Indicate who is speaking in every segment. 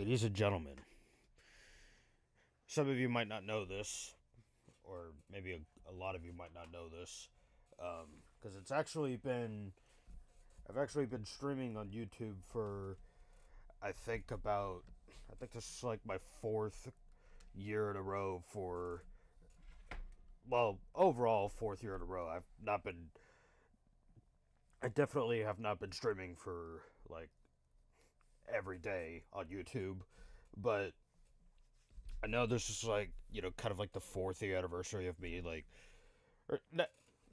Speaker 1: Ladies and gentlemen, some of you might not know this, or maybe a lot of you might not know this, because I've actually been streaming on YouTube for, I think about, I think this is like my fourth year in a row for, well, overall fourth year in a row. I definitely have not been streaming for like every day on YouTube, but I know this is like kind of like the fourth year anniversary of me or,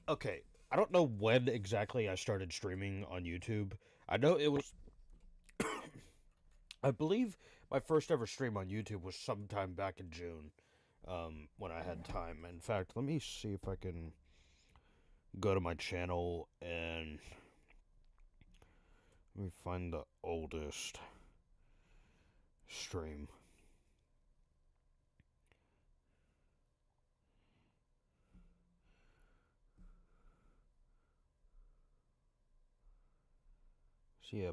Speaker 1: okay. I don't know when exactly I started streaming on YouTube. I know it was. I believe my first ever stream on YouTube was sometime back in June, when I had time. In fact, let me see if I can go to my channel and let me find the oldest stream. So yeah,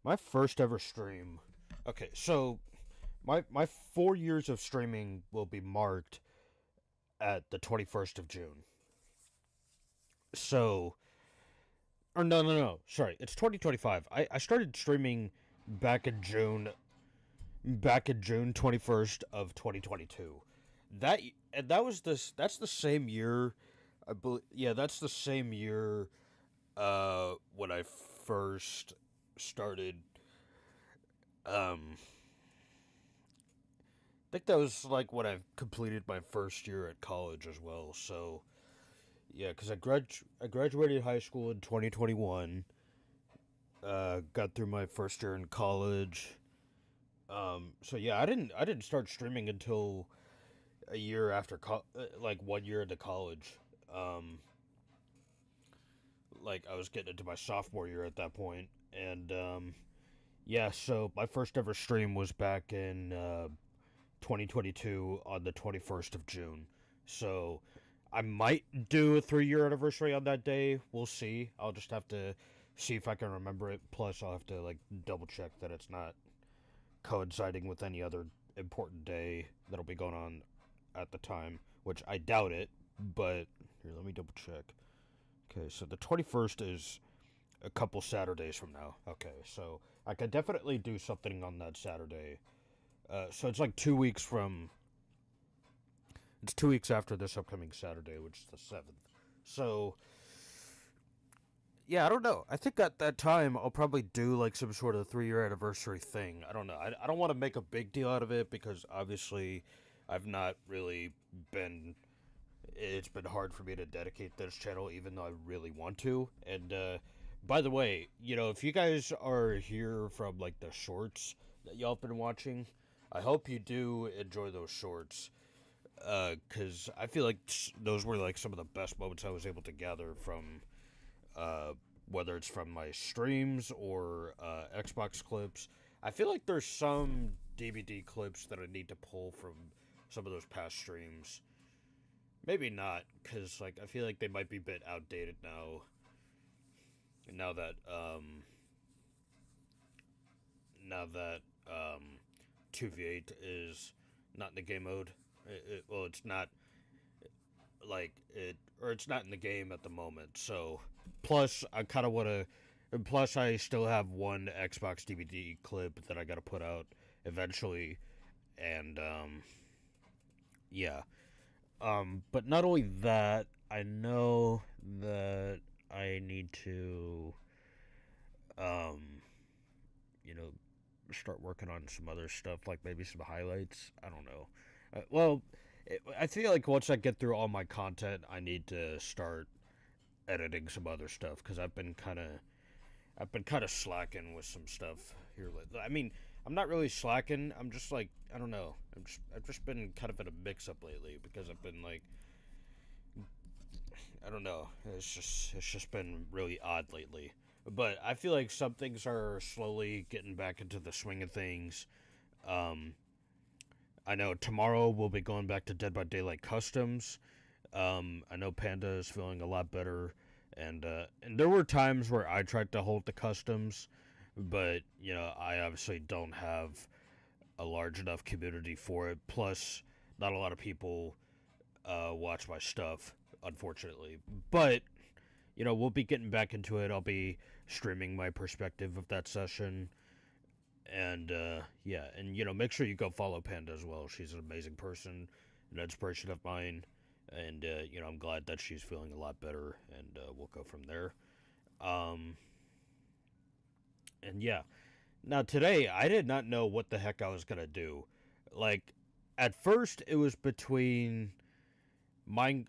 Speaker 1: my first ever stream. Okay, so my 4 years of streaming will be marked at the 21st of June. So, or no, sorry, it's 2025. I started streaming back in June, back in June 21st of 2022. That and that was this. That's the same year. I believe. Yeah, that's the same year. When I first started. I think that was like when I completed my first year at college as well. So yeah, because I graduated high school in 2021. Got through my first year in college. So yeah, I didn't start streaming until a year after like 1 year into college. Like I was getting into my sophomore year at that point, and yeah, so my first ever stream was back in 2022 on the 21st of June. So I might do a 3 year anniversary on that day. We'll see. I'll just have to see if I can remember it. Plus, I'll have to like double check that it's not coinciding with any other important day that'll be going on at the time, which I doubt it. But here, let me double check. Okay, so the 21st is a couple Saturdays from now. Okay, so I could definitely do something on that Saturday. So it's like 2 weeks from. It's 2 weeks after this upcoming Saturday, which is the 7th. So yeah, I don't know. I think at that time I'll probably do like some sort of 3 year anniversary thing. I don't know. I don't want to make a big deal out of it because obviously I've not really been. It's been hard for me to dedicate this channel, even though I really want to. And by the way, if you guys are here from like the shorts that y'all have been watching, I hope you do enjoy those shorts. Because I feel like those were like some of the best moments I was able to gather from, whether it's from my streams or Xbox clips. I feel like there's some DVD clips that I need to pull from some of those past streams. Maybe not, because like I feel like they might be a bit outdated now. Now that now that 2v8 is not in the game mode. Well, it's not like it, or it's not in the game at the moment. So, plus I kind of want to. And plus, I still have one Xbox DVD clip that I got to put out eventually, and yeah. But not only that, I know that I need to, um, you know, start working on some other stuff, like maybe some highlights. I don't know. Well, I feel like once I get through all my content, I need to start editing some other stuff because I've been kind of slacking with some stuff here lately. I mean, I'm not really slacking. I'm just like I don't know. I've just been kind of in a mix up lately because I've been like I don't know. It's just been really odd lately. But I feel like some things are slowly getting back into the swing of things. Um, I know tomorrow we'll be going back to Dead by Daylight Customs. I know Panda is feeling a lot better, and there were times where I tried to hold the customs, but I obviously don't have a large enough community for it. Plus, not a lot of people watch my stuff, unfortunately. But we'll be getting back into it. I'll be streaming my perspective of that session, and yeah, and make sure you go follow Panda as well. She's an amazing person, an inspiration of mine, and I'm glad that she's feeling a lot better, and we'll go from there. Um, and yeah, now today I did not know what the heck I was gonna do. Like, at first it was between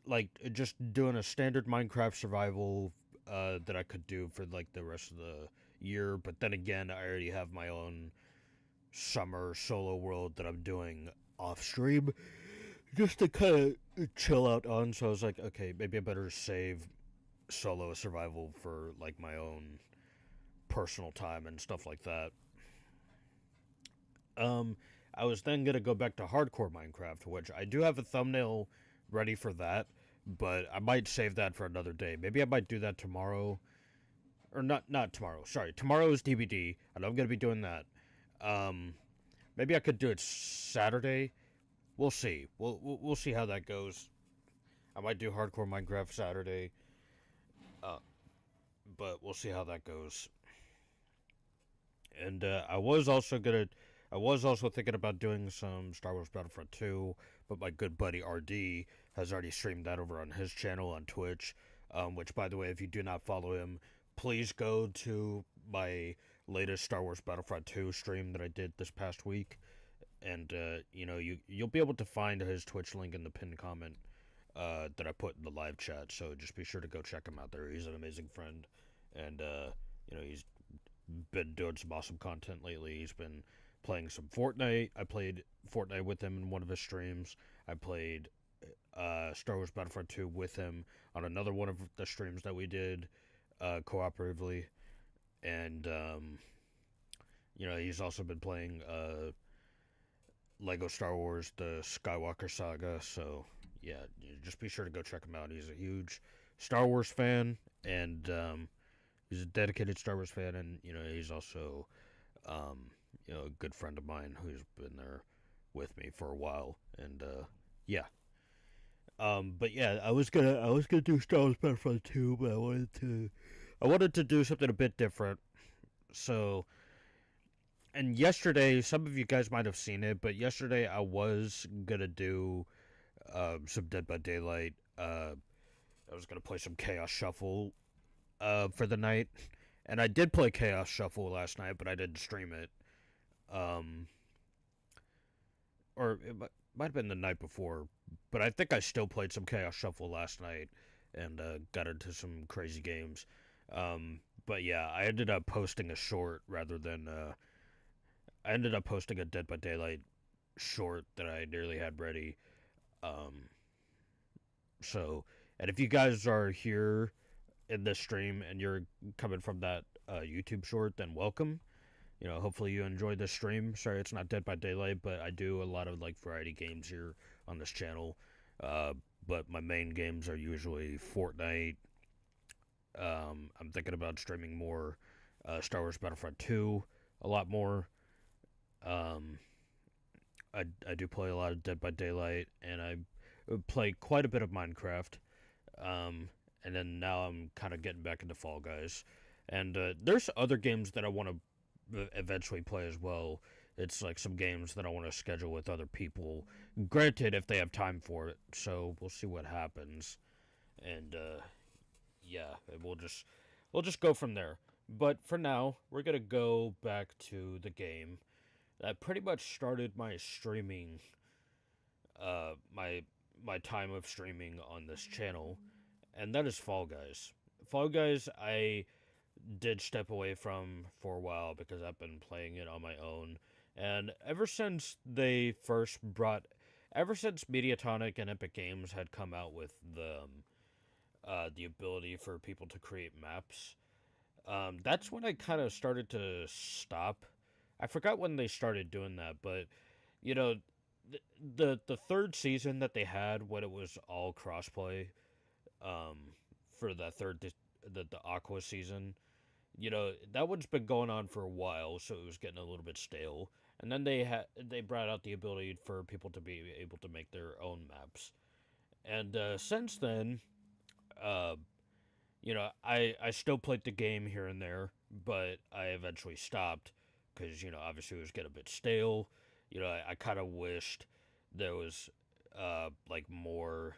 Speaker 1: like just doing a standard Minecraft survival that I could do for like the rest of the year, but then again I already have my own summer solo world that I'm doing off stream just to kind of chill out on. So I was like, okay, maybe I better save solo survival for like my own personal time and stuff like that. Um, I was then gonna go back to hardcore Minecraft, which I do have a thumbnail ready for that, but I might save that for another day. Maybe I might do that tomorrow, or not tomorrow. Sorry, tomorrow is DBD, and I'm gonna be doing that. Um, Maybe I could do it Saturday. We'll see. We'll see how that goes. I might do hardcore Minecraft Saturday, uh, but we'll see how that goes. And I was also thinking about doing some Star Wars Battlefront 2, but my good buddy RD has already streamed that over on his channel on Twitch. Which, by the way, if you do not follow him, please go to my latest Star Wars Battlefront 2 stream that I did this past week, and you'll be able to find his Twitch link in the pinned comment that I put in the live chat. So just be sure to go check him out there. He's an amazing friend, and he's been doing some awesome content lately. He's been playing some Fortnite. I played Fortnite with him in one of his streams. I played Star Wars Battlefront 2 with him on another one of the streams that we did cooperatively. And, he's also been playing Lego Star Wars, the Skywalker Saga. So, yeah, just be sure to go check him out. He's a huge Star Wars fan, and he's a dedicated Star Wars fan, and he's also a good friend of mine who's been there with me for a while, and yeah. But yeah, I was gonna do Star Wars Battlefront 2, but I wanted to do something a bit different. So, and yesterday, some of you guys might have seen it, but yesterday I was gonna do some Dead by Daylight. I was gonna play some Chaos Shuffle for the night, and I did play Chaos Shuffle last night, but I didn't stream it. Um, or it might have been the night before, but I think I still played some Chaos Shuffle last night and got into some crazy games. But yeah, I ended up posting a short rather than I ended up posting a Dead by Daylight short that I nearly had ready. Um, so, and if you guys are here in this stream and you're coming from that YouTube short, then welcome. Hopefully you enjoyed this stream. Sorry it's not Dead by Daylight, but I do a lot of like variety games here on this channel. Uh, but my main games are usually Fortnite. I'm thinking about streaming more Star Wars Battlefront 2 a lot more. Um, I do play a lot of Dead by Daylight, and I play quite a bit of Minecraft. Um, and then now I'm kind of getting back into Fall Guys. And there's other games that I want to eventually play as well. It's like some games that I want to schedule with other people. Granted, if they have time for it. So we'll see what happens. And yeah, we'll just go from there. But for now, we're gonna go back to the game that pretty much started my streaming, my time of streaming on this channel, and that is Fall Guys. Fall Guys, I did step away from for a while because I've been playing it on my own, and ever since Mediatonic and Epic Games had come out with the ability for people to create maps, that's when I kind of started to stop. I forgot when they started doing that, but you know, the third season that they had when it was all crossplay, um, for the Aqua season, that one's been going on for a while, so it was getting a little bit stale. and then they brought out the ability for people to be able to make their own maps. And since then, uh, I still played the game here and there, but I eventually stopped because obviously it was getting a bit stale. I kind of wished there was like more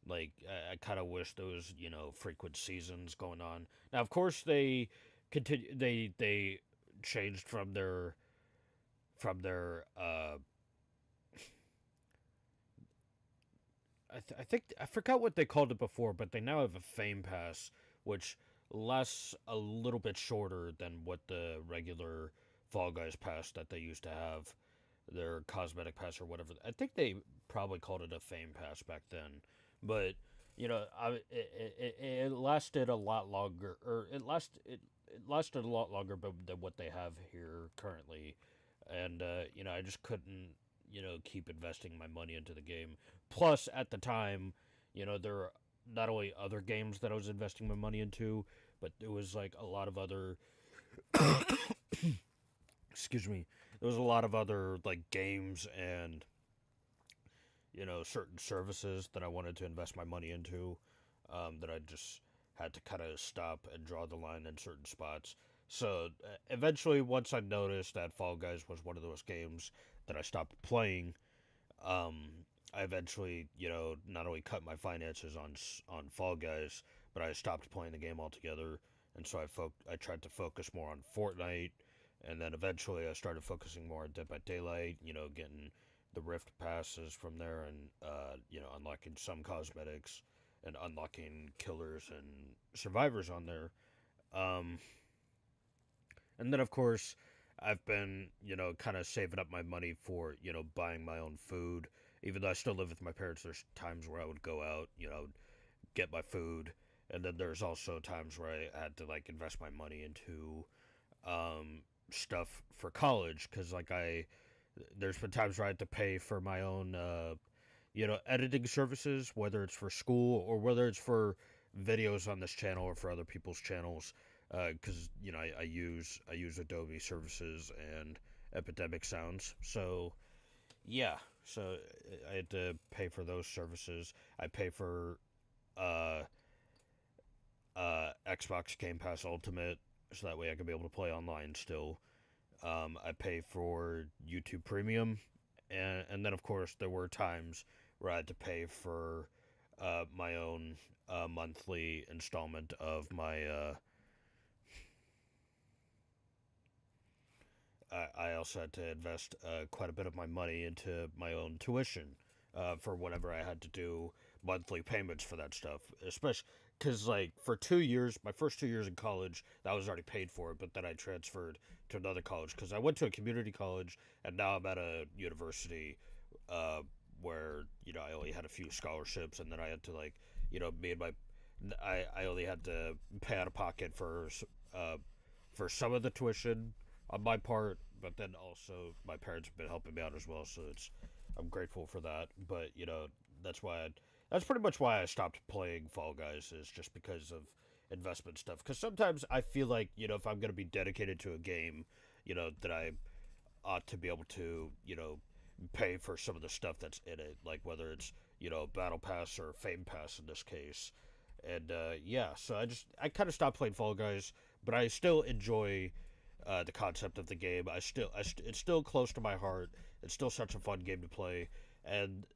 Speaker 1: like I kind of wish there was frequent seasons going on. Now, of course, they continue. They changed from their. I think I forgot what they called it before, but they now have a Fame Pass, which lasts a little bit shorter than what the regular Fall Guys pass that they used to have, their cosmetic pass or whatever. I think they probably called it a Fame Pass back then, but it lasted a lot longer, or it lasted a lot longer than what they have here currently, and I just couldn't keep investing my money into the game. Plus, at the time, there were not only other games that I was investing my money into, but there was like a lot of other excuse me, there was a lot of other like games and certain services that I wanted to invest my money into, that I just had to kind of stop and draw the line in certain spots. So eventually, once I noticed that Fall Guys was one of those games that I stopped playing, um, I eventually, not only cut my finances on Fall Guys, but I stopped playing the game altogether. And so I tried to focus more on Fortnite, and then eventually I started focusing more on Dead by Daylight. Getting the Rift passes from there, and unlocking some cosmetics, and unlocking killers and survivors on there. Um, and then of course I've been kind of saving up my money for buying my own food. Even though I still live with my parents, there's times where I would go out, get my food, and then there's also times where I had to like invest my money into stuff for college, because there's been times where I had to pay for my own editing services, whether it's for school or whether it's for videos on this channel or for other people's channels, because I use Adobe services and Epidemic Sounds. So yeah, so I had to pay for those services. I pay for uh, Xbox Game Pass Ultimate, so that way I can be able to play online still. I pay for YouTube Premium, and then of course there were times where I had to pay for my own monthly installment of my. I also had to invest quite a bit of my money into my own tuition, for whenever I had to do monthly payments for that stuff, especially because like for 2 years, my first 2 years in college, that was already paid for, but then I transferred to another college because I went to a community college, and now I'm at a university, uh, where I only had a few scholarships, and then I had to like me and my I only had to pay out of pocket for some of the tuition on my part, but then also my parents have been helping me out as well, so I'm grateful for that. But that's why that's pretty much why I stopped playing Fall Guys, is just because of investment stuff. Because sometimes I feel like if I'm gonna be dedicated to a game, that I ought to be able to pay for some of the stuff that's in it, like whether it's Battle Pass or Fame Pass in this case. And yeah, so I kind of stopped playing Fall Guys, but I still enjoy the concept of the game. It's still close to my heart. It's still such a fun game to play, and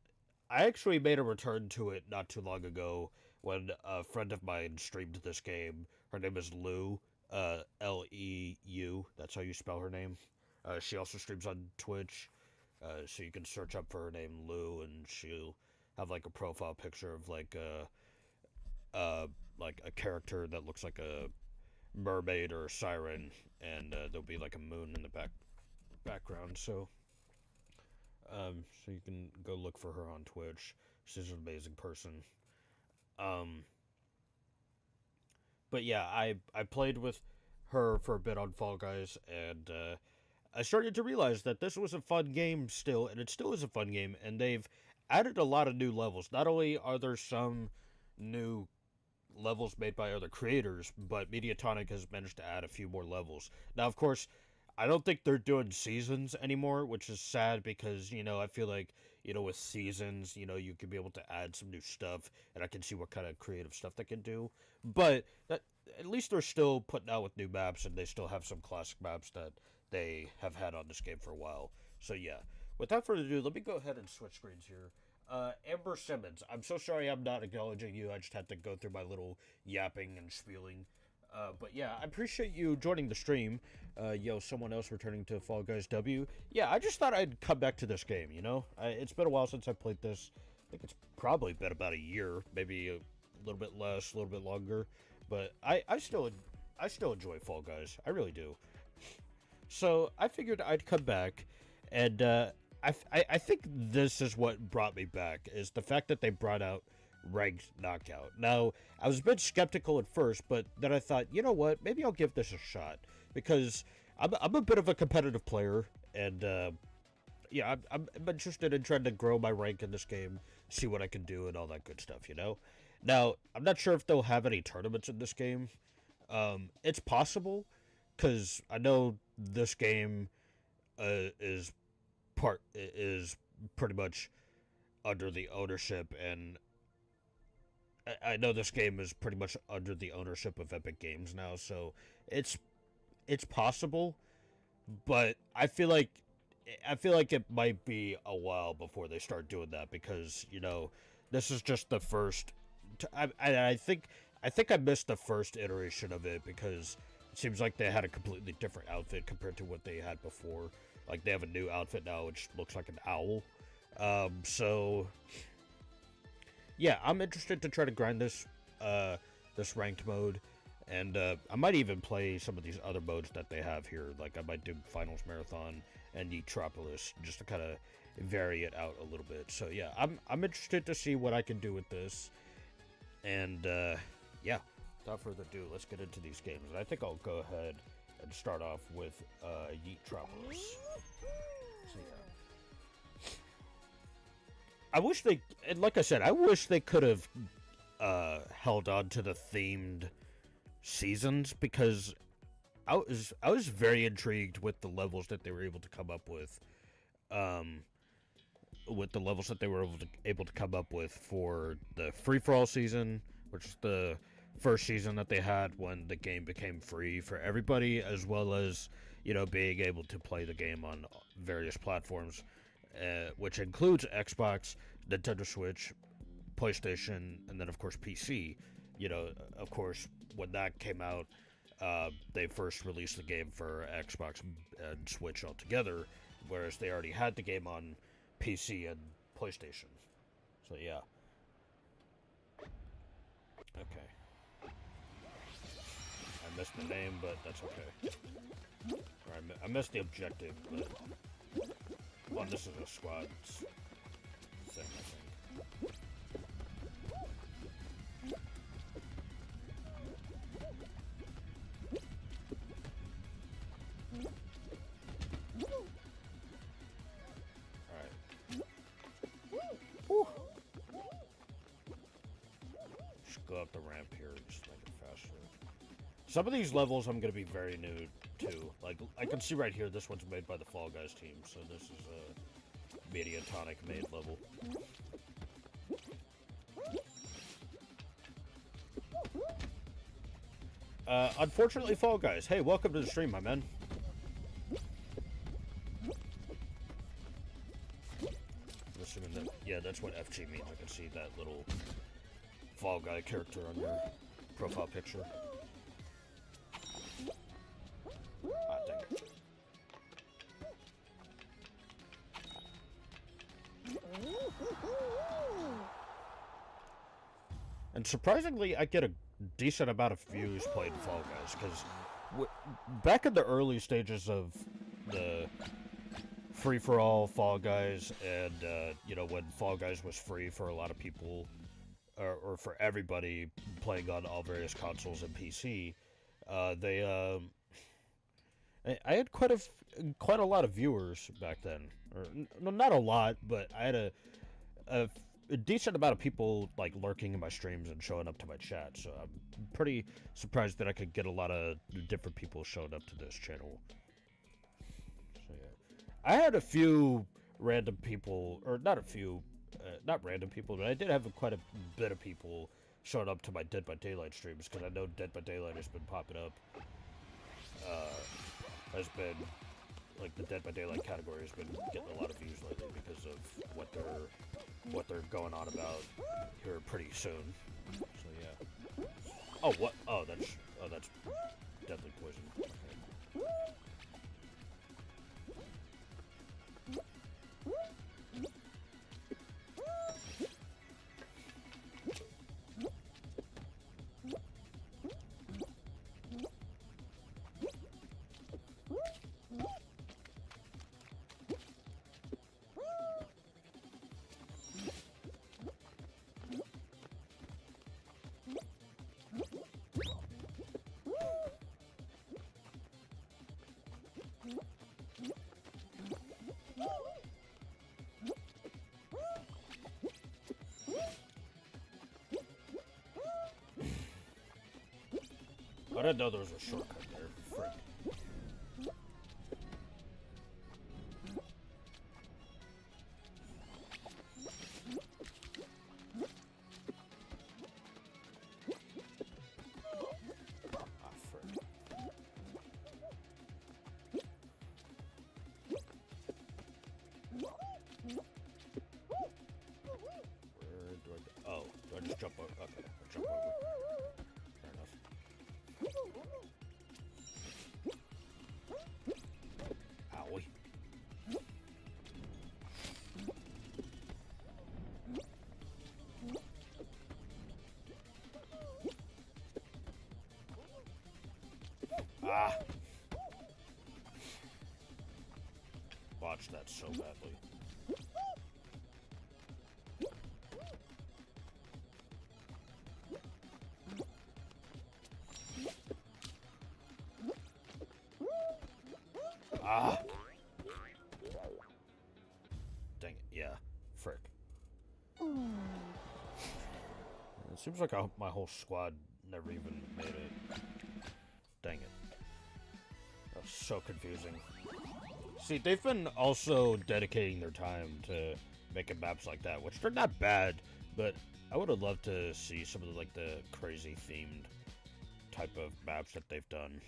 Speaker 1: I actually made a return to it not too long ago when a friend of mine streamed this game. Her name is Lou, Leu. That's how you spell her name. She also streams on Twitch, so you can search up for her name, Lou, and she'll have like a profile picture of like a character that looks like a mermaid or a siren, and there'll be like a moon in the background. So you can go look for her on Twitch. She's an amazing person. Um, but yeah, I played with her for a bit on Fall Guys, and I started to realize that this was a fun game still, and it still is a fun game. And they've added a lot of new levels. Not only are there some new levels made by other creators, but Mediatonic has managed to add a few more levels. Now, of course, I don't think they're doing seasons anymore, which is sad because, I feel like, with seasons, you could be able to add some new stuff, and I can see what kind of creative stuff they can do. But at least they're still putting out with new maps, and they still have some classic maps that they have had on this game for a while. So yeah, without further ado, let me go ahead and switch screens here. Amber Simmons, I'm so sorry I'm not acknowledging you. I just had to go through my little yapping and spieling. But yeah, I appreciate you joining the stream. Someone else returning to Fall Guys W. Yeah, I just thought I'd come back to this game, it's been a while since I played this. I think it's probably been about a year, maybe a little bit less, a little bit longer. But I still enjoy Fall Guys. I really do. So I figured I'd come back, and I think this is what brought me back, is the fact that they brought out ranked knockout. Now, I was a bit skeptical at first, but then I thought, you know what, maybe I'll give this a shot, because I'm a bit of a competitive player, and yeah, I'm interested in trying to grow my rank in this game, see what I can do, and all that good stuff. Now, I'm not sure if they'll have any tournaments in this game. It's possible, because I know this game is pretty much under the ownership, and I know this game is pretty much under the ownership of Epic Games now, so it's possible, but I feel like it might be a while before they start doing that, because this is just the first. I think I missed the first iteration of it, because it seems like they had a completely different outfit compared to what they had before. Like, they have a new outfit now, which looks like an owl. So yeah, I'm interested to try to grind this ranked mode, and I might even play some of these other modes that they have here. Like, I might do Finals Marathon and Etropolis, just to kind of vary it out a little bit. So yeah, I'm interested to see what I can do with this, and yeah, without further ado, let's get into these games. And I think I'll go ahead and start off with Yeetropolis. So yeah. I wish they, and like I said, I wish they could have held on to the themed seasons, because I was very intrigued with the levels that they were able to come up with, for the free for all season, which is the first season that they had when the game became free for everybody, as well as being able to play the game on various platforms. Which includes Xbox, Nintendo Switch, PlayStation, and then of course PC. Of course, when that came out, they first released the game for Xbox and Switch altogether, whereas they already had the game on PC and PlayStation. So yeah. Okay. I missed the name, but that's okay. Or I missed the objective, but... Well, this is a squad thing, I think. Alright. Just go up the ramp here and just make it faster. Some of these levels I'm going to be very new to. Like, I can see right here, this one's made by the Fall Guys team, so this is a Mediatonic made level. Unfortunately, Fall Guys, hey, welcome to the stream, my man. I'm assuming that, yeah, that's what FG means. I can see that little Fall Guy character on your profile picture. Ah, dang it. And surprisingly, I get a decent amount of views playing Fall Guys, because back in the early stages of the free-for-all Fall Guys, and, when Fall Guys was free for a lot of people, or for everybody playing on all various consoles and PC, I had quite a lot of viewers back then. Or, no, not a lot, but I had a decent amount of people like lurking in my streams and showing up to my chat. So I'm pretty surprised that I could get a lot of different people showing up to this channel. I had a few random people, or not a few, not random people, but I did have quite a bit of people showing up to my Dead by Daylight streams because I know Dead by Daylight has been popping up. Has been like the Dead by Daylight category has been getting a lot of views lately because of what they're going on about here pretty soon. So yeah. Oh what? Oh that's deadly poison. Okay. I didn't know there was a shortcut there. Frick. Ah, frick. Where do I go? Oh, do I just jump over? Okay, I jump over. Fair enough. Owie. Ah! Watch that so badly. Ah! Dang it, yeah. Frick. It seems like my whole squad never even made it. Dang it. That's so confusing. See, they've been also dedicating their time to making maps like that, which they're not bad, but I would have loved to see some of the, like, the crazy themed type of maps that they've done.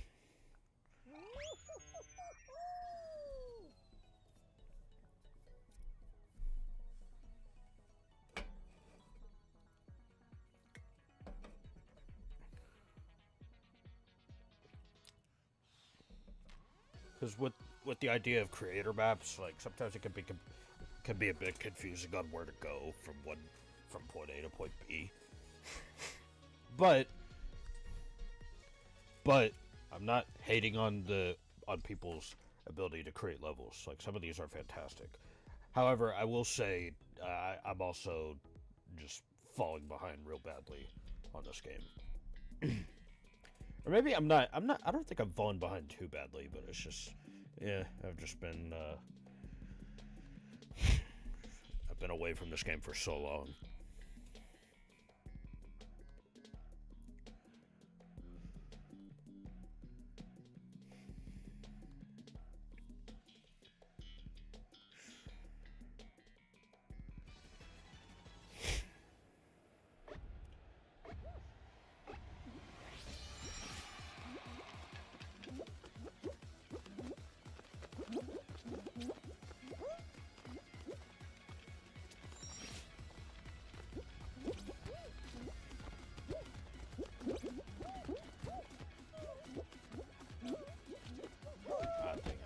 Speaker 1: Because with the idea of creator maps, like sometimes it can be a bit confusing on where to go from point A to point B. but I'm not hating on people's ability to create levels. Like some of these are fantastic. However, I will say I'm also just falling behind real badly on this game. Or maybe I'm not. I don't think I'm falling behind too badly, but it's just, yeah. I've just been. I've been away from this game for so long. Ah, dang it.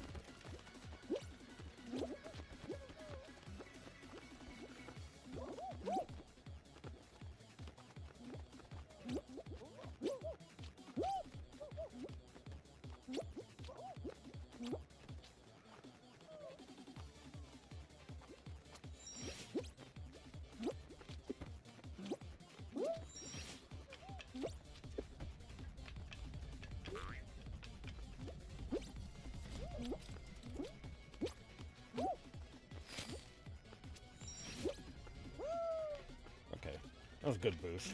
Speaker 1: Okay, that was a good boost.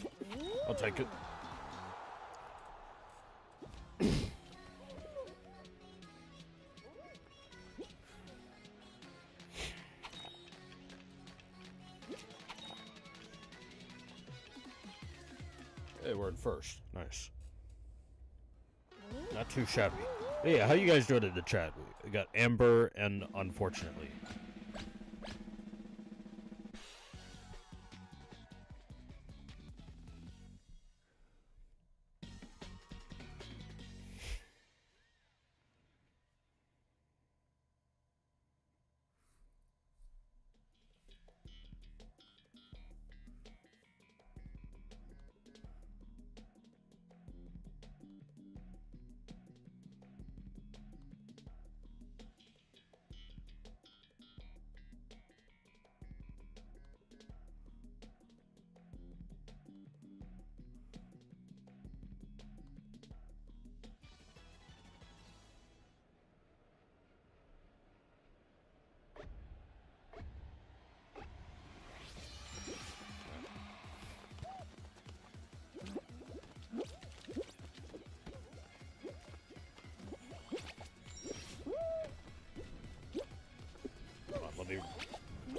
Speaker 1: I'll take it. Hey, we're in first. Nice. Not too shabby. Hey, how you guys doing in the chat? We got Amber and Unfortunately.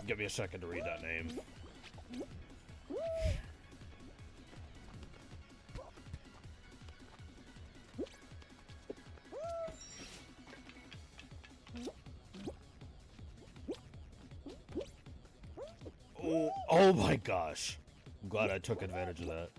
Speaker 1: Give me a second to read that name. Oh my gosh. I'm glad I took advantage of that.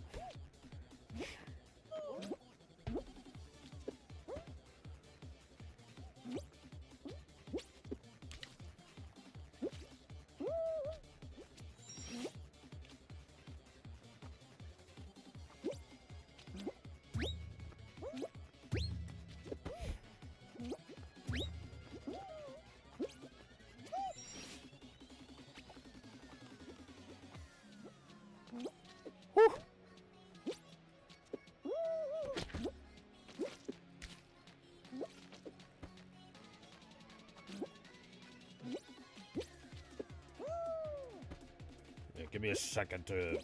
Speaker 1: Give me a second to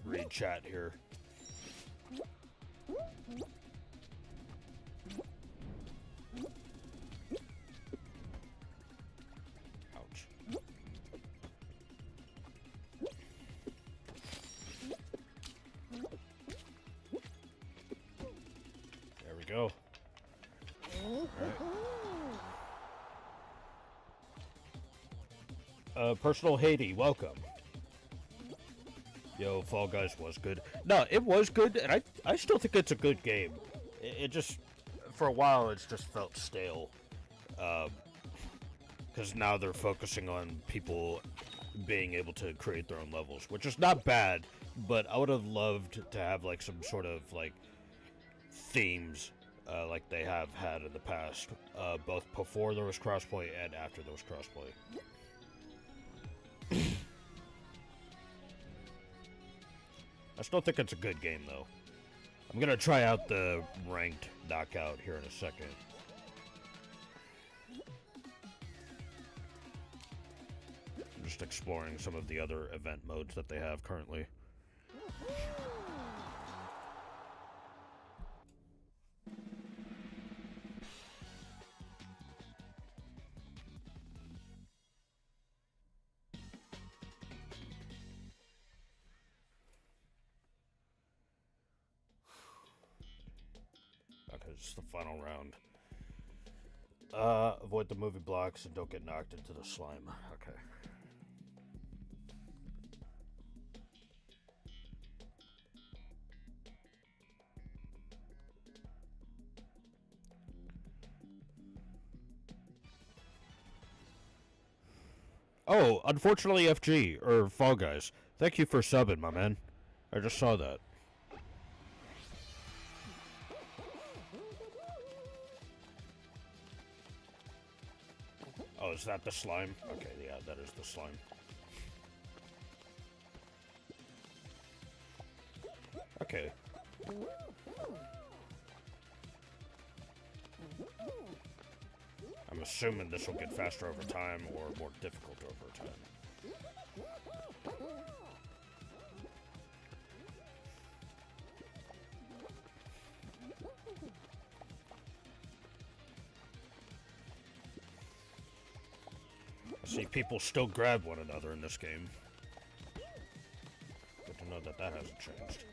Speaker 1: read chat here. Ouch. There we go. All right. Personal Haiti, welcome. Yo, Fall Guys was good. No, it was good, and I still think it's a good game. It just, for a while, it's just felt stale. Because now they're focusing on people being able to create their own levels, which is not bad, but I would have loved to have, like, some sort of, like, themes, like they have had in the past, both before there was crossplay and after there was crossplay. I still think it's a good game, though. I'm gonna try out the ranked knockout here in a second. I'm just exploring some of the other event modes that they have currently. This is the final round. Avoid the moving blocks and don't get knocked into the slime. Okay. Oh, unfortunately FG, or Fall Guys. Thank you for subbing, my man. I just saw that. Oh, is that the slime? Okay, yeah, that is the slime. Okay. I'm assuming this will get faster over time or more difficult over time. I see people still grab one another in this game. Good to know that that hasn't changed.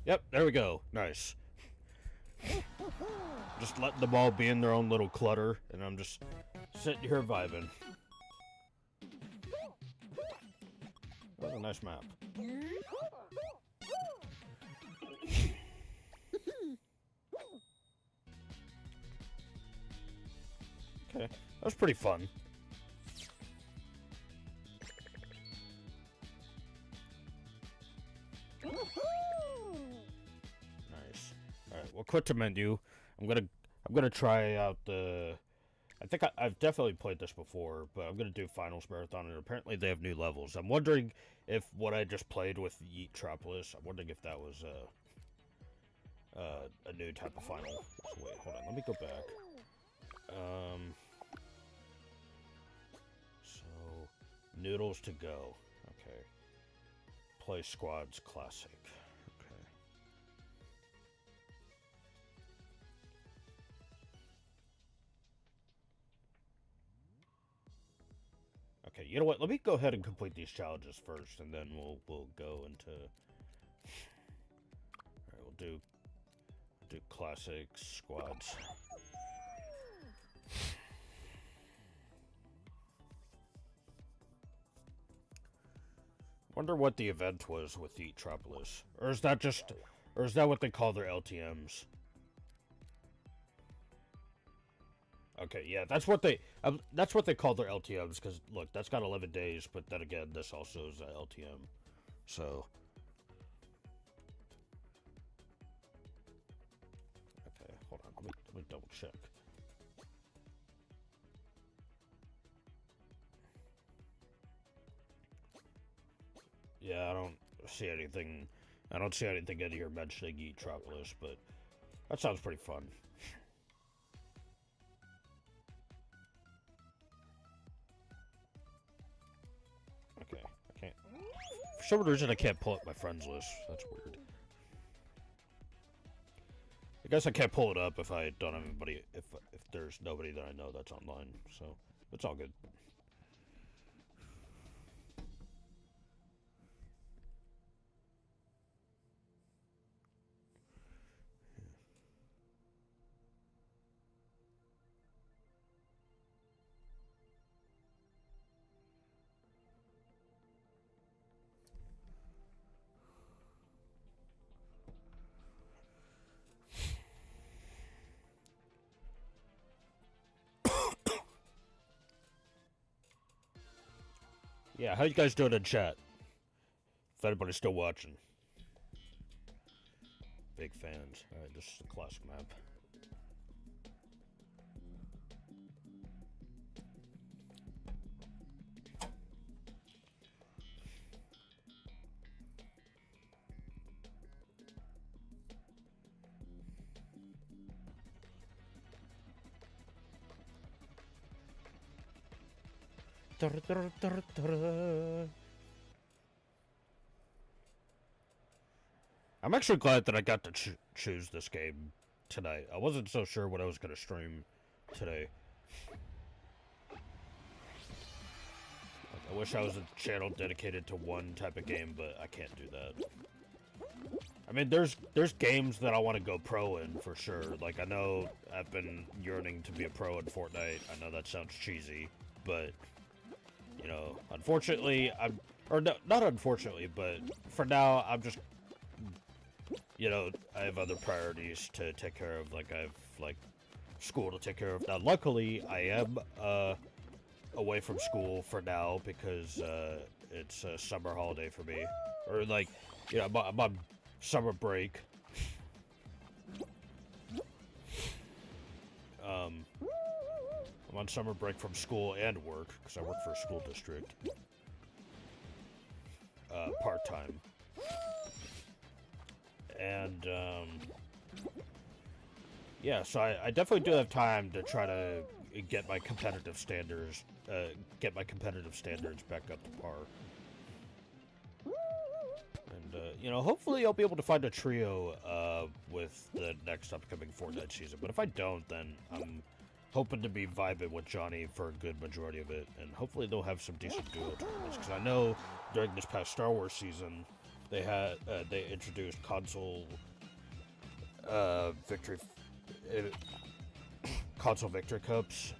Speaker 1: Yep, there we go. Nice. Just letting them all be in their own little clutter, and I'm just sitting here vibing. What a nice map. Okay, that was pretty fun. Nice. All right, we'll quit the menu. I'm gonna try out the. I think I've definitely played this before, but I'm gonna do Finals Marathon, and apparently they have new levels. I'm wondering if what I just played with Yeet Tropolis, I'm wondering if that was a new type of final. So wait, hold on, let me go back. So Noodles to Go. Okay. Play Squads Classic. Okay. Okay, you know what? Let me go ahead and complete these challenges first, and then we'll go into. All right, we'll do classic squads. Wonder what the event was with the Eatropolis, or is that what they call their LTMs? Okay, yeah, that's what they call their LTMs. Because look, that's got 11 days, but then again, this also is an LTM. So, okay, hold on, let me double check. Yeah, I don't see anything. I don't see anything in here mentioning Eatropolis, but that sounds pretty fun. Okay, I can't. For some reason, I can't pull up my friends list. That's weird. I guess I can't pull it up if I don't have anybody. If there's nobody that I know that's online, so it's all good. Yeah, how you guys doing in chat? If anybody's still watching. Big fans. Alright, this is a classic map. I'm actually glad that I got to choose this game tonight. I wasn't so sure what I was going to stream today. I wish I was a channel dedicated to one type of game, but I can't do that. I mean, there's games that I want to go pro in for sure. Like, I know I've been yearning to be a pro in Fortnite. I know that sounds cheesy, but you know, unfortunately, not unfortunately, but for now, I'm just, you know, I have other priorities to take care of. Like, I have, like, school to take care of. Now, luckily, I am, away from school for now because, it's a summer holiday for me. Or, like, you know, I'm on summer break. I'm on summer break from school and work, because I work for a school district. Part-time. And, yeah, so I definitely do have time to try to get my competitive standards, back up to par. And, you know, hopefully I'll be able to find a trio, with the next upcoming Fortnite season. But if I don't, then I'm hoping to be vibing with Johnny for a good majority of it, and hopefully they'll have some decent duo tournaments, because I know during this past Star Wars season, they introduced victory uh, console victory cups.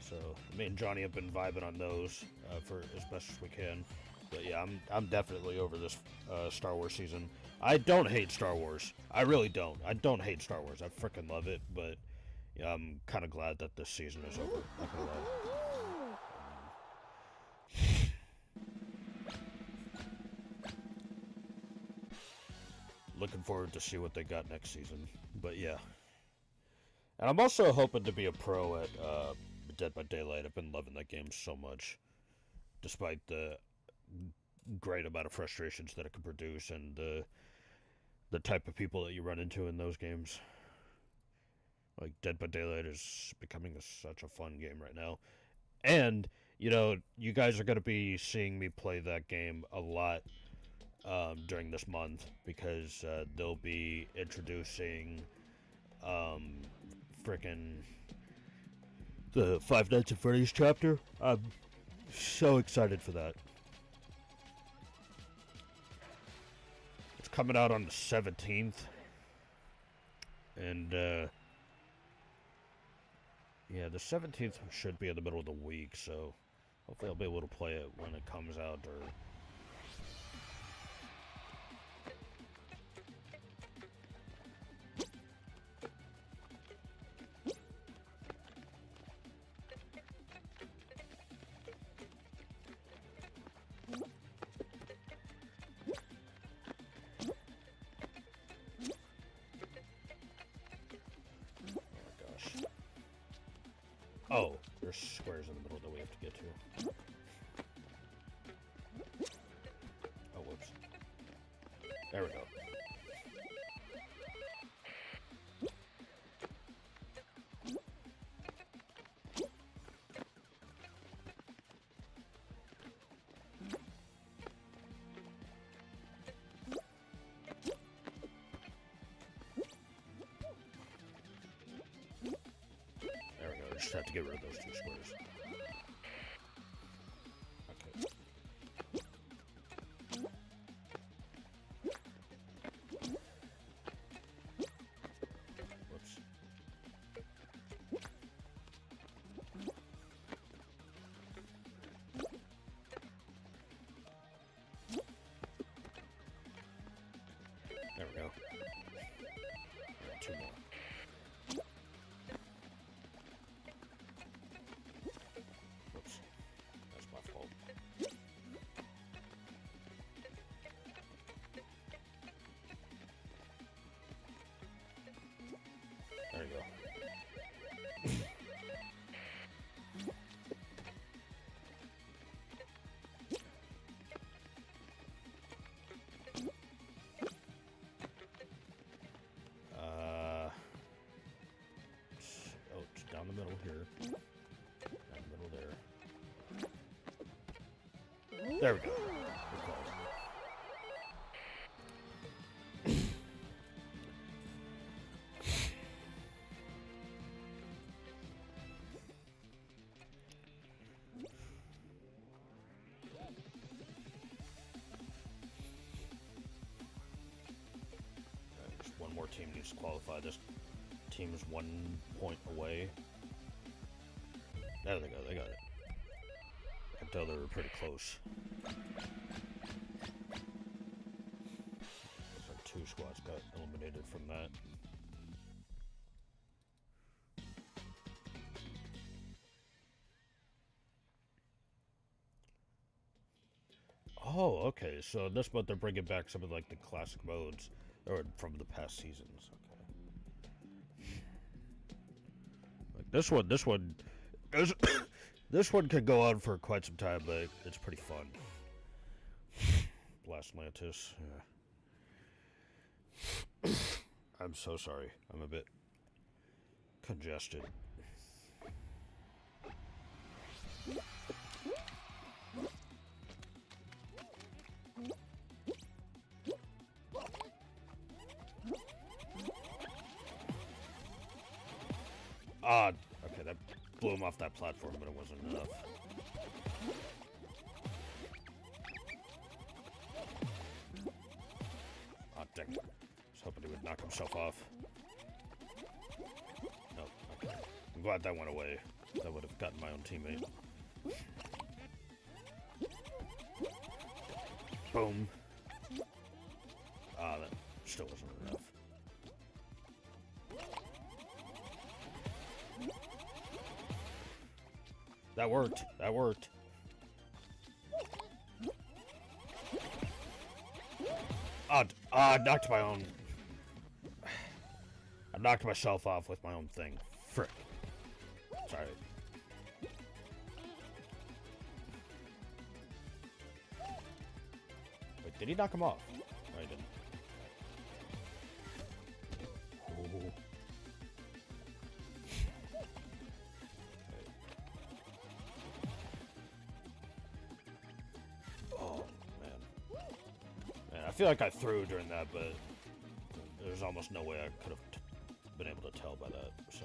Speaker 1: So me and Johnny have been vibing on those for as best as we can. But yeah, I'm definitely over this Star Wars season. I don't hate Star Wars. I really don't. I don't hate Star Wars. I freaking love it. But yeah, I'm kind of glad that this season is over. Not gonna lie. Looking forward to see what they got next season. But yeah, and I'm also hoping to be a pro at Dead by Daylight. I've been loving that game so much, despite the great amount of frustrations that it can produce and the type of people that you run into in those games. Like Dead by Daylight is becoming such a fun game right now, and you know you guys are going to be seeing me play that game a lot during this month because they'll be introducing frickin' the Five Nights at Freddy's chapter. I'm so excited for that. It's coming out on the 17th, and yeah, the 17th should be in the middle of the week, so hopefully I'll be able to play it when it comes out. Or oh, there's squares in the middle that we have to get to. Oh, whoops. There we go. There we go. Just have to get rid of those two squares. Okay. Whoops. There we go. Two more. Whoops. That's my fault. There you go. Oh, it's down the middle here. Down the middle there. There we go. Good call. Just one more team needs to qualify. This team is 1 point away. There they go. They got it. I can tell they were pretty close. Looks like 2 squads got eliminated from that. Oh, okay. So this month they're bringing back some of like the classic modes, or from the past seasons. Okay. Like this one, this, this one could go on for quite some time, but it's pretty fun. Blast Mantis. Yeah. I'm so sorry. I'm a bit congested. Okay, that blew him off that platform, but it wasn't enough. Dang it. I was hoping he would knock himself off. Nope, okay. I'm glad that went away. That would have gotten my own teammate. Boom. Ah, that still wasn't enough. That worked. That worked. I knocked my own... I knocked myself off with my own thing. Frick. Sorry. Wait, did he knock him off? No, he didn't. Ooh. Oh, man. Man, I feel like I threw during that, but there's almost no way I could have been able to tell by that, so...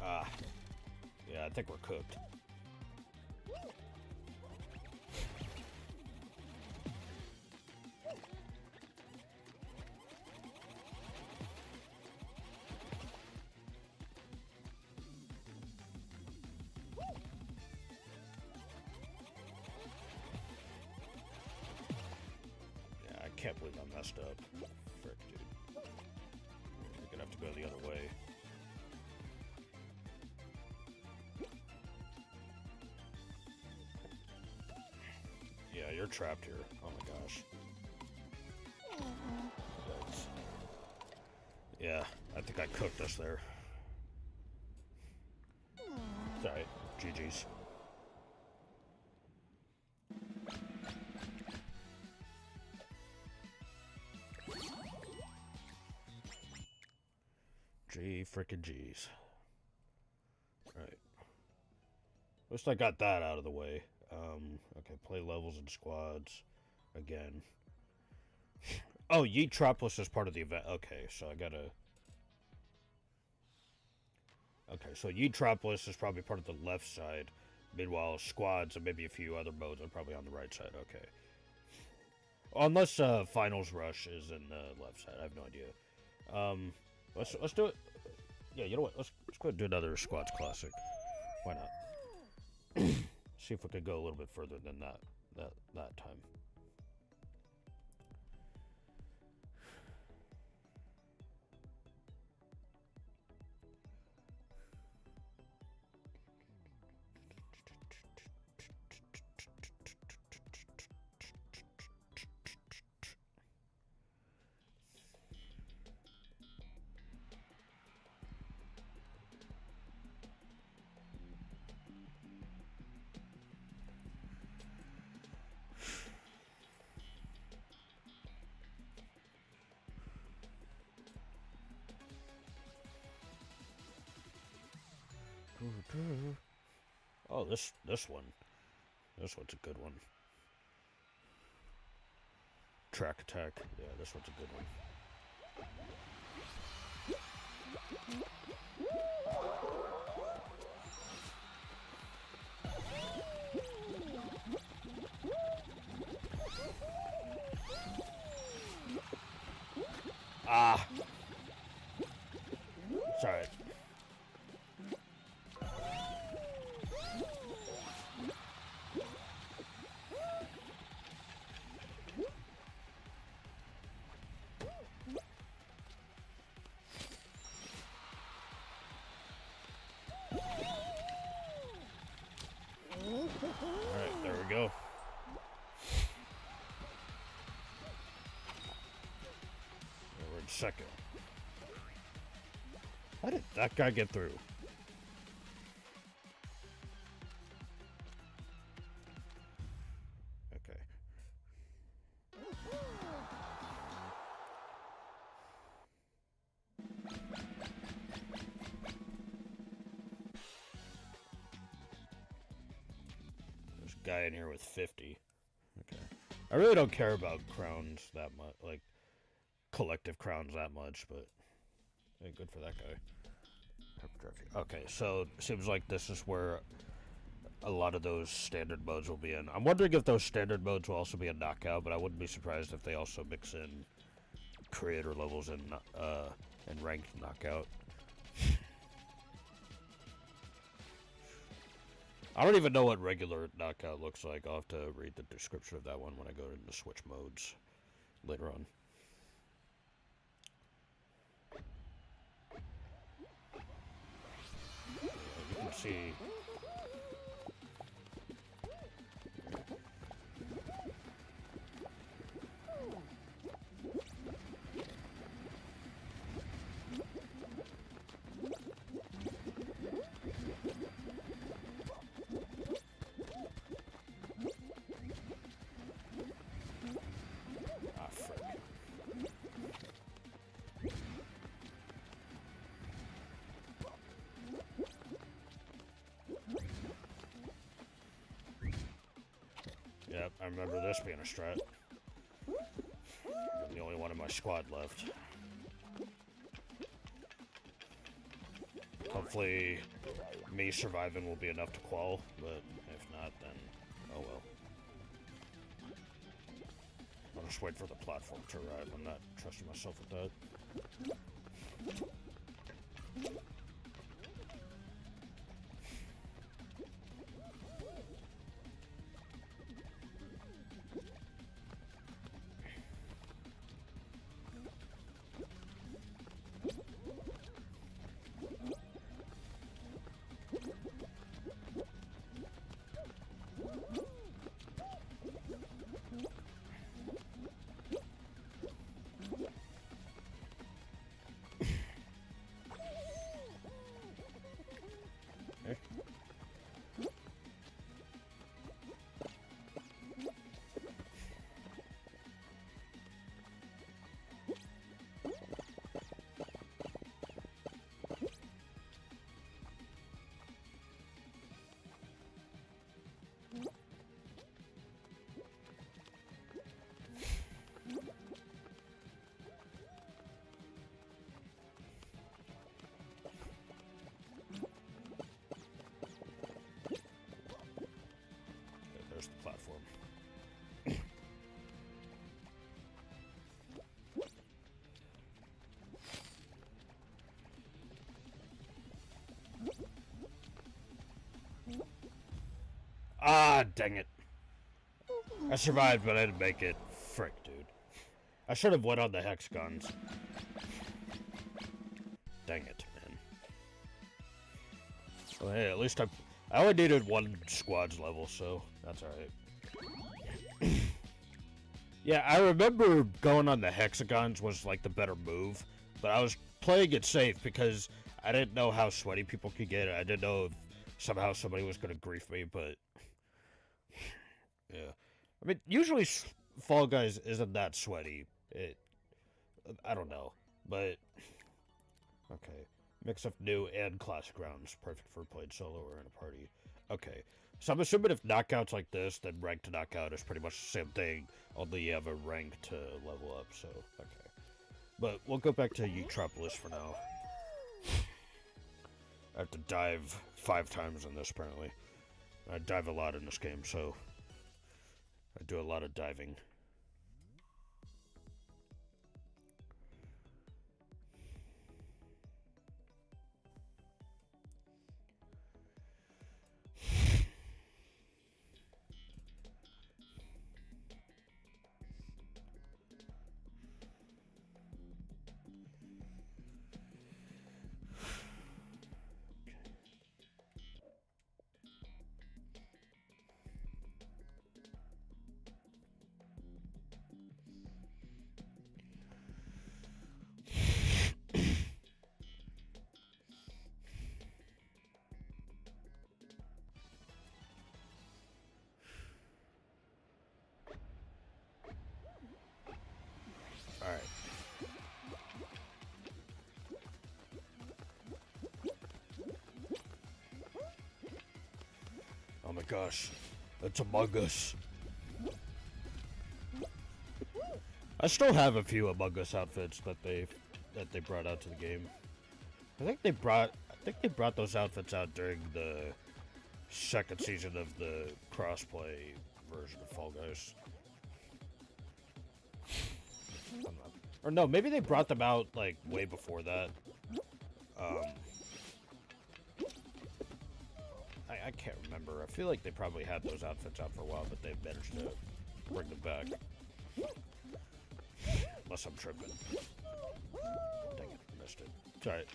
Speaker 1: Ah. Yeah, I think we're cooked. Yeah, I can't believe I messed up. Frick, dude. We're gonna have to go the other way. Yeah, you're trapped here. Oh my gosh. Yikes. Yeah, I think I cooked us there. It's alright. GG's. G frickin' G's. Alright. At least I got that out of the way. Okay, play levels and squads. Again. Oh, Yeetropolis is part of the event. Okay, so I gotta... Okay, so Yeetropolis is probably part of the left side. Meanwhile, squads and maybe a few other modes are probably on the right side. Okay. Unless Finals Rush is in the left side. I have no idea. Let's do it. Yeah, you know what? Let's go ahead and do another Squads Classic. Why not? See if we could go a little bit further than that time. Oh, this one. This one's a good one. Track attack. Yeah, this one's a good one. Ah. It's alright. Alright, there we go. We're in second. How did that guy get through? Okay. There's guy in here with 50. Okay. I really don't care about crowns that much, like collective crowns that much, but hey, good for that guy. Okay, so it seems like this is where a lot of those standard modes will be in. I'm wondering if those standard modes will also be in Knockout, but I wouldn't be surprised if they also mix in creator levels and ranked Knockout. I don't even know what regular Knockout looks like. I'll have to read the description of that one when I go into Switch modes later on. You can see... Yep, I remember this being a strat. I'm the only one in my squad left. Hopefully, me surviving will be enough to qual, but if not, then oh well. I'll just wait for the platform to arrive. I'm not trusting myself with that. There's the platform. Ah, dang it. I survived, but I didn't make it. Frick, dude. I should have went on the hexagons. Dang it, man. Well, hey, at least I only needed one squad's level, so that's alright. Yeah, I remember going on the hexagons was like the better move, but I was playing it safe because I didn't know how sweaty people could get. I didn't know if somehow somebody was going to grief me, but yeah. I mean, usually Fall Guys isn't that sweaty. I don't know, but okay. Mix of new and classic rounds, perfect for playing solo or in a party. Okay, so I'm assuming if knockout's like this, then rank to knockout is pretty much the same thing, only you have a rank to level up, so, okay. But we'll go back to Eutropolis for now. I have to dive 5 times in this, apparently. I dive a lot in this game, so I do a lot of diving. Alright. Oh my gosh. It's Among Us. I still have a few Among Us outfits that they brought out to the game. I think they brought those outfits out during the second season of the crossplay version of Fall Guys. Or no, maybe they brought them out like way before that. I can't remember. I feel like they probably had those outfits out for a while, but they managed to bring them back. Unless I'm tripping. Dang it, I missed it. It's alright.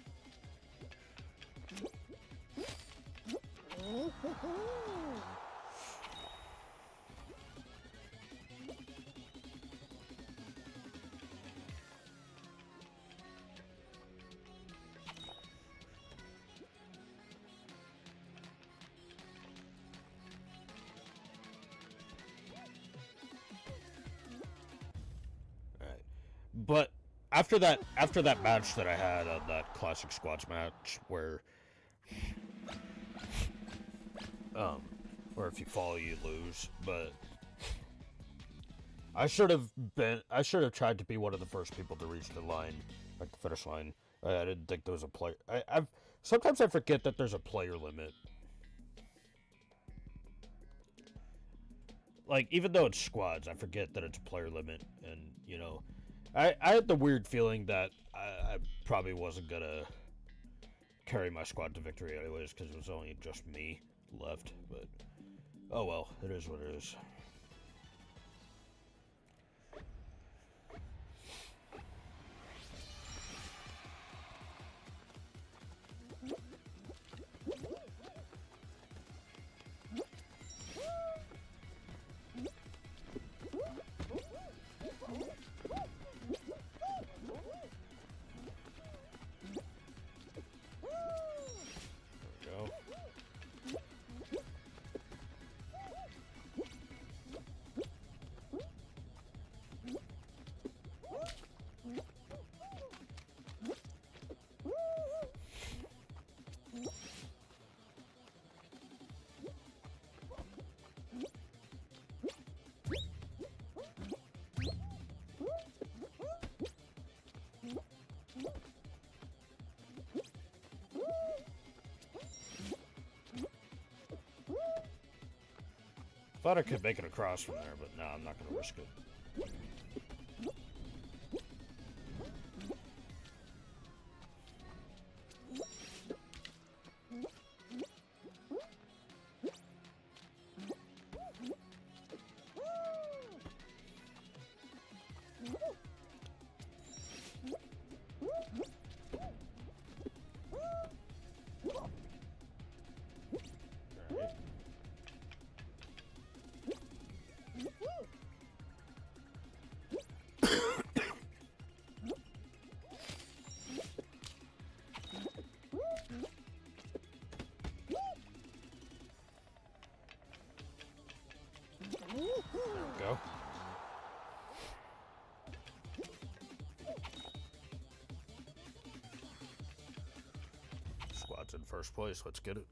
Speaker 1: But after that match that I had on that Classic Squads match, where if you fall you lose, but I should have tried to be one of the first people to reach the line, like the finish line. I didn't think there was a player. Sometimes I forget that there's a player limit. Like, even though it's squads, I forget that it's a player limit, and you know. I had the weird feeling that I probably wasn't gonna carry my squad to victory anyways, because it was only just me left, but oh well, it is what it is. Thought I could make it across from there, but no, I'm not going to risk it. Go. Squad's in first place. Let's get it.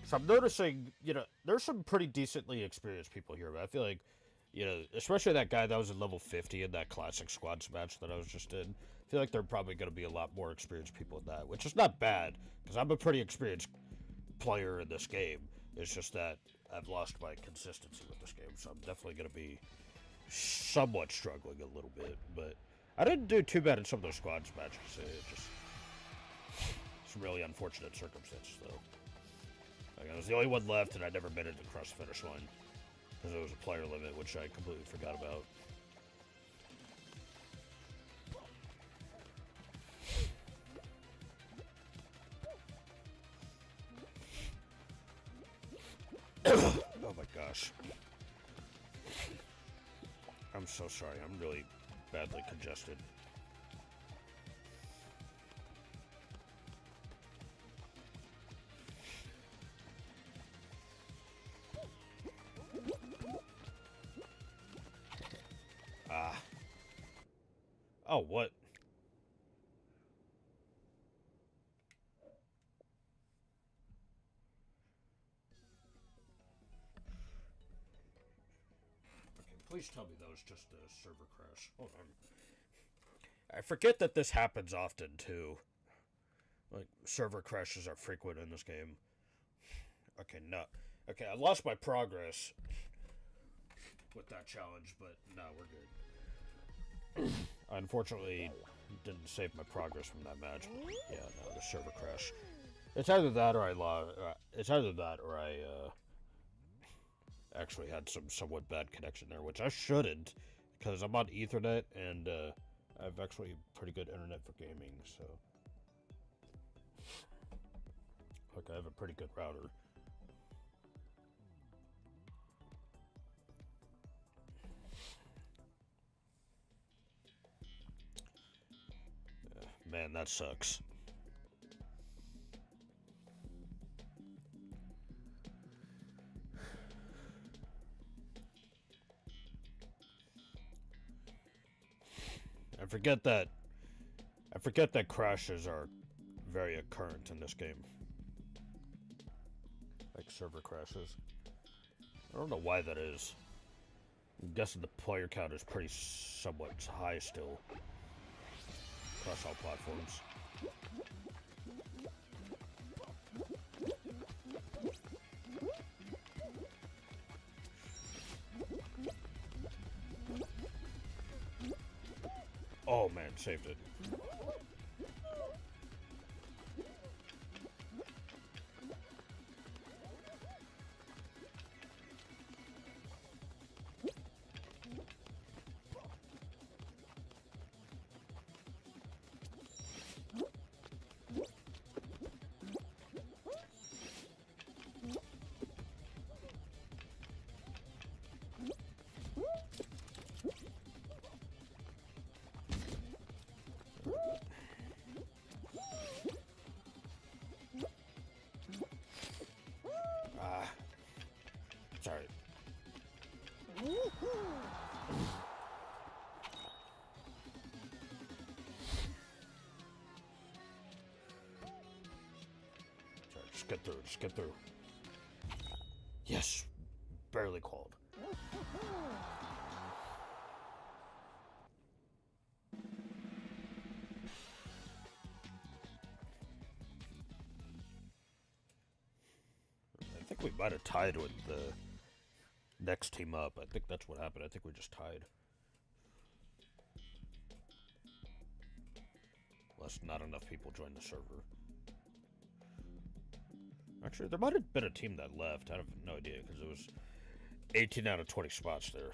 Speaker 1: So I'm noticing, you know, there's some pretty decently experienced people here, but I feel like, you know, especially that guy that was at level 50 in that Classic Squads match that I was just in, I feel like there are probably going to be a lot more experienced people in that, which is not bad, because I'm a pretty experienced player in this game. It's just that I've lost my consistency with this game, so I'm definitely going to be somewhat struggling a little bit, but I didn't do too bad in some of those Squads matches. It's really unfortunate circumstances, though. Like, I was the only one left, and I never made it across the finish line because there was a player limit, which I completely forgot about. Oh my gosh. I'm so sorry. I'm really badly congested. Oh, what? Okay, please tell me that was just a server crash. Hold on. I forget that this happens often, too. Like, server crashes are frequent in this game. Okay, no. Okay, I lost my progress with that challenge, but no, we're good. I unfortunately didn't save my progress from that match. But yeah, no, the server crash. It's either that or I lost. It's either that or I actually had some somewhat bad connection there, which I shouldn't, because I'm on Ethernet and I have actually pretty good internet for gaming. So, look, I have a pretty good router. Man, that sucks. I forget that crashes are very occurrent in this game. Like server crashes. I don't know why that is. I'm guessing the player count is pretty somewhat high still. Across all platforms. Oh man, saved it. Sorry. Sorry, just get through, just get through. Yes! Barely called. I think we might have tied with the next team up. I think that's what happened. I think we just tied. Unless not enough people joined the server. Actually, there might have been a team that left. I have no idea, because it was 18 out of 20 spots there.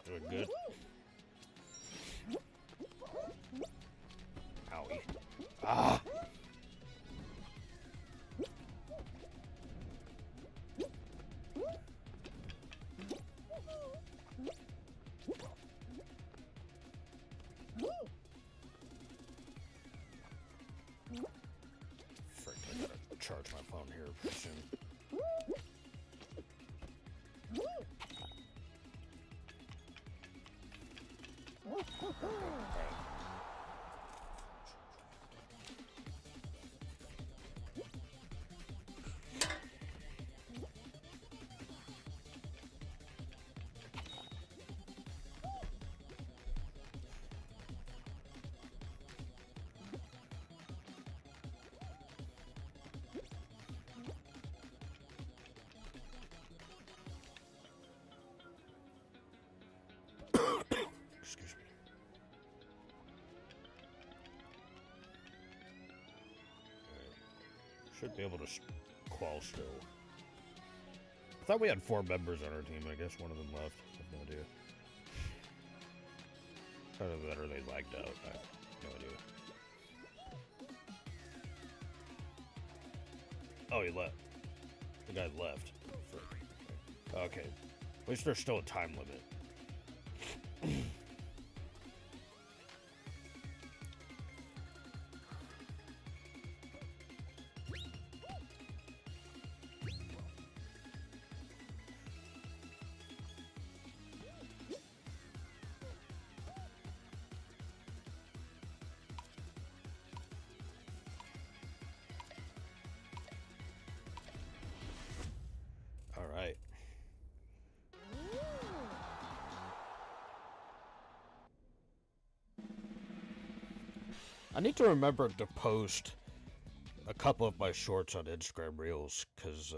Speaker 1: Doing good. Owie. Ah! Frick, I gotta charge my phone here soon. Excuse me. Right. Should be able to qual still. I thought we had 4 members on our team. I guess one of them left. I have no idea. Either that or they lagged out. I have no idea. Oh, he left. The guy left. Okay. At least there's still a time limit. All right. I need to remember to post a couple of my shorts on Instagram Reels, because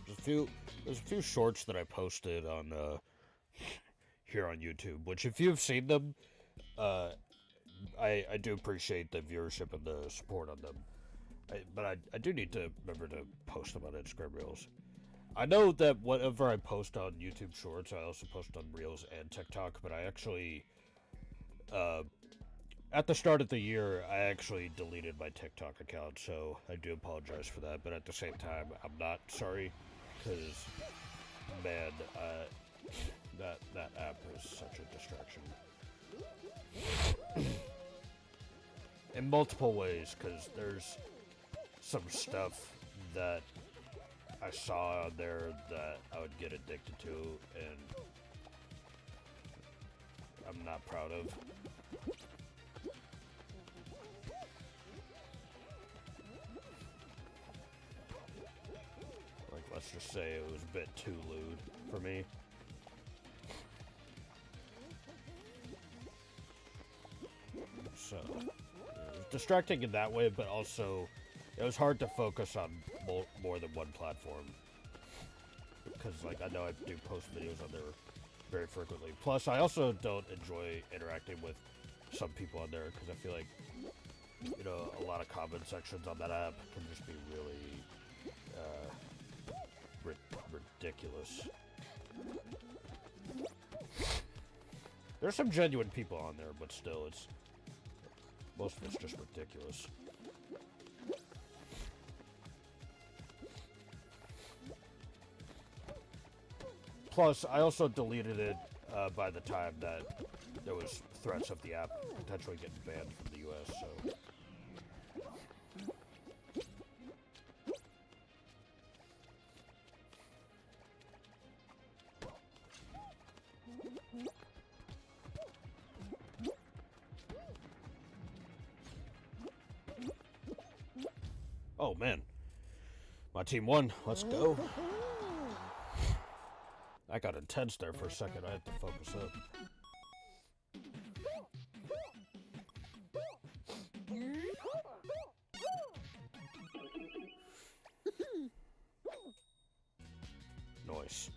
Speaker 1: there's a few shorts that I posted on here on YouTube, which if you've seen them, I do appreciate the viewership and the support on them. But I do need to remember to post them on Instagram Reels. I know that whatever I post on YouTube Shorts, I also post on Reels and TikTok, but I actually, at the start of the year, I actually deleted my TikTok account, so I do apologize for that, but at the same time, I'm not sorry, because, man, that app is such a distraction. In multiple ways, because there's some stuff that I saw on there that I would get addicted to, and I'm not proud of. Like, let's just say it was a bit too lewd for me. So, it was distracting in that way, but also it was hard to focus on more than one platform. Because, like, I know I do post videos on there very frequently. Plus, I also don't enjoy interacting with some people on there, because I feel like, you know, a lot of comment sections on that app can just be really, ridiculous. There's some genuine people on there, but still, most of it's just ridiculous. Plus, I also deleted it by the time that there was threats of the app potentially getting banned from the US, so... Oh, man. My team won. Let's go. I got intense there for a second. I had to focus up. Nice.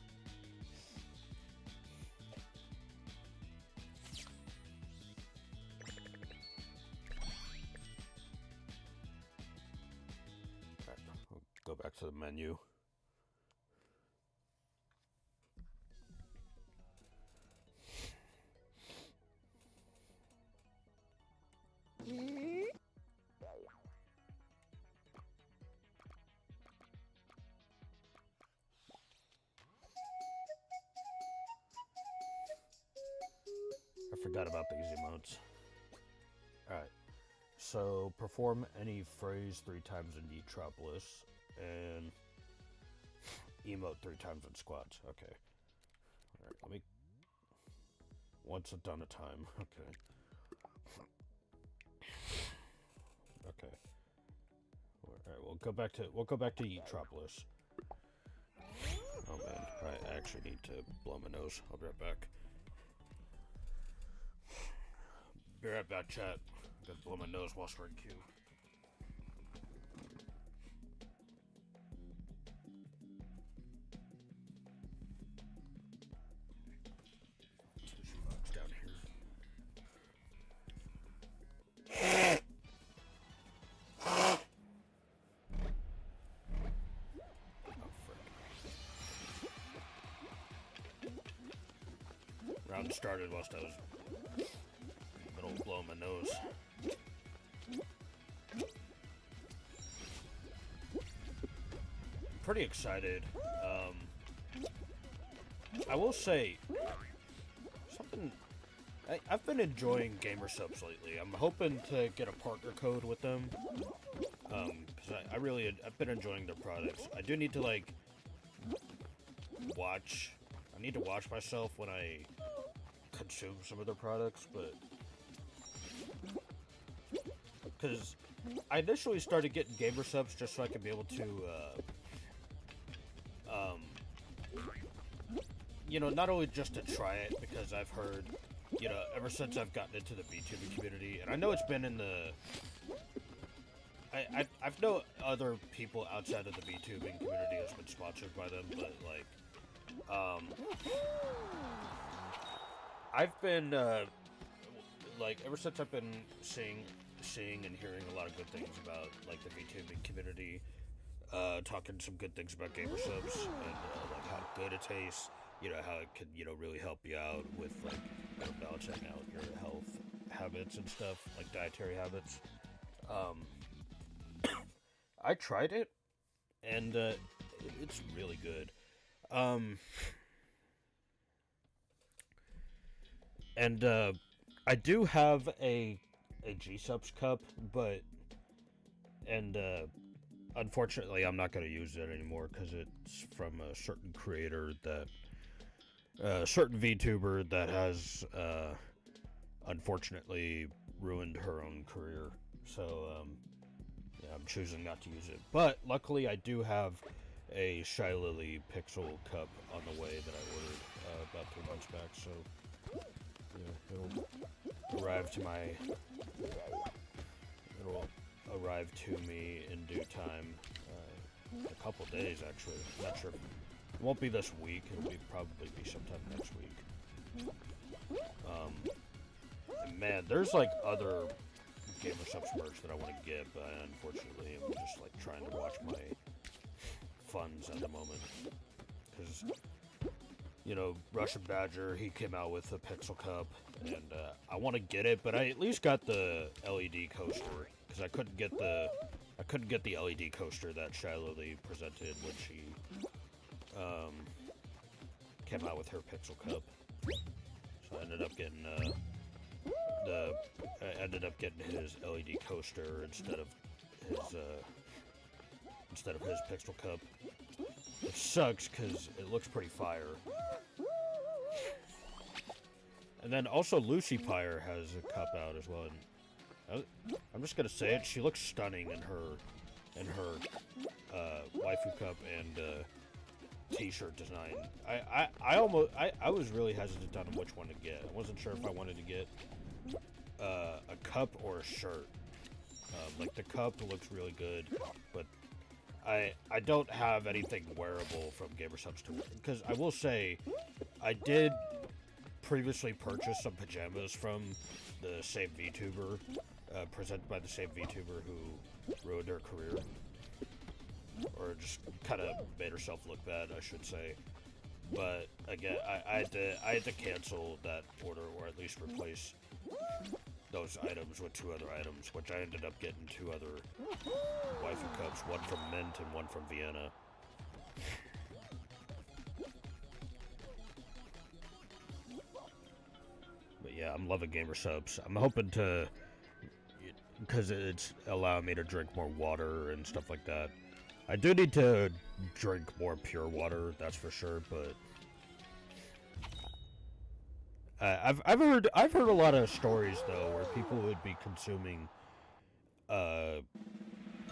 Speaker 1: Alright, we'll go back to the menu. I forgot about these emotes. Alright. So, perform any phrase 3 times in Metropolis, and emote 3 times in squads. Okay. Alright, let me... once a done a time. Okay. Okay. Alright, we'll go back to Eatropolis. Oh man, I actually need to blow my nose. I'll be right back. Be right back, chat. Gotta blow my nose whilst we're in queue. Down here. Round started whilst I was middle of blowing my nose. Pretty excited. I will say something. I've been enjoying Gamer Subs lately. I'm hoping to get a partner code with them. Because I've been enjoying their products. I do need to like watch. I need to watch myself when I consume some of their products, but because I initially started getting Gamer Subs just so I could be able to, you know, not only just to try it, because I've heard, you know, ever since I've gotten into the VTubing community, and I know it's been in the, I've know other people outside of the VTubing community has been sponsored by them, but like, I've been, like, ever since I've been seeing and hearing a lot of good things about, like, the VTubing community, talking some good things about Gamer Subs, and, like, how good it tastes, you know, how it can, you know, really help you out with, like, you know, balancing out your health habits and stuff, like dietary habits. I tried it, and, it's really good. And, I do have a G-Subs cup, but, and, unfortunately I'm not going to use it anymore, because it's from a certain creator that, certain VTuber that has, unfortunately ruined her own career, so, yeah, I'm choosing not to use it. But, luckily, I do have a Shy Lily Pixel cup on the way that I ordered, about 3 months back, so, yeah, it'll arrive to me in due time, a couple days, actually. I'm not sure. It won't be this week, it'll probably be sometime next week. And man, there's, like, other Gamer Subs merch that I want to get, but unfortunately I'm just, like, trying to watch my funds at the moment, because, you know, Russian Badger, he came out with a Pixel Cup, and, I want to get it, but I at least got the LED coaster, because I couldn't get the LED coaster that Shy Lily presented when she, came out with her Pixel Cup. So I ended up getting, his LED coaster instead of his Pixel Cup. It sucks because it looks pretty fire. And then also Lucy Pyre has a cup out as well. And I'm just gonna say it. She looks stunning in her waifu cup and t-shirt design. I was really hesitant on which one to get. I wasn't sure if I wanted to get a cup or a shirt. Like the cup looks really good, but I don't have anything wearable from Gamer Subs to wear. Because I will say, I did previously purchase some pajamas from the same VTuber, presented by the same VTuber who ruined her career. Or just kind of made herself look bad, I should say. But again, I had to cancel that order, or at least replace those items with 2 other items, which I ended up getting 2 other waifu cups, one from Mint and one from Vienna. But yeah, I'm loving Gamer Subs. I'm hoping to, because it's allowing me to drink more water and stuff like that. I do need to drink more pure water, that's for sure, but I've heard a lot of stories though where people would be consuming uh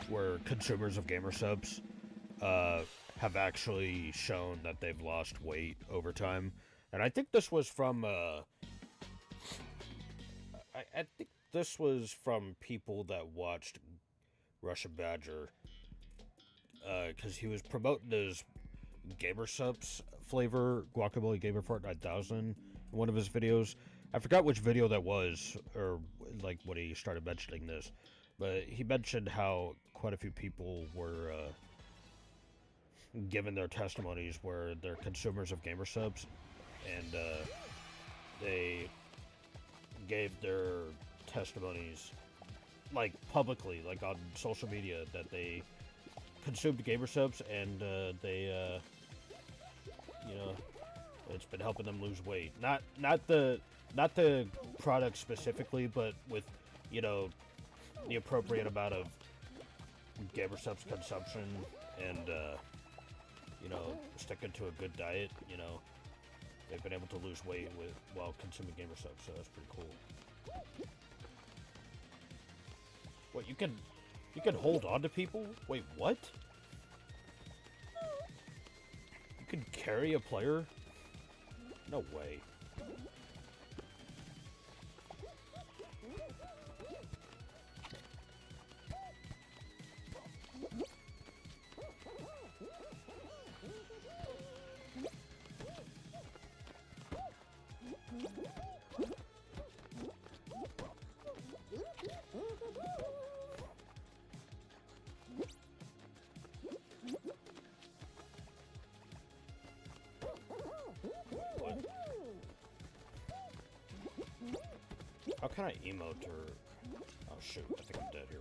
Speaker 1: where consumers of gamer subs uh have actually shown that they've lost weight over time, and I think this was from I think this was from people that watched Russian Badger, because he was promoting his gamer subs flavor guacamole gamer fort 9000 in one of his videos. I forgot which video that was, or like when he started mentioning this, but he mentioned how quite a few people were given their testimonies where they're consumers of gamer subs, and they gave their testimonies like publicly, like on social media, that they consumed gamer subs, and they you know, it's been helping them lose weight. Not the product specifically, but with, you know, the appropriate amount of gamer subs consumption, and you know, sticking to a good diet. You know, they've been able to lose weight while consuming gamer subs, so that's pretty cool. What, you can hold on to people? Wait, what? You can carry a player? No way. What? How can I emote or... Oh shoot, I think I'm dead here.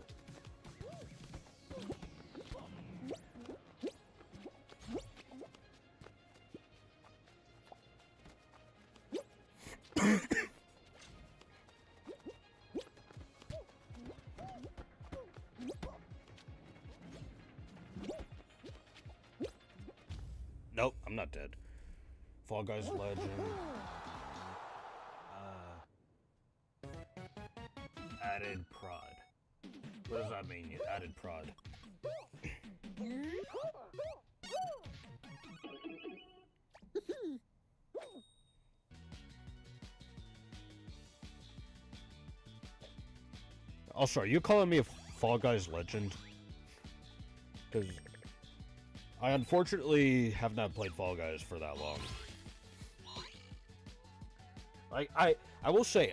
Speaker 1: Nope, I'm not dead. Fall Guys Legend. Added prod. What does that mean? Added prod. Also, are you calling me a Fall Guys legend? Because I unfortunately have not played Fall Guys for that long. Like, I will say,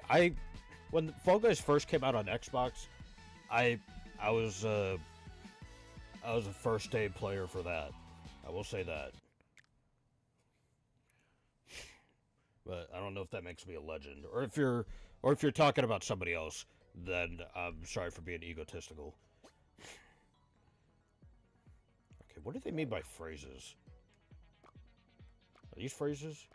Speaker 1: when Fall Guys first came out on Xbox, I was a first day player for that. I will say that. But I don't know if that makes me a legend, or if you're talking about somebody else, then I'm sorry for being egotistical. Okay, what do they mean by phrases? Are these phrases?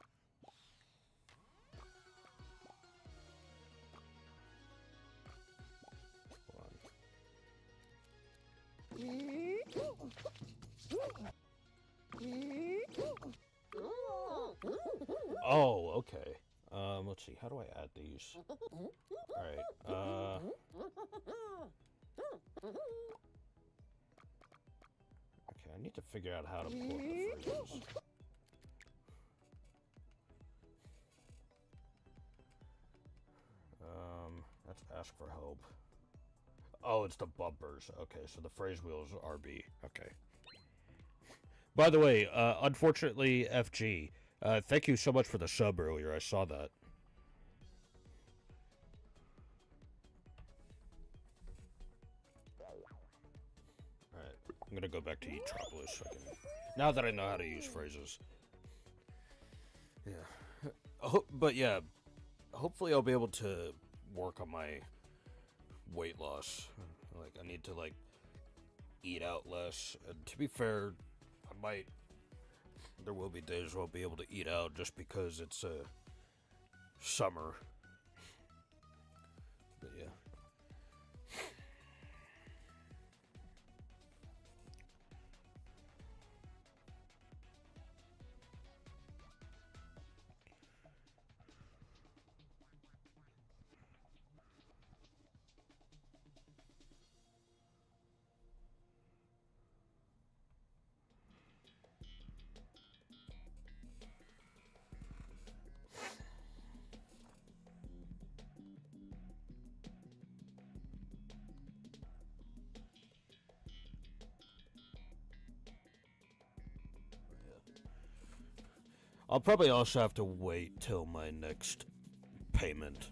Speaker 1: Oh, okay. Let's see. How do I add these? All right. Okay, I need to figure out how to pull up the phrases. Let's ask for help. Oh, it's the bumpers. Okay, so the phrase wheels are RB. Okay. By the way, unfortunately, FG, thank you so much for the sub earlier. I saw that. Alright, I'm gonna go back to Etropolis. Now that I know how to use phrases. Yeah. But yeah, hopefully I'll be able to work on my weight loss. Like, I need to, like, eat out less. And to be fair, there will be days where I'll be able to eat out just because it's summer. But yeah. I'll probably also have to wait till my next payment,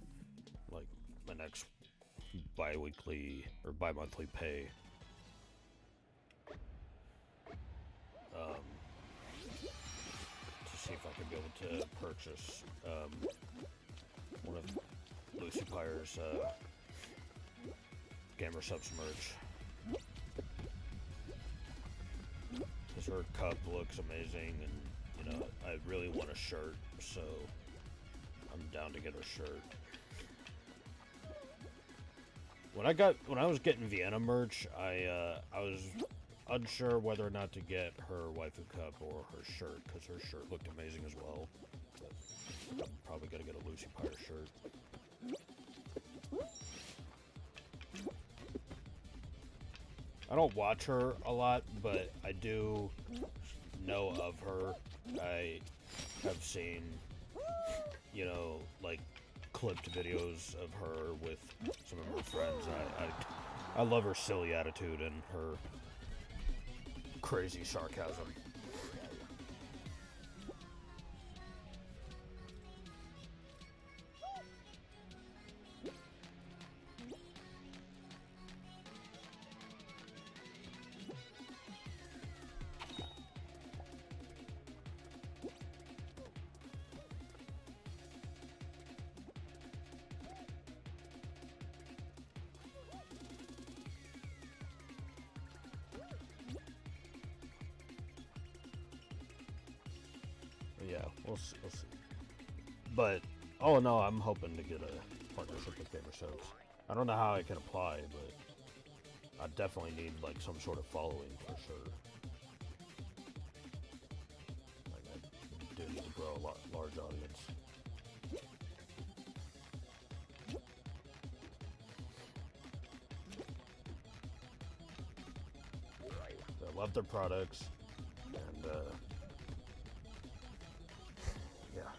Speaker 1: like my next bi-weekly or bi-monthly pay. To see if I could be able to purchase one of Lucy Pyre's Gamer Subs merch. Because her cup looks amazing, and you know, I really want a shirt, so I'm down to get her shirt. When I was getting Vienna merch, I was unsure whether or not to get her waifu cup or her shirt, because her shirt looked amazing as well. But I'm probably gonna get a Lucy Pyre shirt. I don't watch her a lot, but I do know of her. I have seen, you know, like clipped videos of her with some of her friends. I love her silly attitude and her crazy sarcasm. Yeah, we'll see. But, oh no, I'm hoping to get a partnership with Gamer Subs. I don't know how I can apply, but I definitely need like some sort of following for sure. Like I do need to grow a large audience. I love their products, and yeah.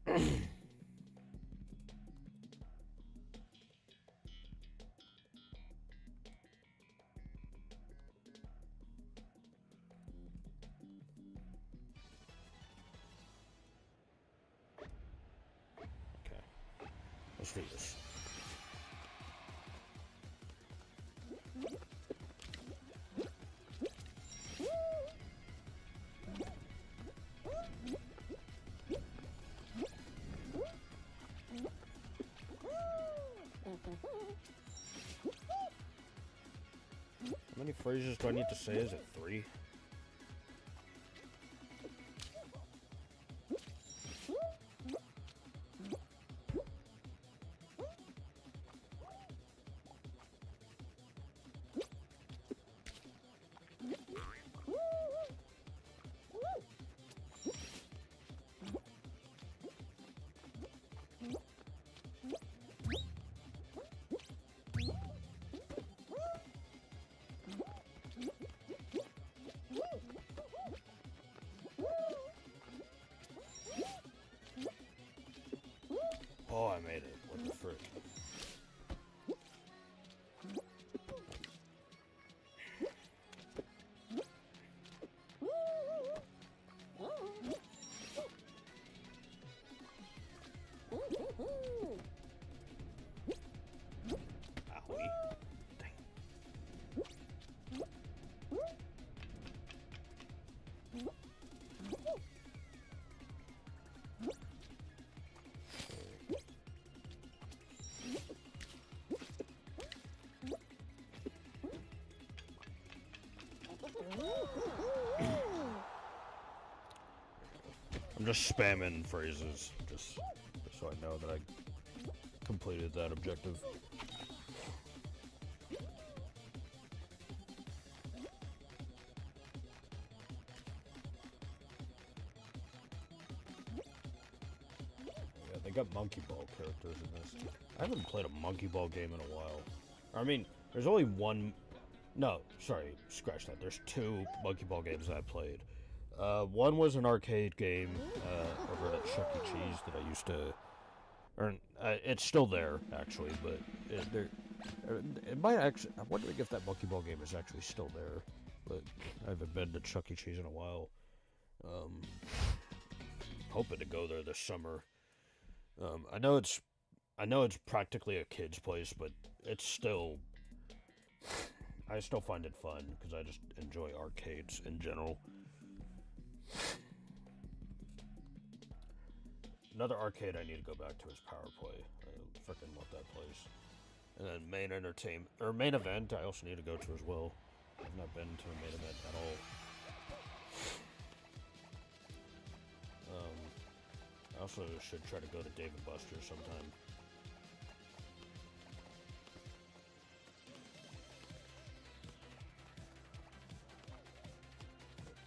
Speaker 1: Okay, let's do this. How many phrases do I need to say? Is it 3? Oh, I made it. What the frick? Owie. Dang. I'm just spamming phrases, just so I know that I completed that objective. got Monkey Ball characters in this. I haven't played a Monkey Ball game in a while. I mean, there's only one... No, sorry, scratch that. There's two Monkey Ball games that I played. One was an arcade game over at Chuck E. Cheese that I used to... it's still there, actually, but it might actually... I'm wondering if that Monkey Ball game is actually still there. But I haven't been to Chuck E. Cheese in a while. Hoping to go there this summer. I know it's practically a kid's place, but it's still... I still find it fun, because I just enjoy arcades in general. Another arcade I need to go back to is Power Play. I freaking love that place. And then Main Event, I also need to go to as well. I've not been to a Main Event at all. I also should try to go to Dave & Buster's sometime.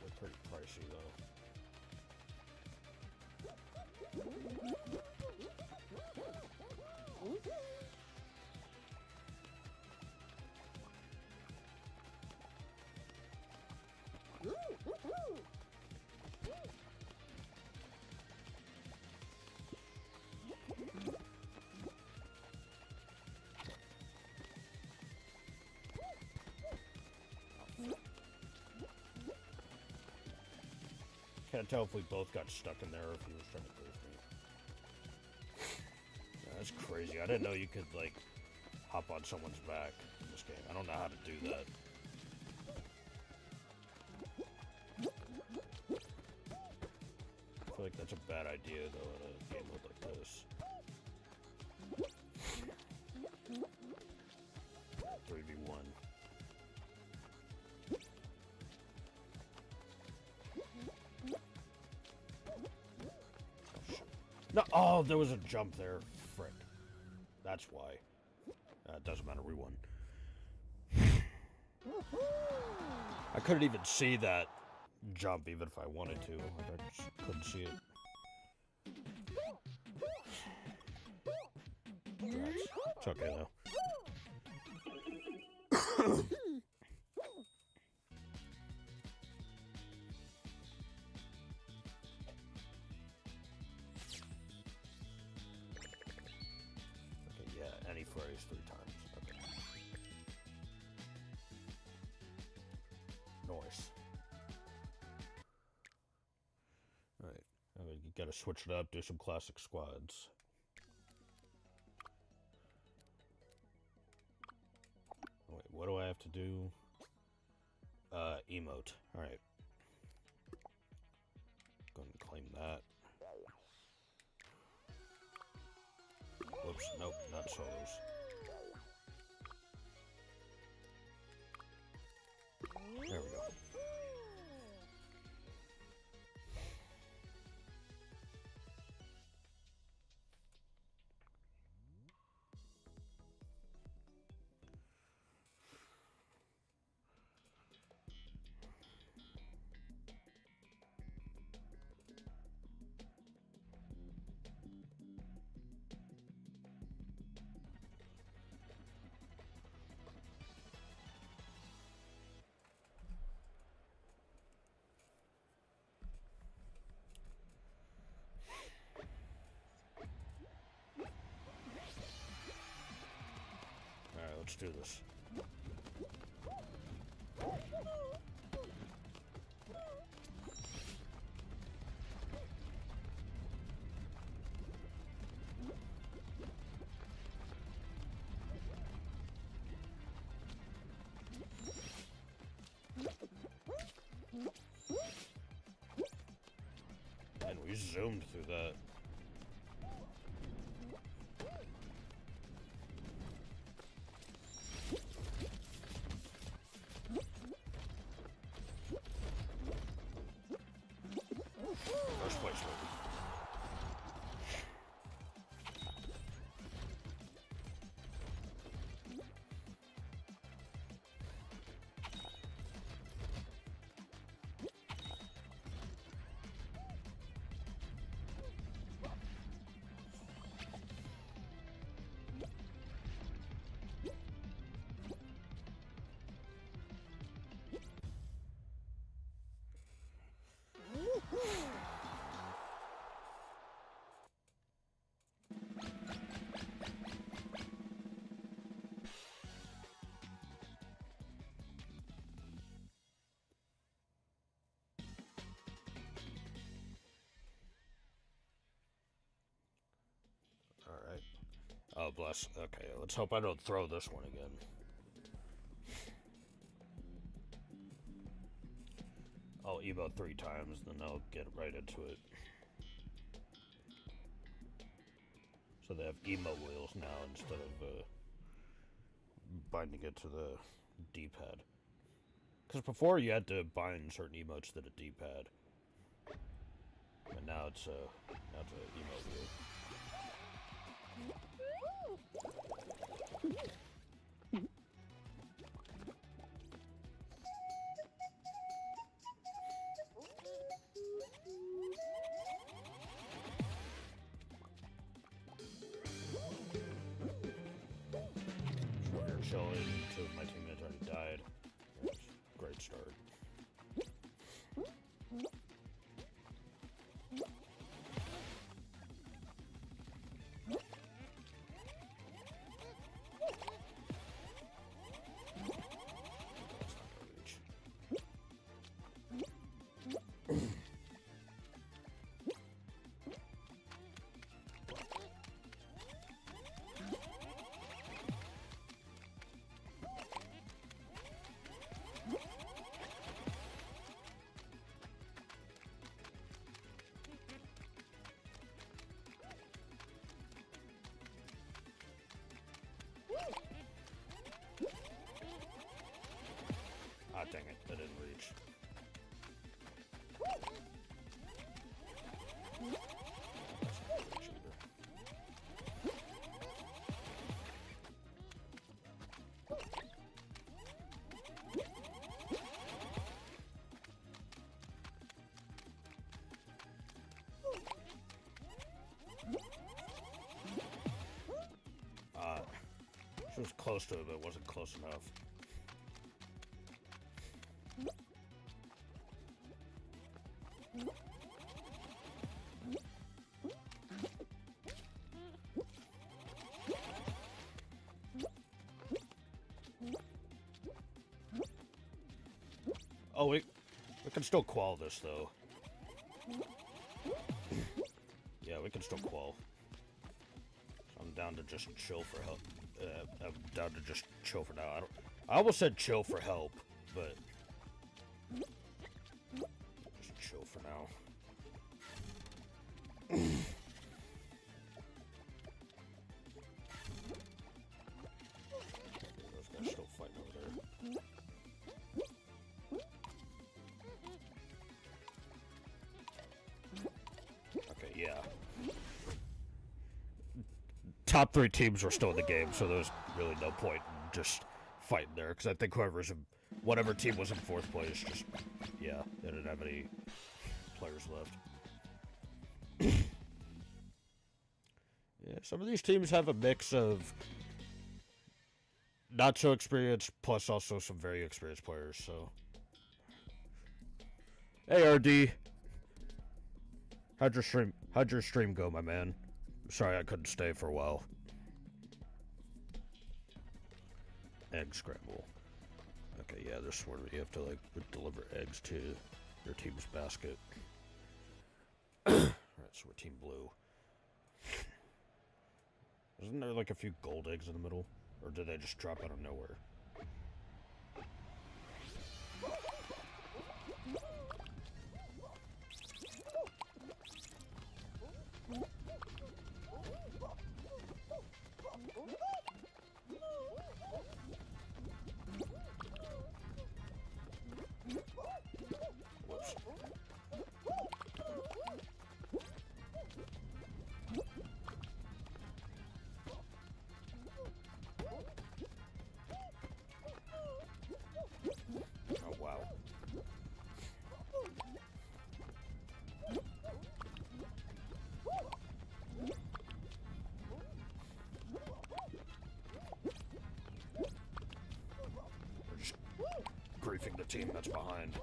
Speaker 1: They're pretty pricey though. Can't tell if we both got stuck in there or if he was trying to go for me. That's crazy. I didn't know you could, like, hop on someone's back in this game. I don't know how to do that. I feel like that's a bad idea, though, in a game mode like this. 3v1. No, oh, there was a jump there. Frick. That's why. It doesn't matter, we won. I couldn't even see that jump even if I wanted to. I just couldn't see it. It's okay though. Any phrase 3 times. Okay. Nice. Alright. You gotta switch it up, do some classic squads. Wait, what do I have to do? Emote. Alright. Go ahead and claim that. Whoops, nope, not solos. There we go. Let's do this. And we zoomed through that. First place, baby. Oh, bless. Okay, let's hope I don't throw this one again. I'll emote 3 times, then I'll get right into it. So they have emo wheels now instead of binding it to the D-pad. Because before you had to bind certain emotes to the D-pad. And now it's an emo wheel. Chilling until my teammates already died. Great start. Ah, dang it, that didn't reach. She was close to it, but it wasn't close enough. Oh, we can still qual this, though. Yeah, we can still qual. So I'm down to just chill for help. I'm down to just chill for now. I almost said chill for help, but just chill for now. Those guys still fighting over there. Okay, yeah. Top 3 teams are still in the game, so there's really no point in just fighting there, because I think whatever team was in 4th place, just, yeah, they didn't have any players left. Yeah, some of these teams have a mix of not so experienced, plus also some very experienced players, so. Hey, RD. How'd your stream go, my man? Sorry I couldn't stay for a while. Egg scramble. Okay, yeah, this one you have to like deliver eggs to your team's basket. Alright, so we're team blue. Isn't there like a few gold eggs in the middle? Or did they just drop out of nowhere? Whoops. Oh, wow. We're just griefing the team that's behind.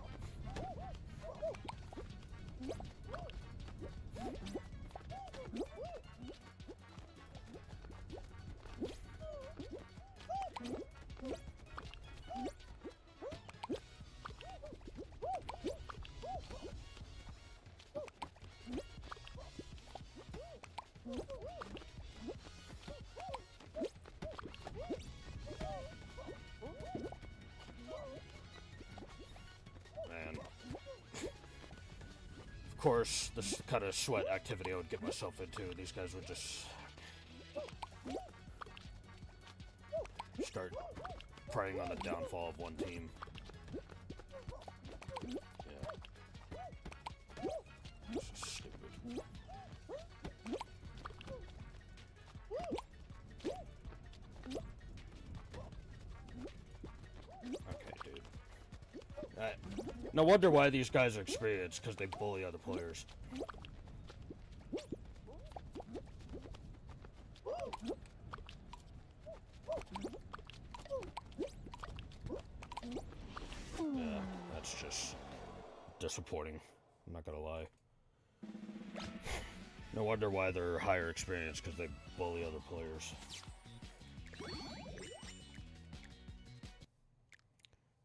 Speaker 1: Of course, this kind of sweat activity I would get myself into. These guys would just start preying on the downfall of one team. Yeah. This is stupid. Okay, dude. No wonder why these guys are experienced, because they bully other players. Yeah, that's just disappointing. I'm not gonna lie. No wonder why they're higher experience, because they bully other players.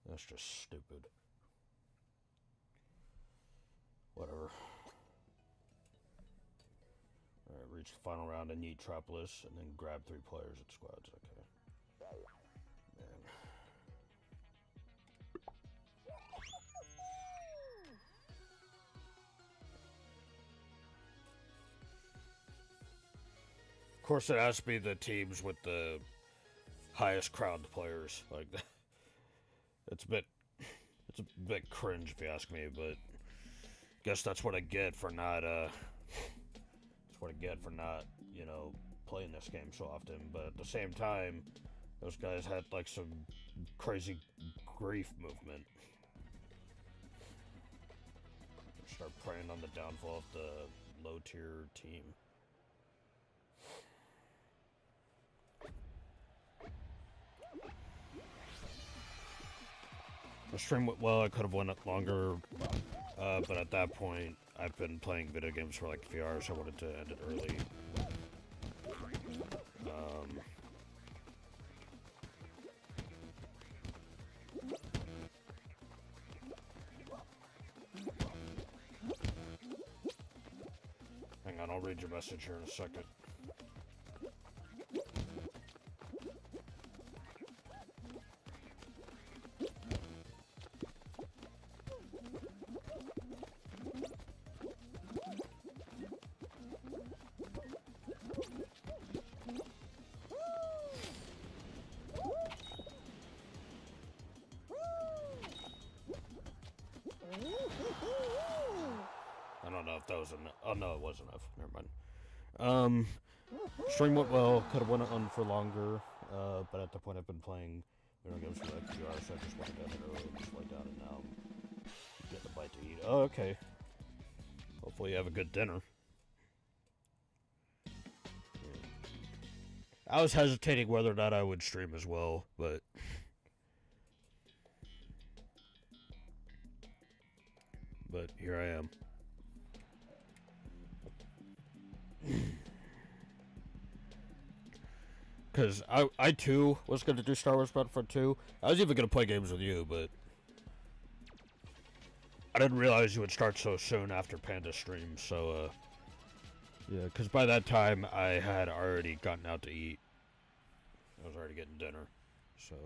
Speaker 1: That's just stupid. Whatever. Alright, reach the final round and yeet Tropolis, and then grab 3 players at squads. Okay. Man. Of course, it has to be the teams with the highest crowned players. Like, it's a bit cringe if you ask me, but guess that's what I get for not, you know, playing this game so often. But at the same time, those guys had, like, some crazy grief movement. Start preying on the downfall of the low-tier team. The stream went well. I could have went longer, but at that point, I've been playing video games for like a few hours. I wanted to end it early. Hang on, I'll read your message here in a second. I don't know if that was enough. Oh no, it was enough. Never mind. Stream went well. Could have went on for longer, but at the point I've been playing video games for like a few hours, so I just went down early and just lay down, and now I'm getting a bite to eat. Oh, okay. Hopefully you have a good dinner. I was hesitating whether or not I would stream as well, but here I am. Because I too was going to do Star Wars Battlefront 2. I was even going to play games with you, but I didn't realize you would start so soon after Panda stream, so, yeah, because by that time I had already gotten out to eat. I was already getting dinner, so.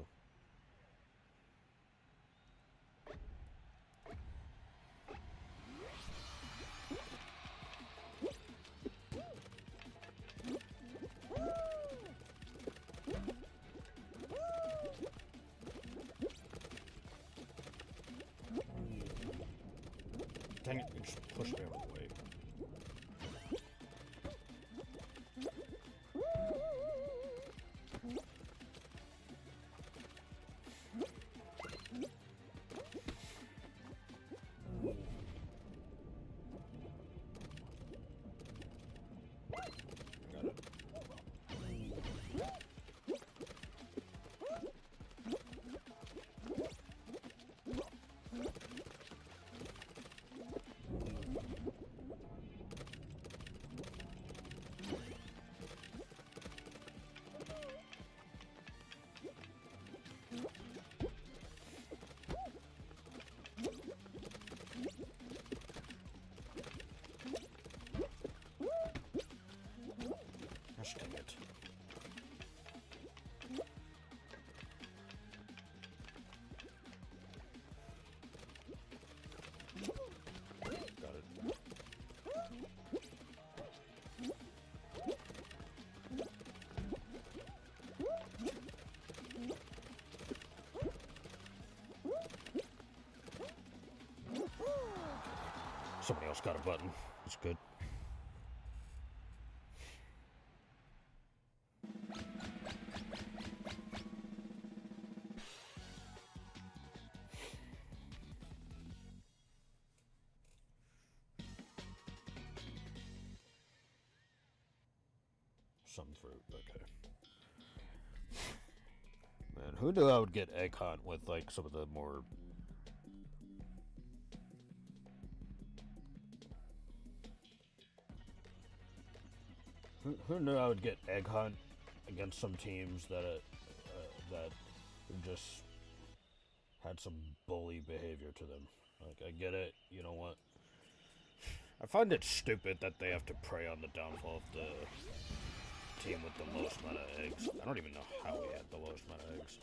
Speaker 1: Dang it, you just pushed me out of the way. Got it. Somebody else got a button. That's good. Some fruit, okay. Man, who knew I would get egg hunt with like some of the more who knew I would get egg hunt against some teams that just had some bully behavior to them. Like, I get it, you know what? I find it stupid that they have to prey on the downfall of the team with the lowest amount of eggs. I don't even know how we had the lowest amount of eggs.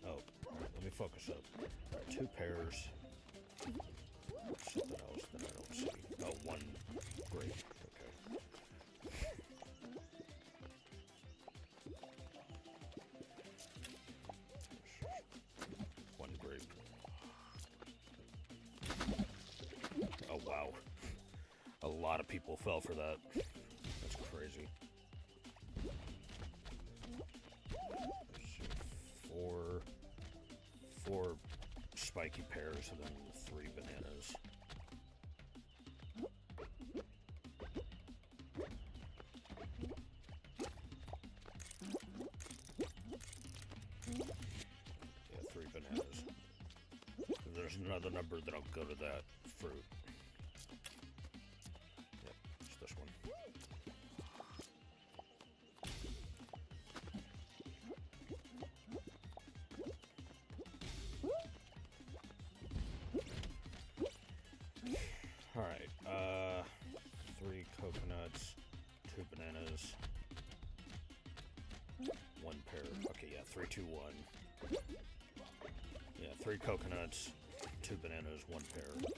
Speaker 1: Oh, alright, let me focus up. Alright, 2 pairs. Something else that I don't see. Oh, 1 grape. Okay. 1 grape. Oh, wow. A lot of people fell for that. That's crazy. Four spiky pears and then 3 bananas. Yeah, 3 bananas. There's another number that'll go to that fruit. Yep, it's this one. Alright, 3 coconuts, 2 bananas, 1 pear. Okay, yeah, 3, 2, 1. Yeah, 3 coconuts, 2 bananas, 1 pear.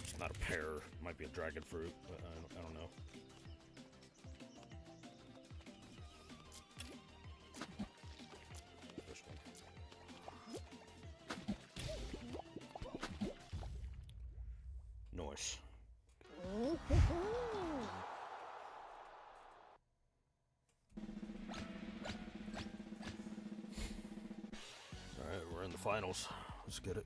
Speaker 1: It's not a pear, it might be a dragon fruit, but I don't know. This one. Nice. Alright, we're in the finals. Let's get it.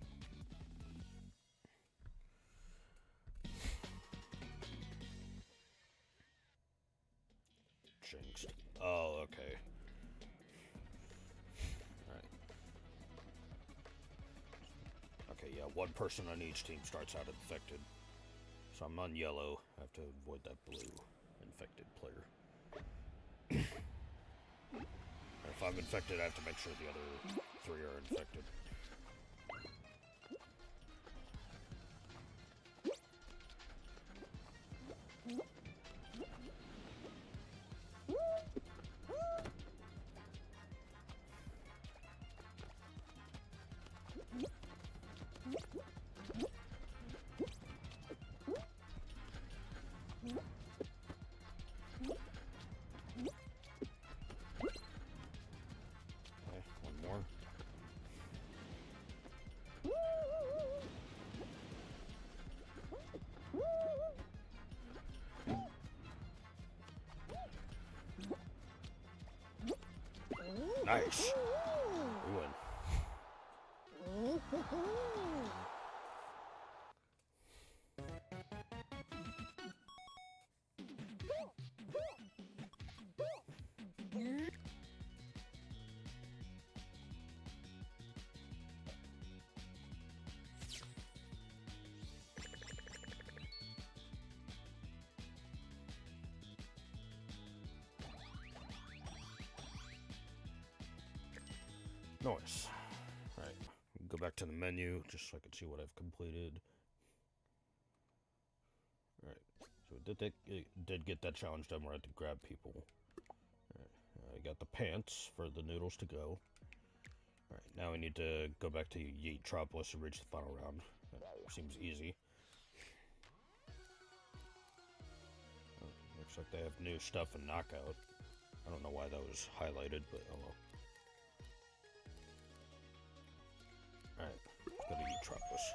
Speaker 1: Jinxed. Oh, okay. Alright. Okay, yeah, 1 person on each team starts out infected. So I'm on yellow. I have to avoid that blue infected player. If I'm infected, I have to make sure the other 3 are infected. Okay, 1 more. Nice. We win. Nice. Alright, go back to the menu just so I can see what I've completed. Alright, so it did get that challenge done where I had to grab people. Alright, I got the pants for the noodles to go. Alright, now we need to go back to Yeet Tropolis and reach the final round. That seems easy. Oh, looks like they have new stuff in Knockout. I don't know why that was highlighted, but oh well. Alright, let's go to Yeet Tropolis.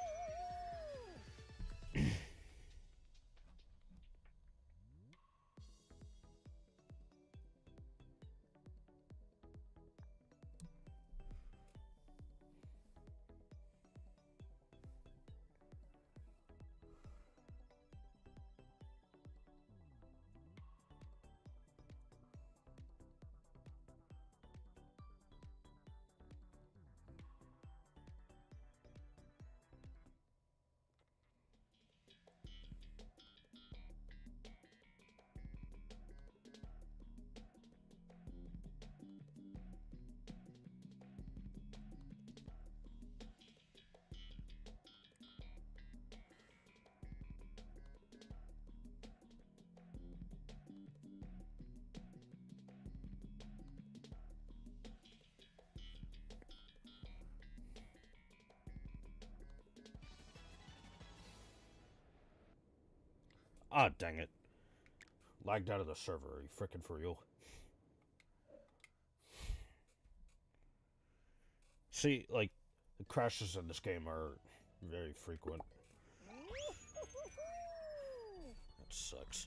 Speaker 1: Ah, dang it. Lagged out of the server. Are you frickin' for real? See, like, the crashes in this game are very frequent. That sucks.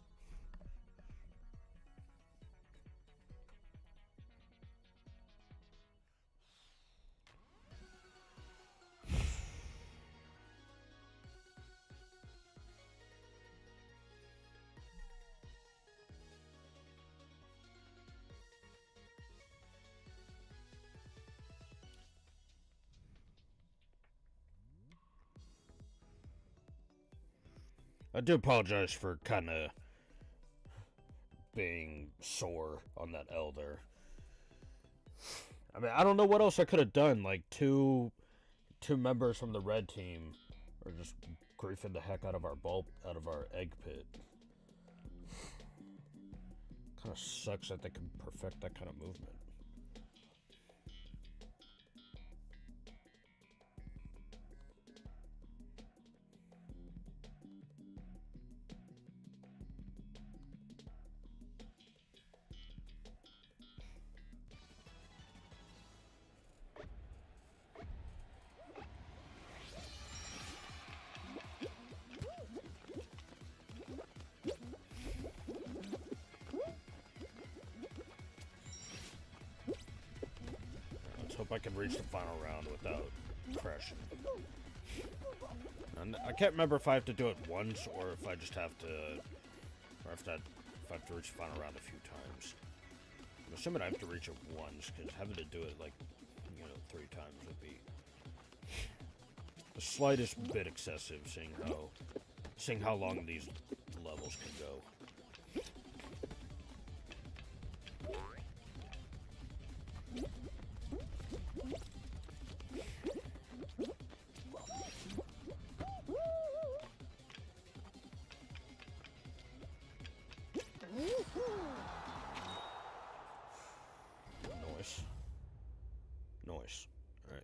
Speaker 1: I do apologize for kind of being sore on that L there. I mean, I don't know what else I could have done. Like, two members from the red team are just griefing the heck out of our egg pit. Kind of sucks that they can perfect that kind of movement. Let's hope I can reach the final round without crashing. And I can't remember if I have to do it once or if I just have to, or if I have to reach the final round a few times. I'm assuming I have to reach it once, because having to do it like, 3 times would be the slightest bit excessive, seeing how long these levels can go. Nice. Nice. Alright.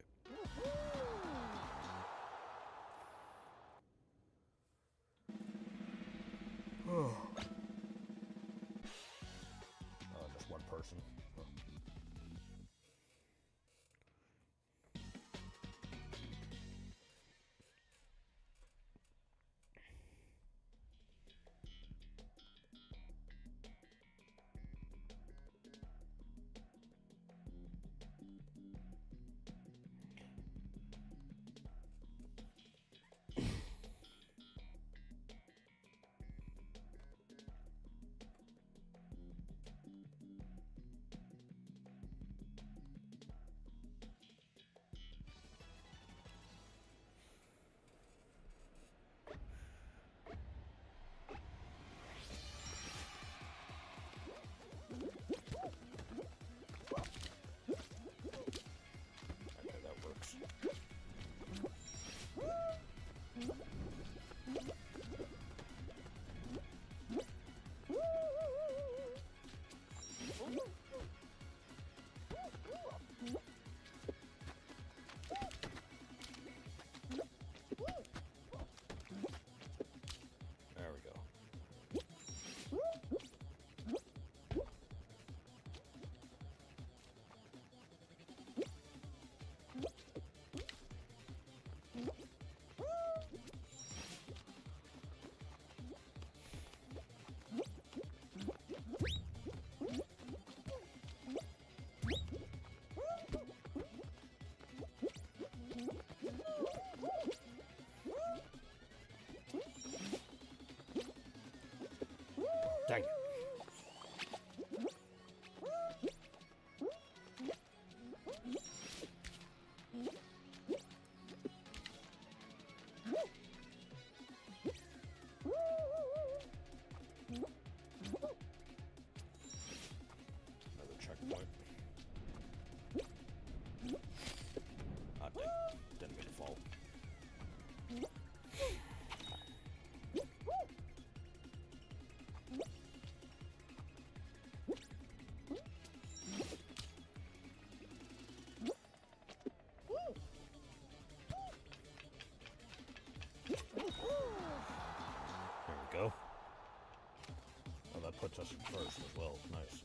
Speaker 1: potion as well. Nice.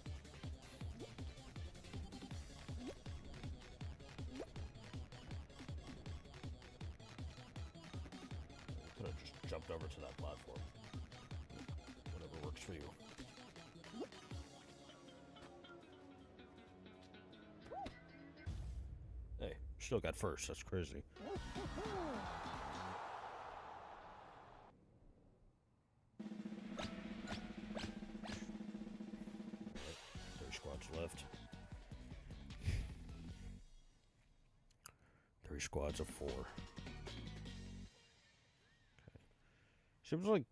Speaker 1: Could have just jumped over to that platform. Whatever works for you. Hey, still got first. That's crazy. Left. 3 squads of 4. Okay. Seems like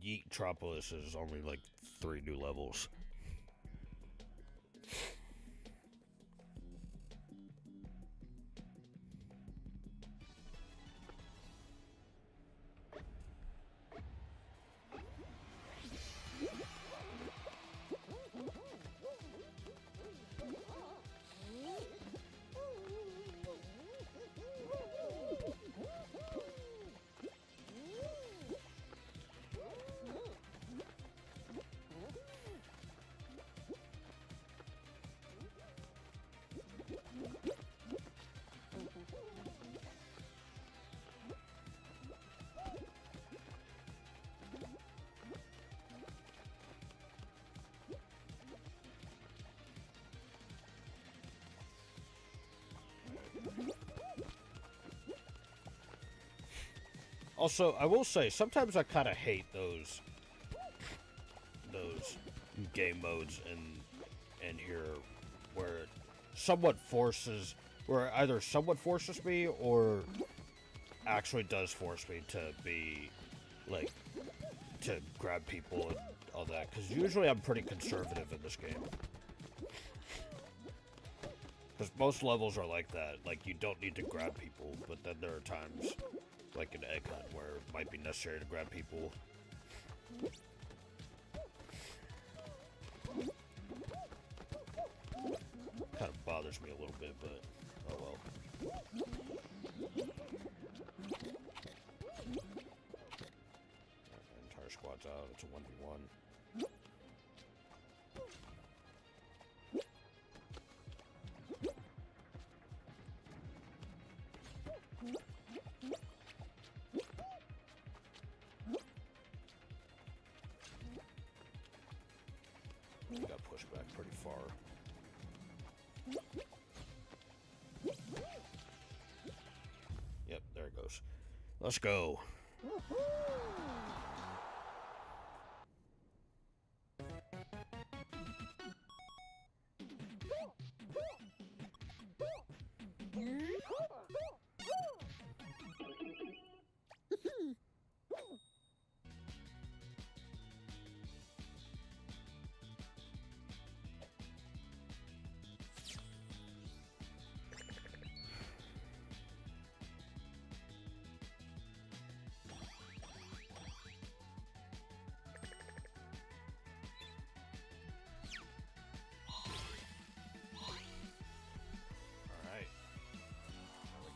Speaker 1: Yeetropolis is only like 3 new levels. Also, I will say, sometimes I kind of hate those game modes in here where it either somewhat forces me or actually does force me to be, like, to grab people and all that. Because usually I'm pretty conservative in this game. Because most levels are like that. Like, you don't need to grab people, but then there are times, like in Egg Hunt, where it might be necessary to grab people. Kind of bothers me a little bit, but oh well. Entire squad's out. It's a 1v1. We got pushed back pretty far. Yep, there it goes. Let's go.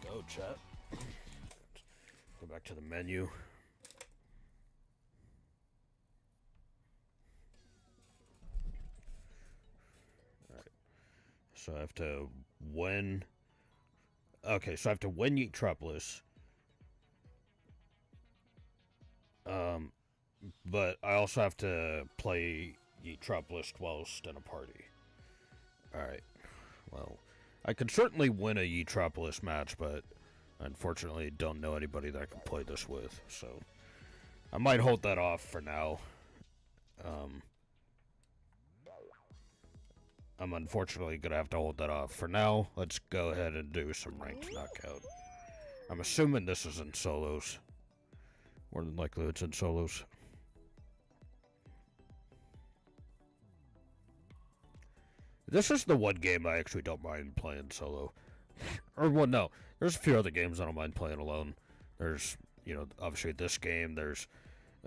Speaker 1: Go, chat. Go back to the menu. Alright. So I have to win. Okay, so I have to win Yeetropolis. But I also have to play Yeetropolis whilst in a party. Alright. Well, I could certainly win a Yeetropolis match, but unfortunately don't know anybody that I can play this with, so I might hold that off for now. I'm unfortunately gonna have to hold that off. For now, let's go ahead and do some ranked knockout. I'm assuming this is in solos. More than likely it's in solos. This is the one game I actually don't mind playing solo. Or, well, no. There's a few other games I don't mind playing alone. There's, you know, obviously this game. There's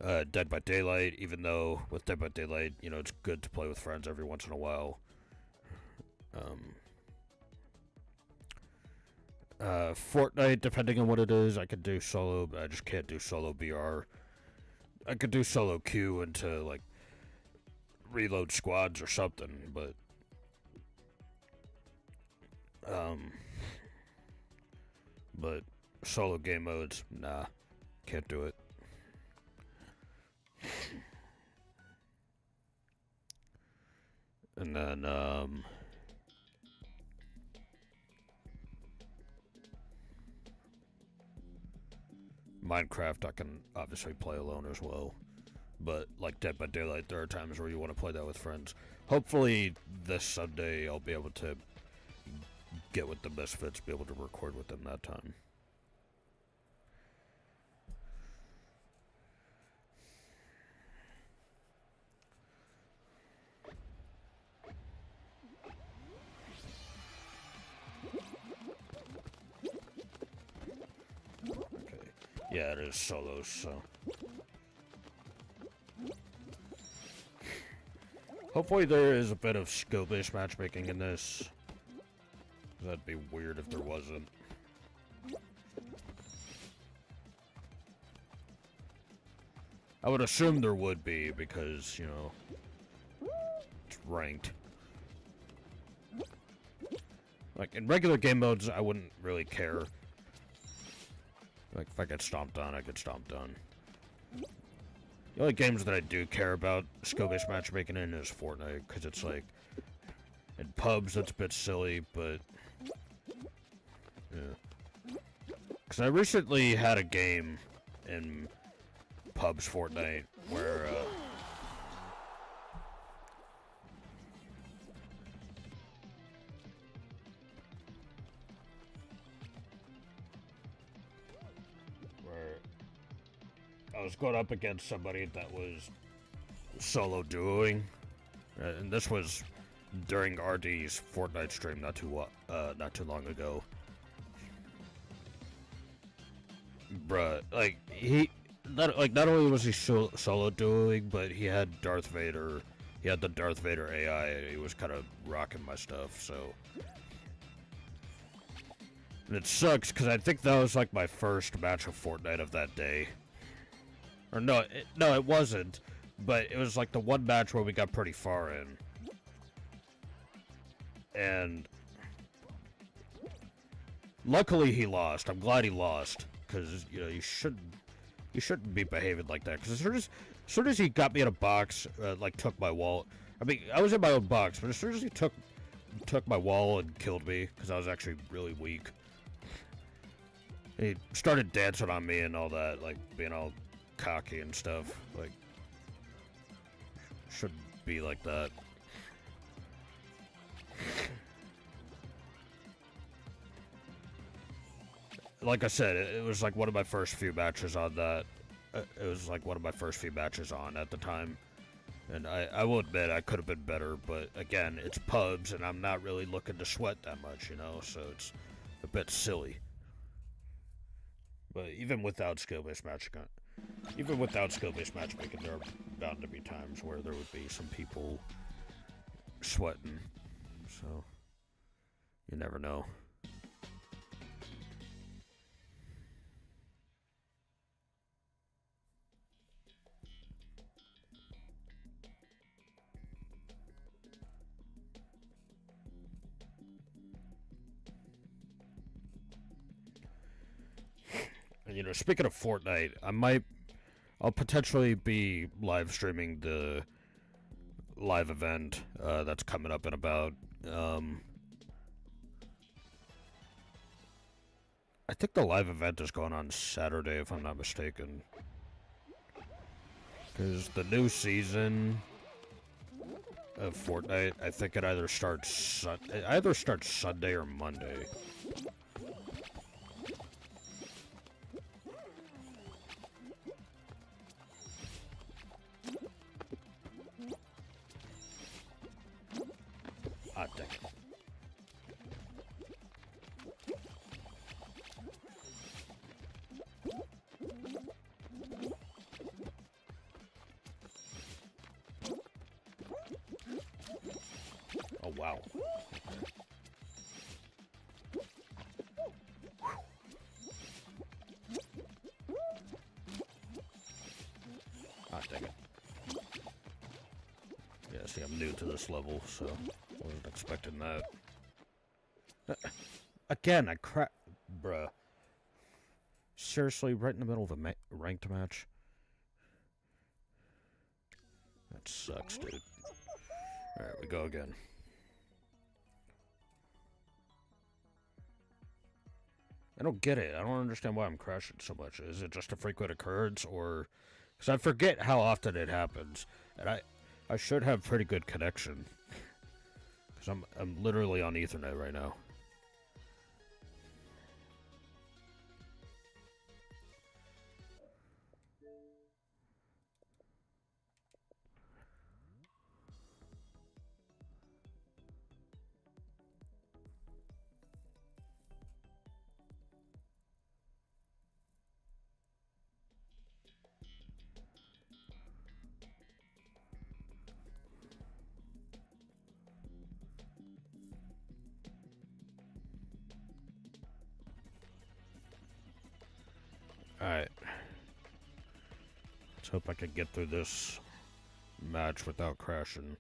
Speaker 1: Dead by Daylight, even though with Dead by Daylight, you know, it's good to play with friends every once in a while. Fortnite, depending on what it is, I could do solo, but I just can't do solo BR. I could do solo queue into like reload squads or something, um, but solo game modes, nah, can't do it. And then Minecraft I can obviously play alone as well. But like Dead by Daylight, there are times where you want to play that with friends. Hopefully this Sunday I'll be able to get with the Misfits, be able to record with them that time. Okay. Yeah, it is solos, so. Hopefully there is a bit of skill-based matchmaking in this. That'd be weird if there wasn't. I would assume there would be because, you know, it's ranked. Like, in regular game modes, I wouldn't really care. Like, if I get stomped on, I get stomped on. The only games that I do care about skill-based matchmaking in is Fortnite, because it's like, in pubs, that's a bit silly, but, yeah. Because I recently had a game in pubs Fortnite where, I was going up against somebody that was solo duoing, and this was during RD's Fortnite stream not too long ago. Bruh, like not only was he solo duoing, but he had Darth Vader. He had the Darth Vader AI. And he was kind of rocking my stuff, so. And it sucks because I think that was like my first match of Fortnite of that day. Or no, it wasn't. But it was like the one match where we got pretty far in. And luckily he lost. I'm glad he lost. Because, you know, you shouldn't be behaving like that. Because as soon as he got me in a box, like took my wall. I mean, I was in my own box, but as soon as he took my wall and killed me, because I was actually really weak. He started dancing on me and all that, like being all cocky and stuff. Like, shouldn't be like that. Like I said, it was like one of my first few matches on that. It was like one of my first few matches on at the time. And I will admit I could have been better, but again, it's pubs and I'm not really looking to sweat that much, you know, so it's a bit silly. But even without skill-based matchmaking, there are bound to be times where there would be some people sweating. So, you never know. And, you know, speaking of Fortnite, I'll potentially be live streaming the live event that's coming up in about, I think the live event is going on Saturday, if I'm not mistaken. Because the new season of Fortnite, I think it either starts Sunday or Monday. Ah, dang it. Oh, wow. I'm new to this level, so wasn't expecting that. Again, bruh. Seriously, right in the middle of a ranked match? That sucks, dude. Alright, we go again. I don't get it. I don't understand why I'm crashing so much. Is it just a frequent occurrence, or... Because I forget how often it happens, and I should have pretty good connection. Because I'm literally on Ethernet right now. Alright. Let's hope I can get through this match without crashing.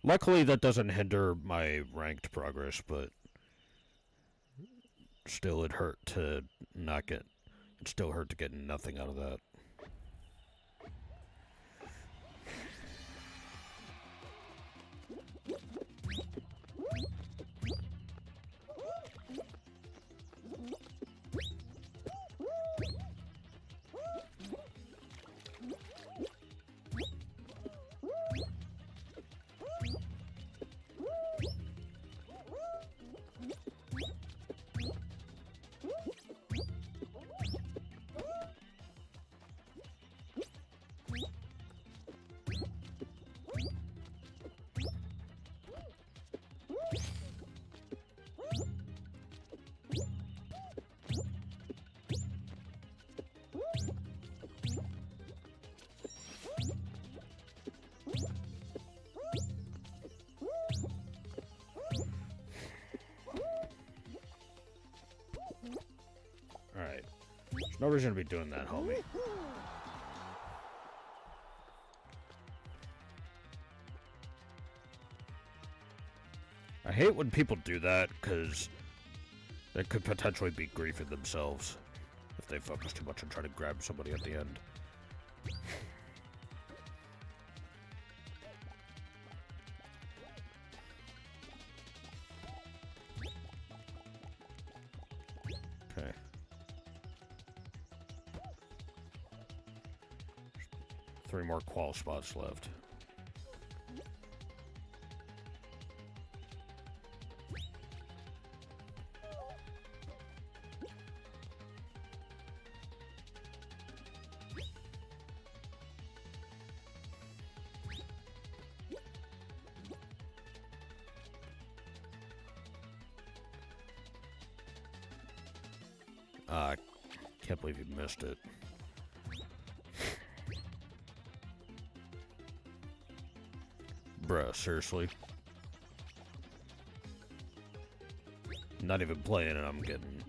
Speaker 1: Luckily, that doesn't hinder my ranked progress, but still, it hurt to not get... It still hurt to get nothing out of that. Alright. There's no reason to be doing that, homie. I hate when people do that, because they could potentially be griefing themselves if they focus too much on trying to grab somebody at the end. Okay. 3 more qual spots left. Can't believe you missed it. Bruh, seriously? I'm not even playing and I'm getting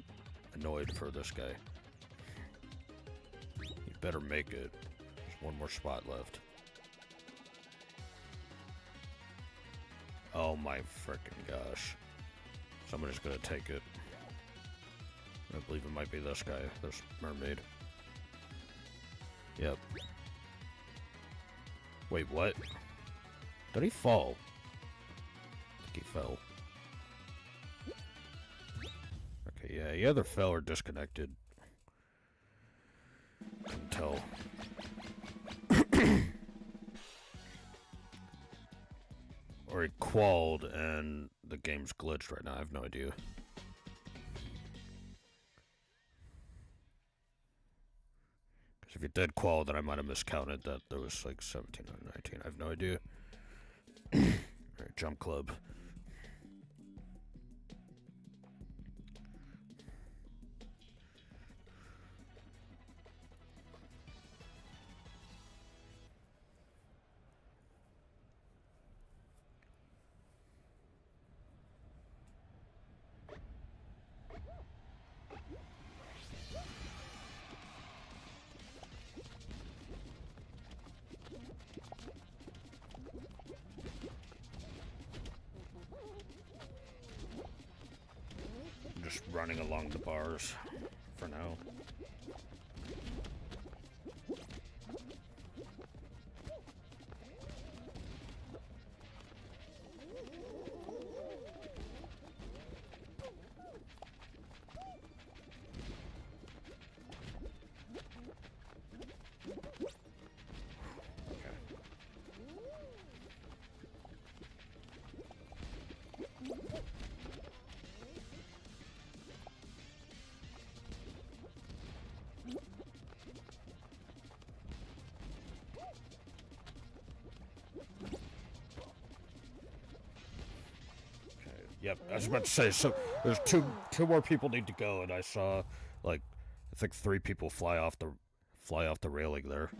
Speaker 1: annoyed for this guy. You better make it. There's 1 more spot left. Oh my frickin' gosh. Somebody's gonna take it. I believe it might be this guy, this mermaid. Yep. Wait, what? Did he fall? I think he fell. Okay, yeah, he either fell or disconnected. Couldn't tell. Or he qualled and the game's glitched right now, I have no idea. If you did qual, then I might have miscounted that there was like 17 or 19. I have no idea. Alright, jump club. just running along the bars for now. Yep, I was about to say, so there's two more people need to go, and I saw, like, I think 3 people fly off the railing there.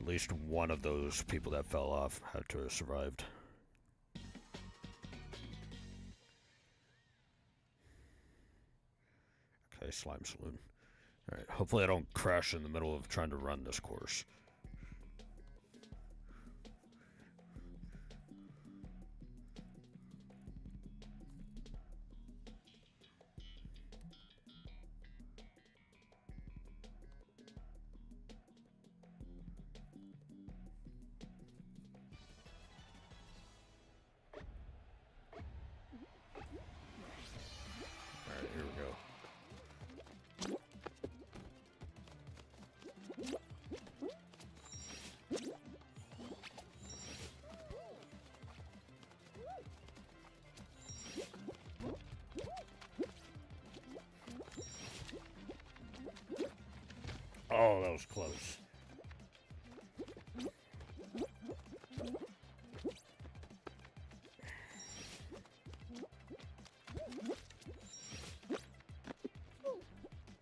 Speaker 1: At least one of those people that fell off had to have survived. Okay, Slime Saloon. Alright, hopefully I don't crash in the middle of trying to run this course. Oh, that was close.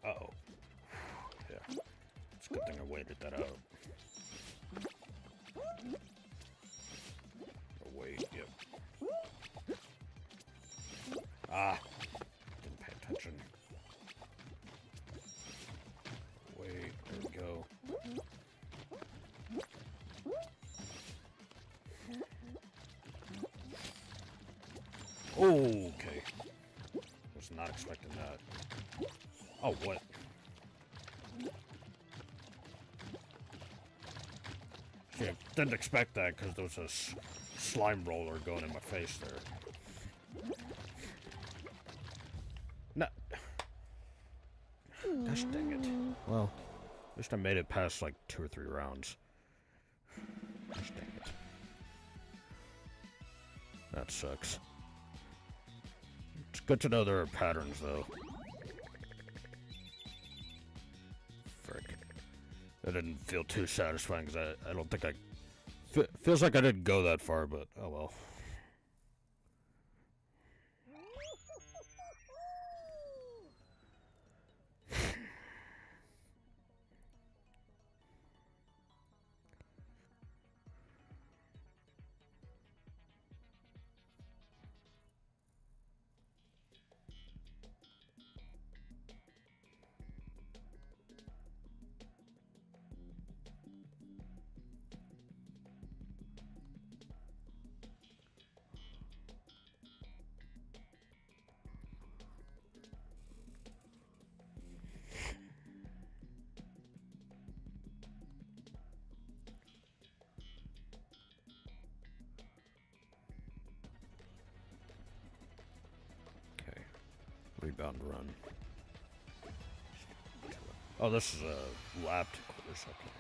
Speaker 1: Uh-oh. Yeah. It's a good thing I waited that out. Oh, wait, yep. Ah! Didn't pay attention. Wait, there we go. Oh, okay. Was not expecting that. Oh, what? See, I didn't expect that because there was a slime roller going in my face there. No. Gosh dang it. Well, at least I made it past like 2 or 3 rounds. Gosh dang it. That sucks. It's good to know there are patterns, though. Frick. That didn't feel too satisfying, because I don't think feels like I didn't go that far, but oh well. Rebound run. Oh, this is a lapped course. Okay.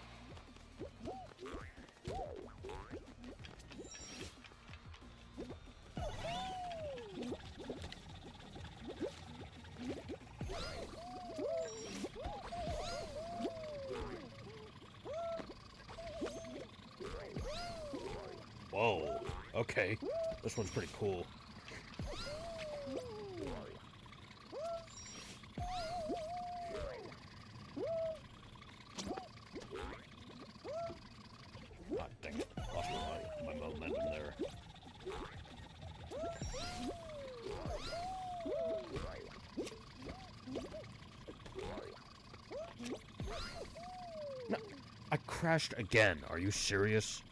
Speaker 1: Whoa. Okay. This one's pretty cool. No, I crashed again. Are you serious?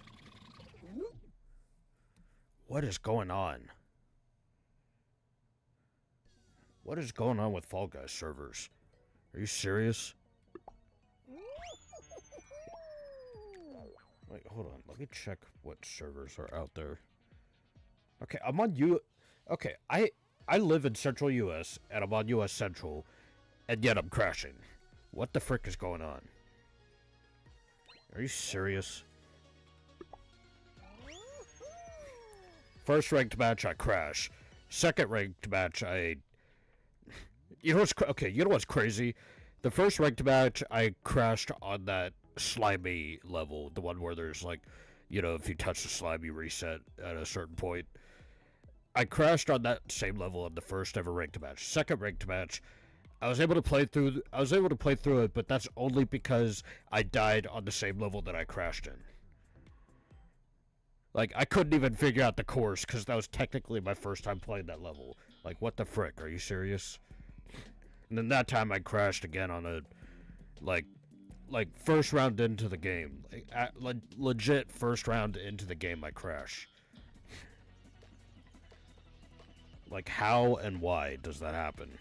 Speaker 1: What is going on? What is going on with Fall Guys servers? Are you serious? Wait, hold on. Let me check what servers are out there. Okay, I'm on Okay, I live in Central US and I'm on US Central, and yet I'm crashing. What the frick is going on? Are you serious? First ranked match, I crash. Second ranked match, you know what's okay? You know what's crazy? The first ranked match, I crashed on that slimy level, the one where there's like, you know, if you touch the slime, you reset at a certain point. I crashed on that same level in the first ever ranked match. Second ranked match, I was able to play through it, but that's only because I died on the same level that I crashed in. Like, I couldn't even figure out the course because that was technically my first time playing that level. Like, what the frick? Are you serious? And then that time I crashed again on a, like first round into the game. Legit first round into the game I crash. Like, how and why does that happen?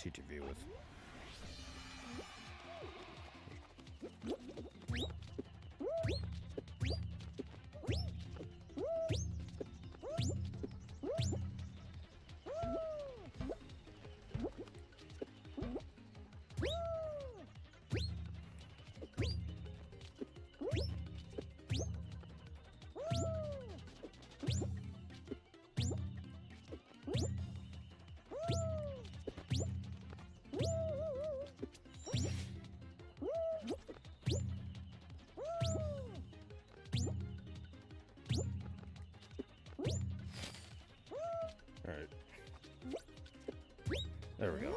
Speaker 1: TTV with. There we go.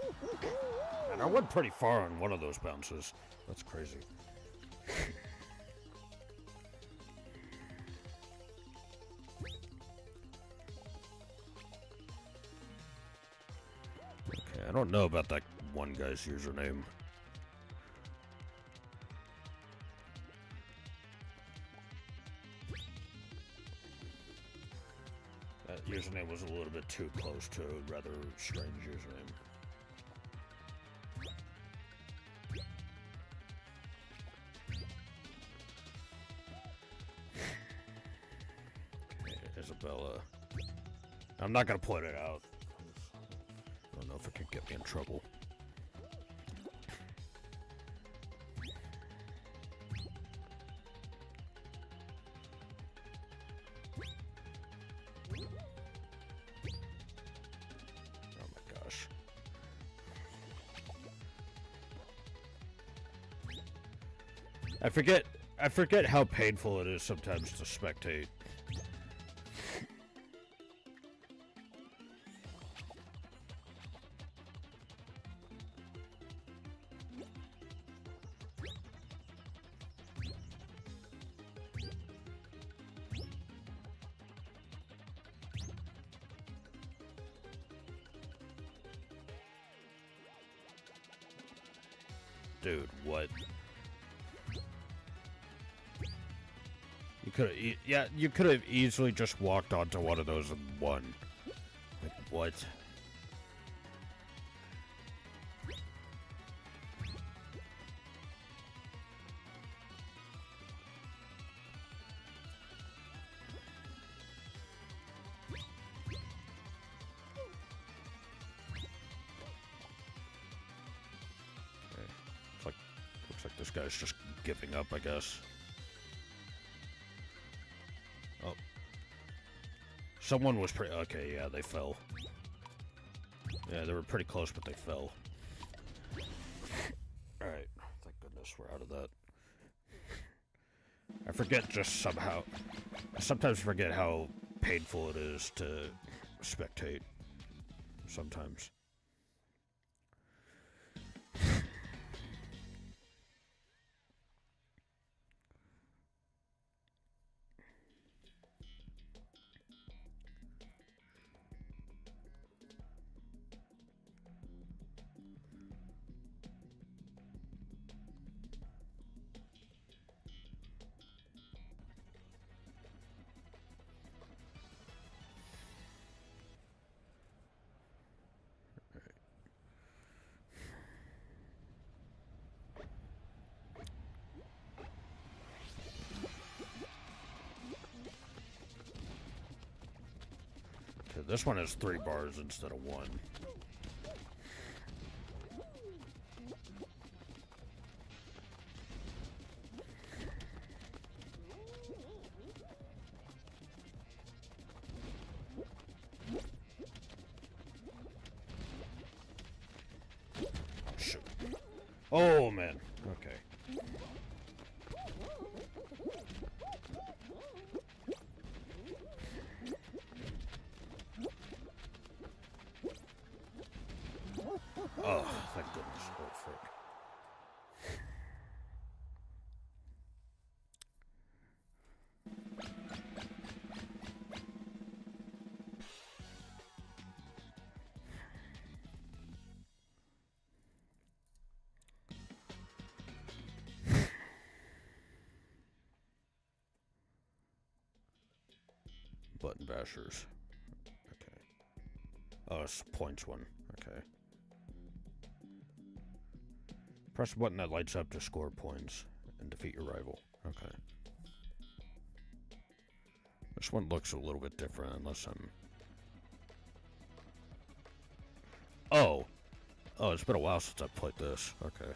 Speaker 1: And I went pretty far on one of those bounces. That's crazy. Okay, I don't know about that one guy's username. That username was a little bit too close to a rather strange username. Isabella. I'm not gonna point it out. I don't know if it could get me in trouble. Oh my gosh. I forget how painful it is sometimes to spectate. Dude, what? You could have easily just walked onto one of those and won. Like, what? Looks like this guy's just giving up, I guess. Oh. Someone was pretty... Okay, yeah, they fell. Yeah, they were pretty close, but they fell. Alright. Thank goodness we're out of that. I forget just somehow... I sometimes forget how painful it is to spectate. Sometimes. This one has 3 bars instead of 1. Shoot. Oh, man. Okay. Oh, thank goodness. Oh, frick. Button bashers. Okay. Oh, it's points one. Okay. Press a button that lights up to score points and defeat your rival. Okay. This one looks a little bit different unless I'm... Oh! Oh, it's been a while since I've played this. Okay.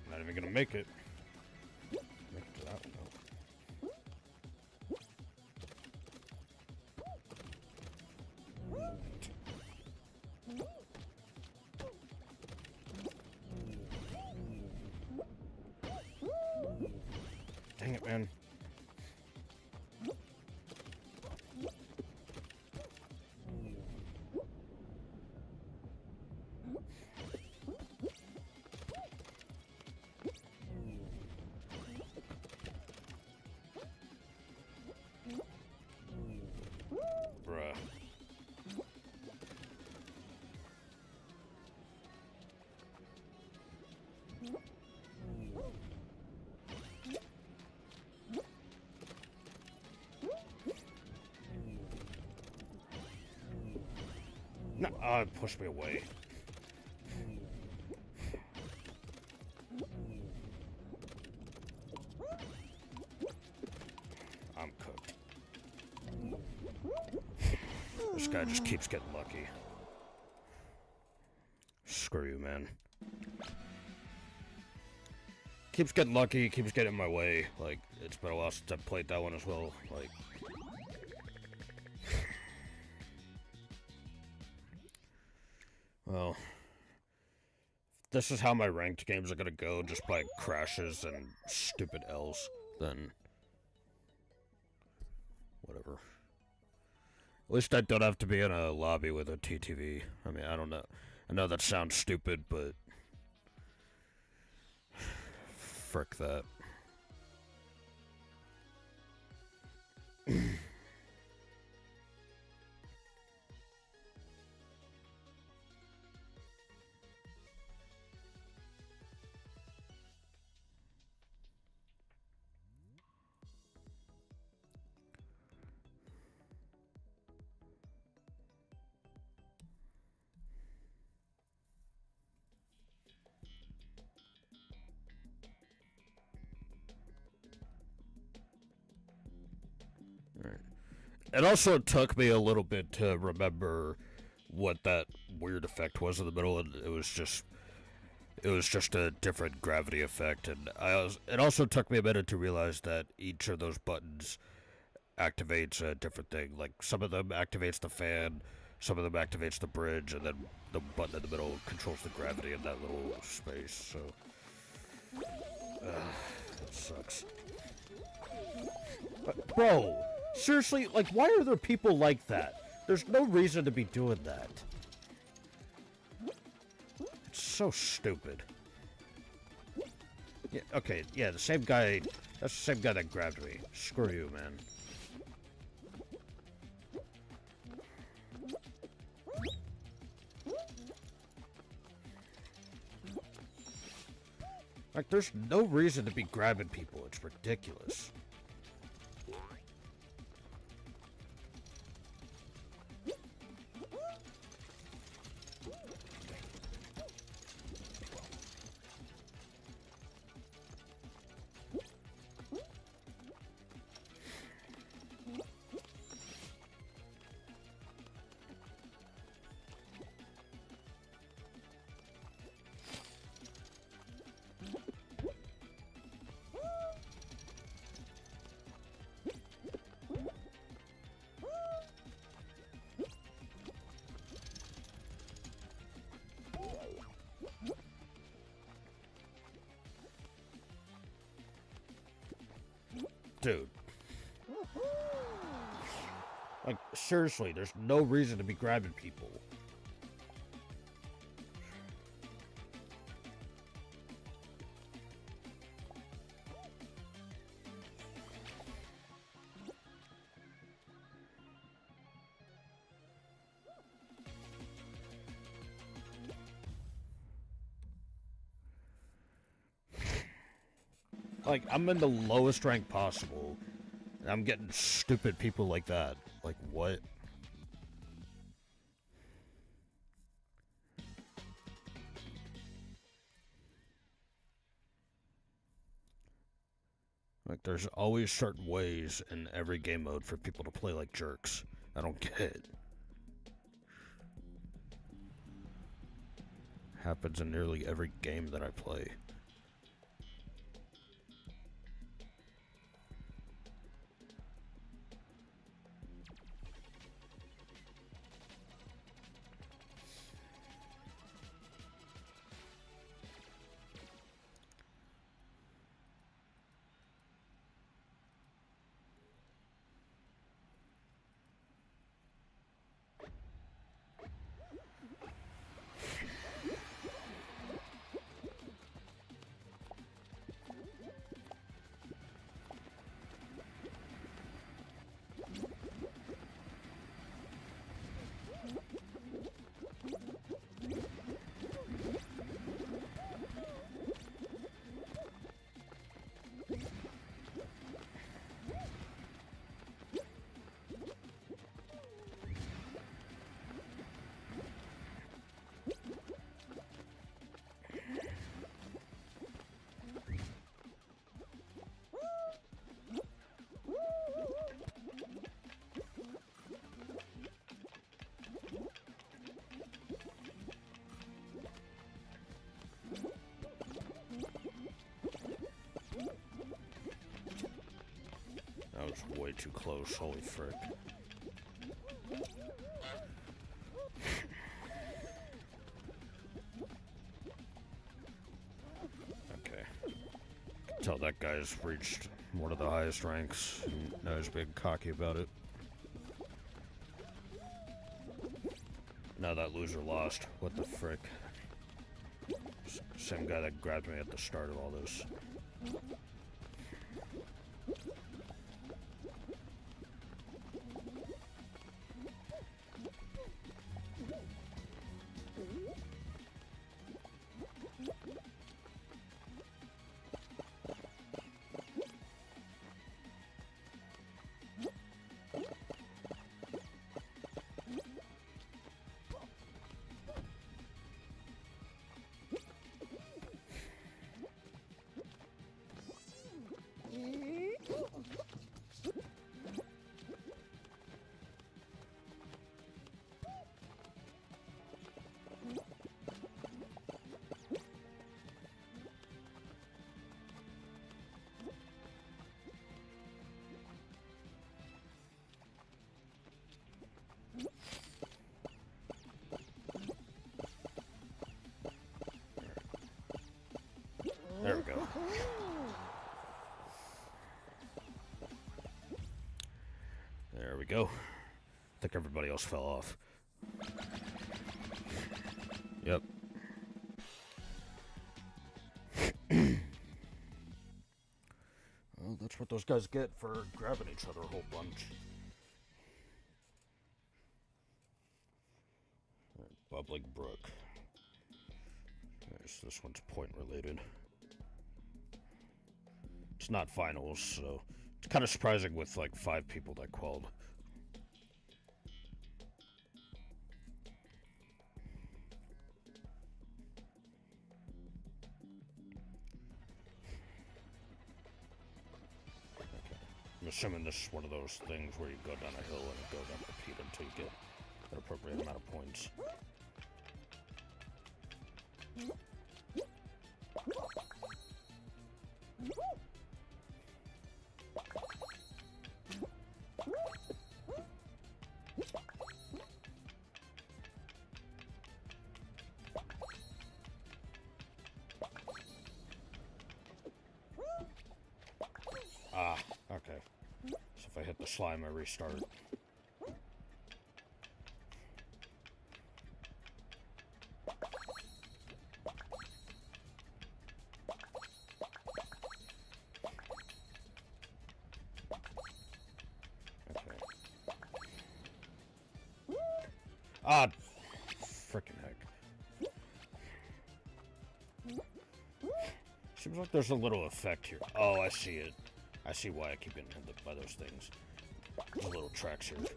Speaker 1: Not even gonna make it. Make it to that one. Dang it, man. Bruh. No, push me away. I'm cooked. This guy just keeps getting lucky. Screw you, man. Keeps getting lucky, keeps getting in my way. Like, it's been a while since I've played that one as well. Like... Well... This is how my ranked games are gonna go, just by crashes and stupid L's, then... Whatever. At least I don't have to be in a lobby with a TTV. I mean, I don't know. I know that sounds stupid, but... Frick that. It also took me a little bit to remember what that weird effect was in the middle, and it was just a different gravity effect, and it also took me a minute to realize that each of those buttons activates a different thing. Like, some of them activates the fan, some of them activates the bridge, and then the button in the middle controls the gravity in that little space, so... It sucks. But, bro! Seriously, like, why are there people like that? There's no reason to be doing that. It's so stupid. Yeah, okay, yeah, the same guy... That's the same guy that grabbed me. Screw you, man. Like, there's no reason to be grabbing people. It's ridiculous. Dude. Like, seriously, there's no reason to be grabbing people. Like, I'm in the lowest rank possible, and I'm getting stupid people like that. Like, what? Like, there's always certain ways in every game mode for people to play like jerks. I don't get it. Happens in nearly every game that I play. That was way too close, holy frick. Okay. Tell that guy's reached one of the highest ranks, and now he's being cocky about it. Now that loser lost. What the frick? Same guy that grabbed me at the start of all this. There we go. There we go. I think everybody else fell off. Yep. Well, that's what those guys get for grabbing each other a whole bunch. Bubbling Brook. This one's point related. It's not finals, so it's kind of surprising with like 5 people that qualified. I'm assuming this is one of those things where you go down a hill and it goes on repeat until you get an appropriate amount of points. Ah, okay. So if I hit the slime, I restart. Okay. Ah, frickin' heck. Seems like there's a little effect here. Oh, I see it. I see why I keep getting hit by those things. There's little tracks here. Okay.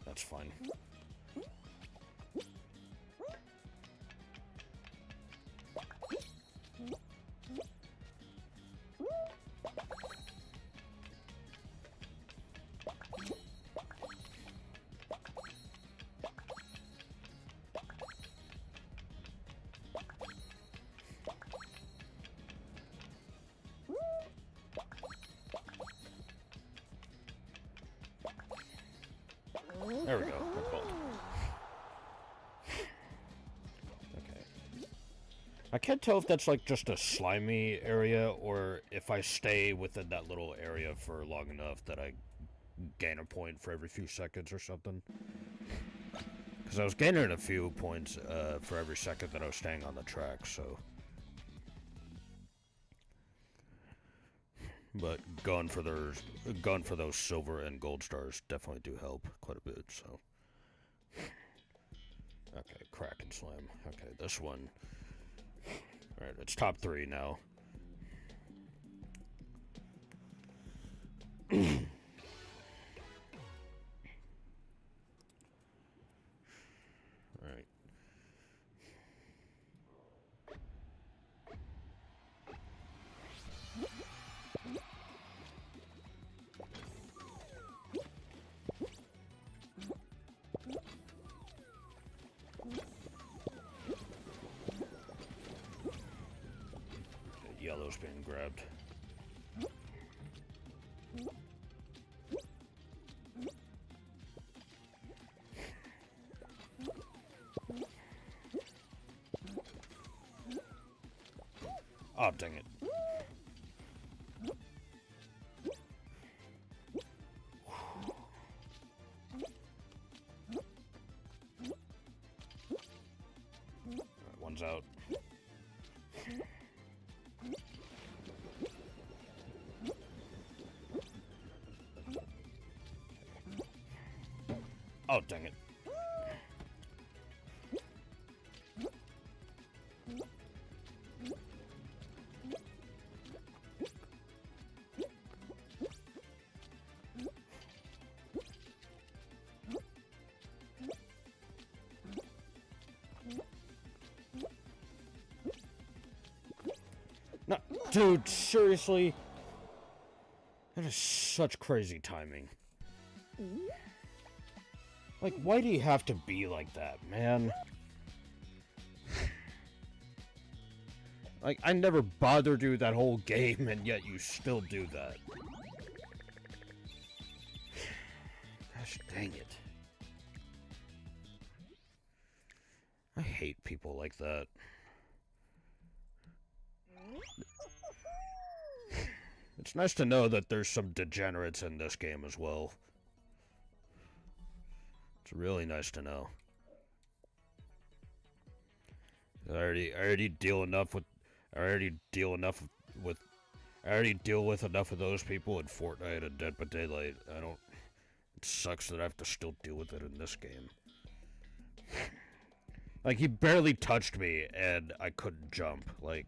Speaker 1: That's fine. There we go. Okay. I can't tell if that's like just a slimy area or if I stay within that little area for long enough that I gain a point for every few seconds or something. Because I was gaining a few points for every second that I was staying on the track, so. But going for those silver and gold stars definitely do help quite a bit, so. Okay, crack and slam. Okay, this one. Alright, it's top 3 now. Alright. Yellow's being grabbed. Oh, dang it. Alright, one's out. Oh, dang it. No, dude, seriously? That is such crazy timing. Like, why do you have to be like that, man? Like, I never bothered you that whole game, and yet you still do that. Gosh dang it. I hate people like that. It's nice to know that there's some degenerates in this game as well. It's really nice to know. I already deal enough with, I already deal enough with, I already deal with enough of those people in Fortnite and Dead by Daylight. I don't. It sucks that I have to still deal with it in this game. Like, he barely touched me and I couldn't jump. Like.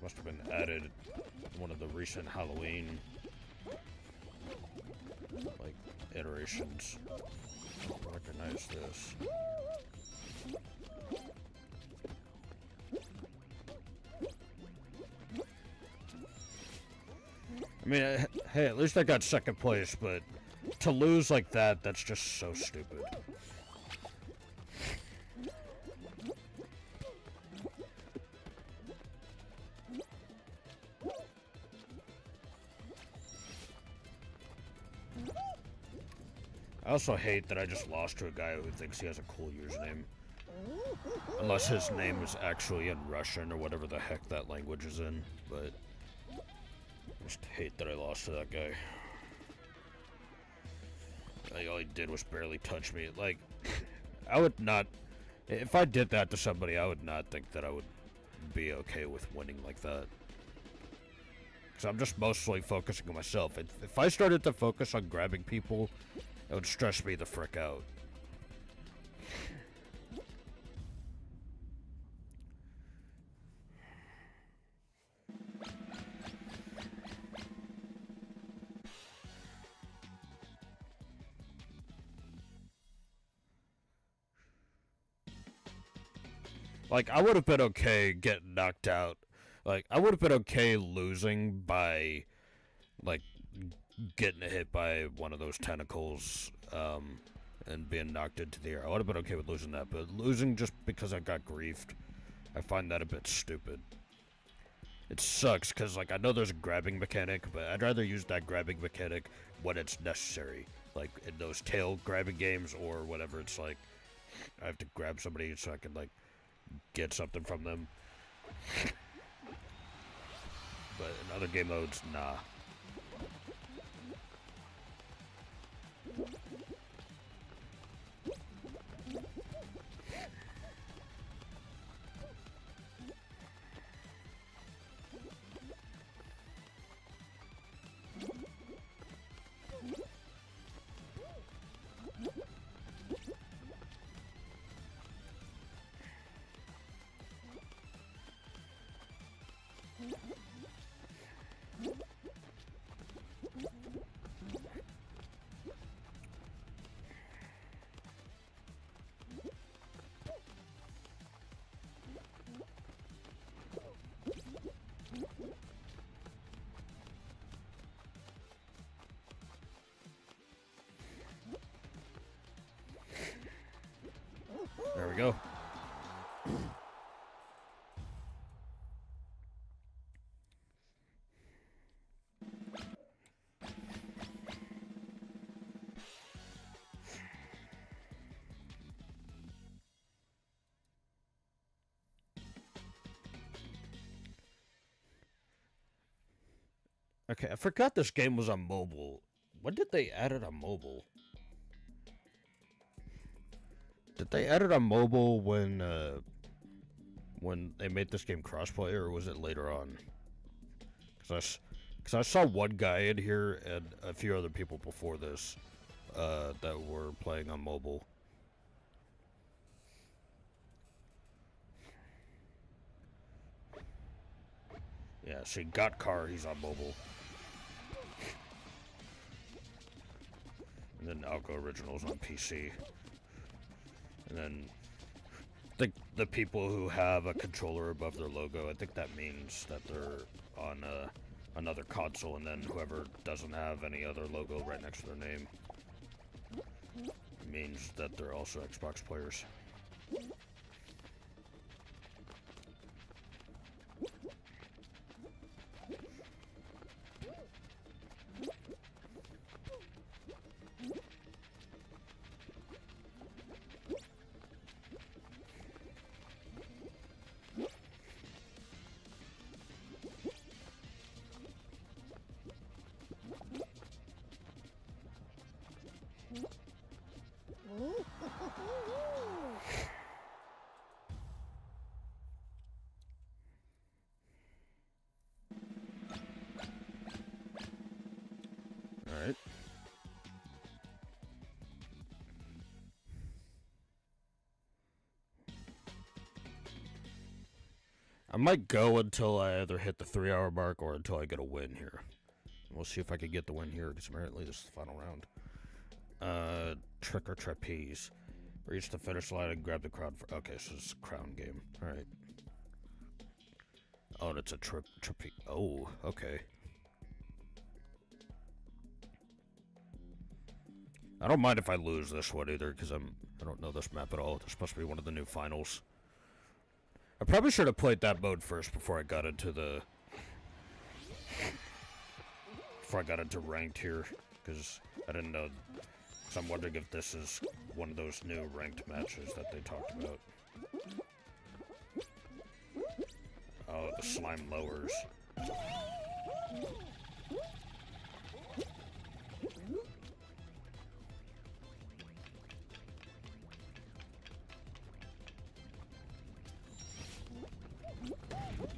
Speaker 1: Must have been added in one of the recent Halloween like iterations. I recognize this. I mean, hey, at least I got second place, but to lose like that, that's just so stupid. I also hate that I just lost to a guy who thinks he has a cool username. Unless his name is actually in Russian or whatever the heck that language is in, but I just hate that I lost to that guy. Like, all he did was barely touch me. Like, I would not, if I did that to somebody, I would not think that I would be okay with winning like that. Because I'm just mostly focusing on myself. If I started to focus on grabbing people, it would stress me the frick out. Like, I would have been okay getting knocked out. Like, I would have been okay losing by, like, getting hit by one of those tentacles, and being knocked into the air. I would have been okay with losing that, but losing just because I got griefed, I find that a bit stupid. It sucks, because, like, I know there's a grabbing mechanic, but I'd rather use that grabbing mechanic when it's necessary. Like, in those tail grabbing games or whatever, it's like, I have to grab somebody so I can, like, get something from them. But in other game modes, nah. There we go. Okay, I forgot this game was on mobile. When did they add it on mobile? Did they add it on mobile when they made this game crossplay, or was it later on? Because I saw one guy in here and a few other people before this that were playing on mobile. Yeah, see, Got Car, he's on mobile. And then Alco Originals on PC. And then the people who have a controller above their logo, I think that means that they're on another console, and then whoever doesn't have any other logo right next to their name means that they're also Xbox players. Alright. I might go until I either hit the 3-hour mark or until I get a win here. We'll see if I can get the win here, because apparently this is the final round. Trick or trapeze. Reach the finish line and grab the crown for... Okay, so it's a crown game. Alright. Oh, and it's a trapeze. Oh, okay. I don't mind if I lose this one either, because I don't know this map at all. It's supposed to be one of the new finals. I probably should have played that mode first before I got into the... Before I got into ranked here, because I didn't know... So I'm wondering if this is one of those new ranked matches that they talked about. Oh, the slime lowers.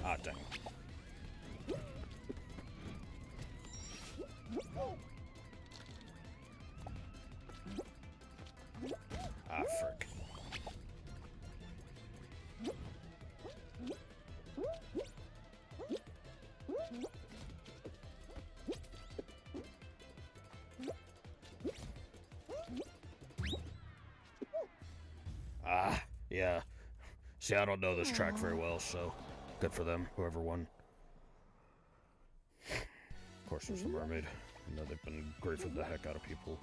Speaker 1: Ah, dang. Ah, frick. Ah, yeah. See, I don't know this track very well, so good for them, whoever won. Of course, there's the mermaid. I know they've been griefing the heck out of people.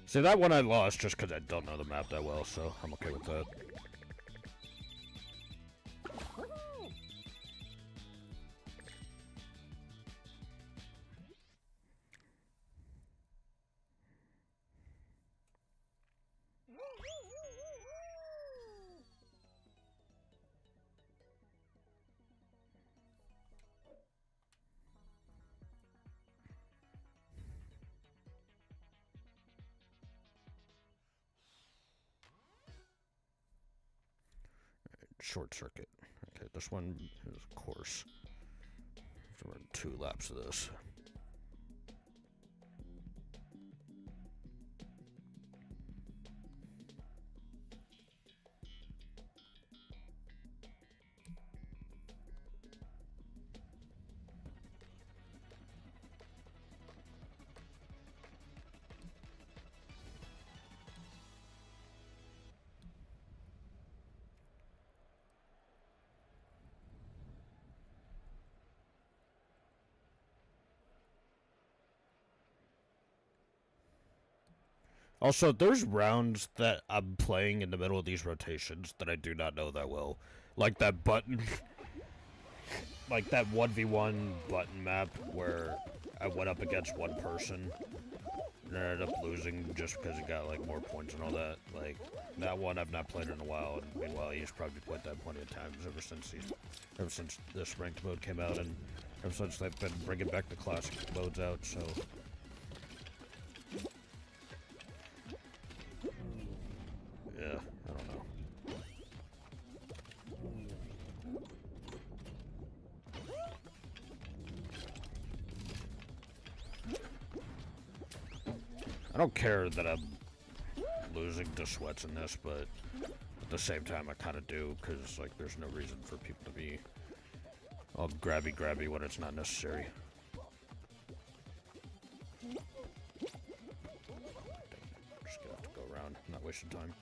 Speaker 1: See, that one I lost just because I don't know the map that well, so I'm okay with that. Short circuit. Okay, this one is of course. Have to run 2 laps of this. Also, there's rounds that I'm playing in the middle of these rotations that I do not know that well. Like that button... like that 1v1 button map where I went up against one person and I ended up losing just because it got like more points and all that. Like, that one I've not played in a while, and meanwhile he's probably played that plenty of times ever since this ranked mode came out, and ever since they've been bringing back the classic modes out, so... Yeah, I don't know. I don't care that I'm losing to sweats in this, but at the same time I kind of do, because like there's no reason for people to be all grabby when it's not necessary. Just gonna have to go around, not wasting time.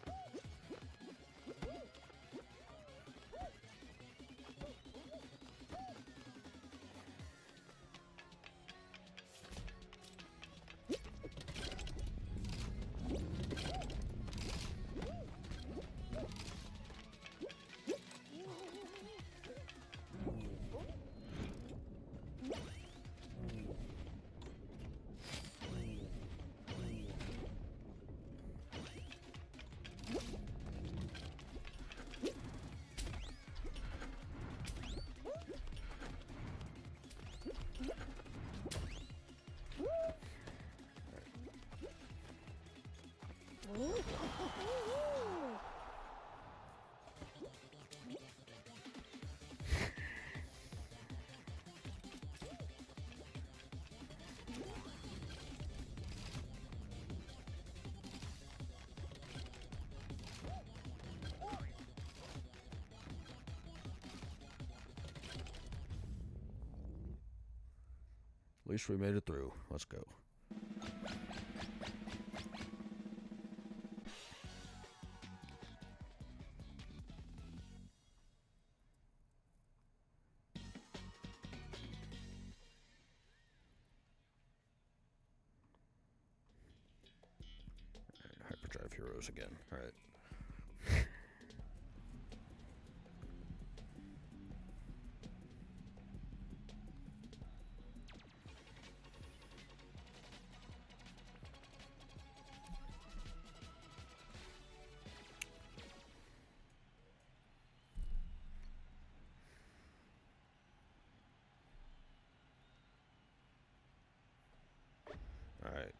Speaker 1: At least we made it through. Let's go. Hyperdrive Heroes again. Alright. Alright.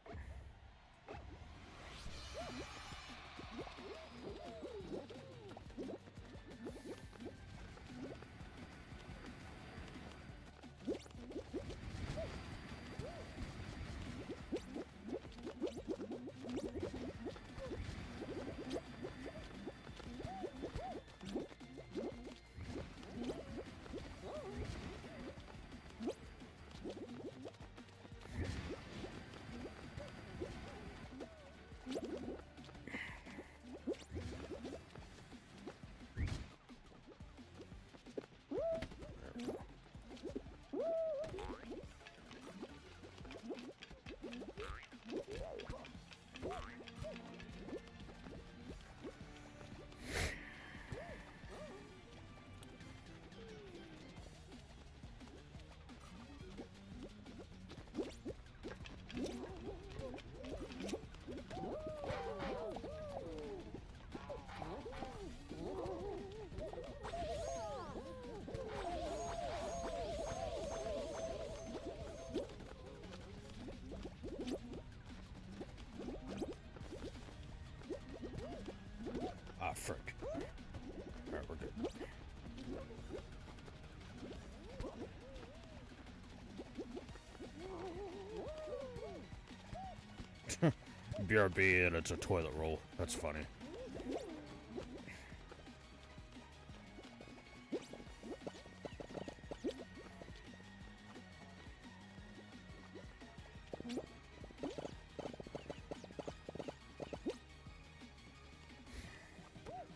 Speaker 1: Ah, frick. Alright, we're good. BRB and it's a toilet roll. That's funny.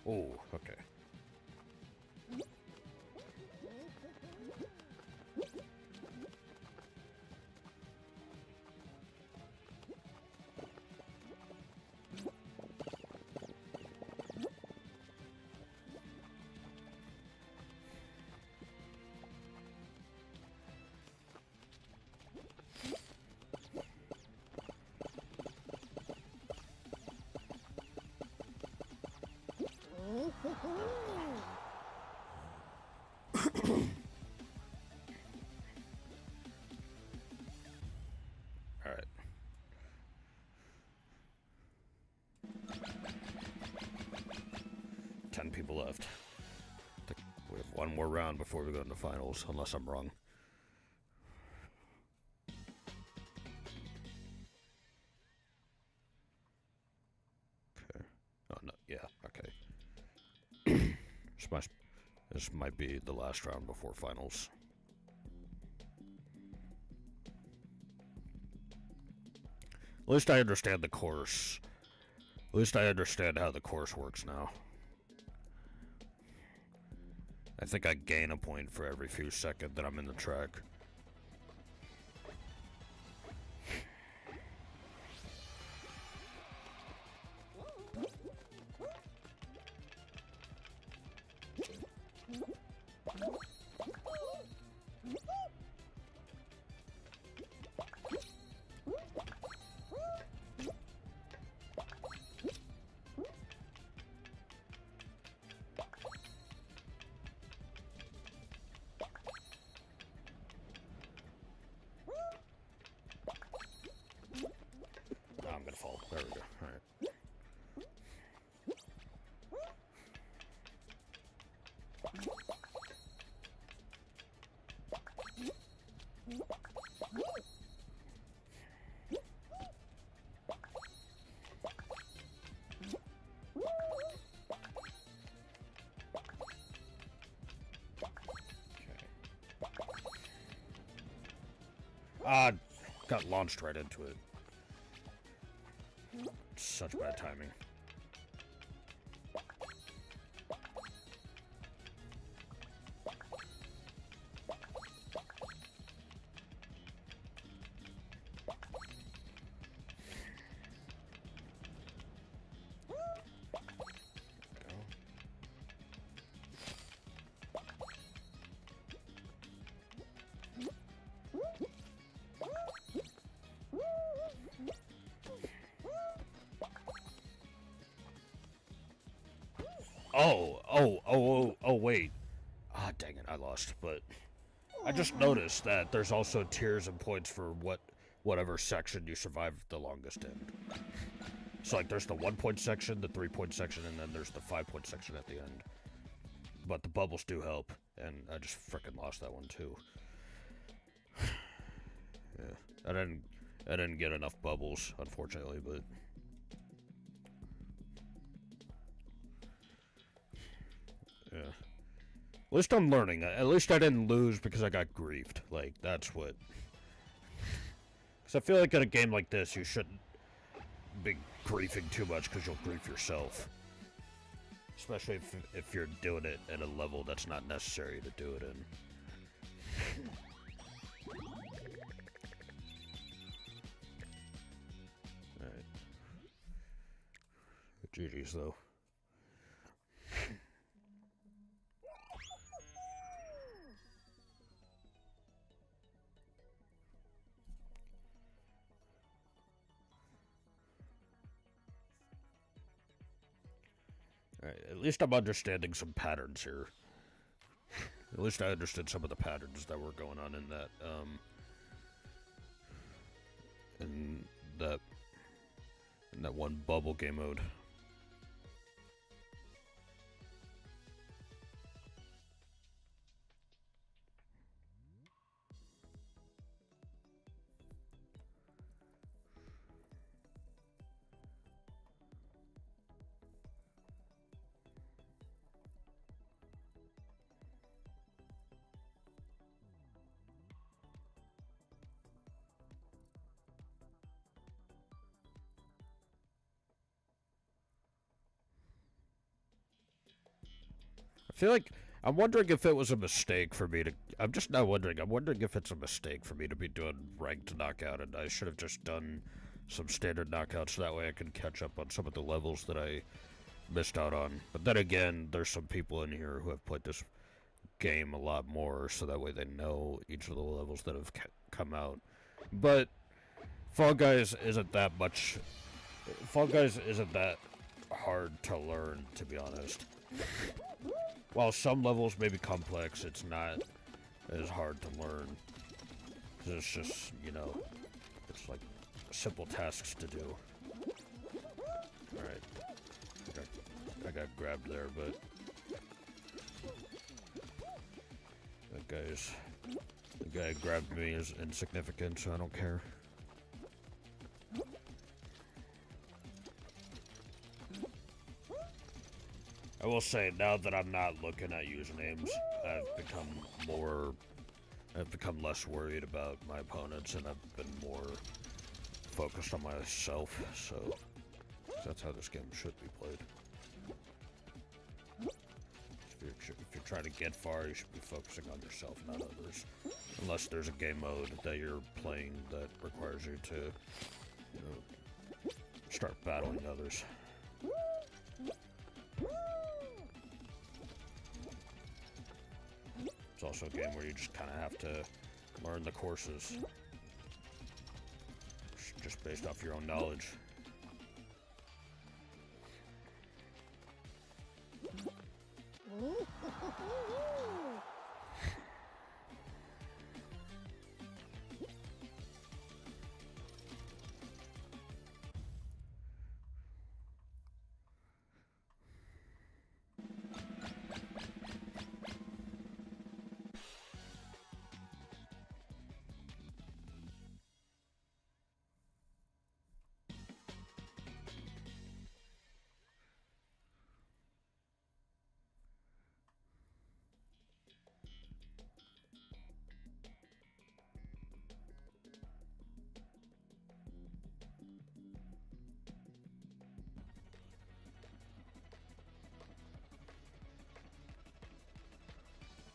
Speaker 1: Oh, okay. All right. Ten people left. We have one more round before we go into finals, unless I'm wrong. Okay. Oh no. Yeah. Okay. This might be the last round before finals. At least I understand the course. At least I understand how the course works now. I think I gain a point for every few seconds that I'm in the track. Ah, got launched right into it. Such bad timing. Oh, wait. Ah, dang it, I lost. But I just noticed that there's also tiers and points for whatever section you survive the longest in. So, like, there's the 1 point section, the 3 point section, and then there's the 5 point section at the end. But the bubbles do help, and I just frickin' lost that one, too. Yeah, I didn't get enough bubbles, unfortunately, but... Yeah. At least I'm learning. At least I didn't lose because I got griefed. Like, that's what... Because I feel like in a game like this, you shouldn't be griefing too much because you'll grief yourself. Especially if you're doing it at a level that's not necessary to do it in. Alright. GG's though. Alright, at least I'm understanding some patterns here. At least I understood some of the patterns that were going on in that, in that one bubble game mode. I feel like I'm wondering if it was a mistake for me to. I'm just not wondering. I'm wondering if it's a mistake for me to be doing ranked knockout, and I should have just done some standard knockouts so that way I can catch up on some of the levels that I missed out on. But then again, there's some people in here who have played this game a lot more, so that way they know each of the levels that have come out. But Fall Guys isn't that much. Fall Guys isn't that hard to learn, to be honest. While some levels may be complex, it's not as hard to learn. It's just, you know, it's like simple tasks to do. Alright. I got grabbed there, but... The guy grabbed me is insignificant, so I don't care. I will say, now that I'm not looking at usernames, I've become less worried about my opponents, and I've been more focused on myself, so that's how this game should be played. If you're trying to get far, you should be focusing on yourself, not others. Unless there's a game mode that you're playing that requires you to, you know, start battling others. It's also a game where you just kind of have to learn the courses, just based off your own knowledge.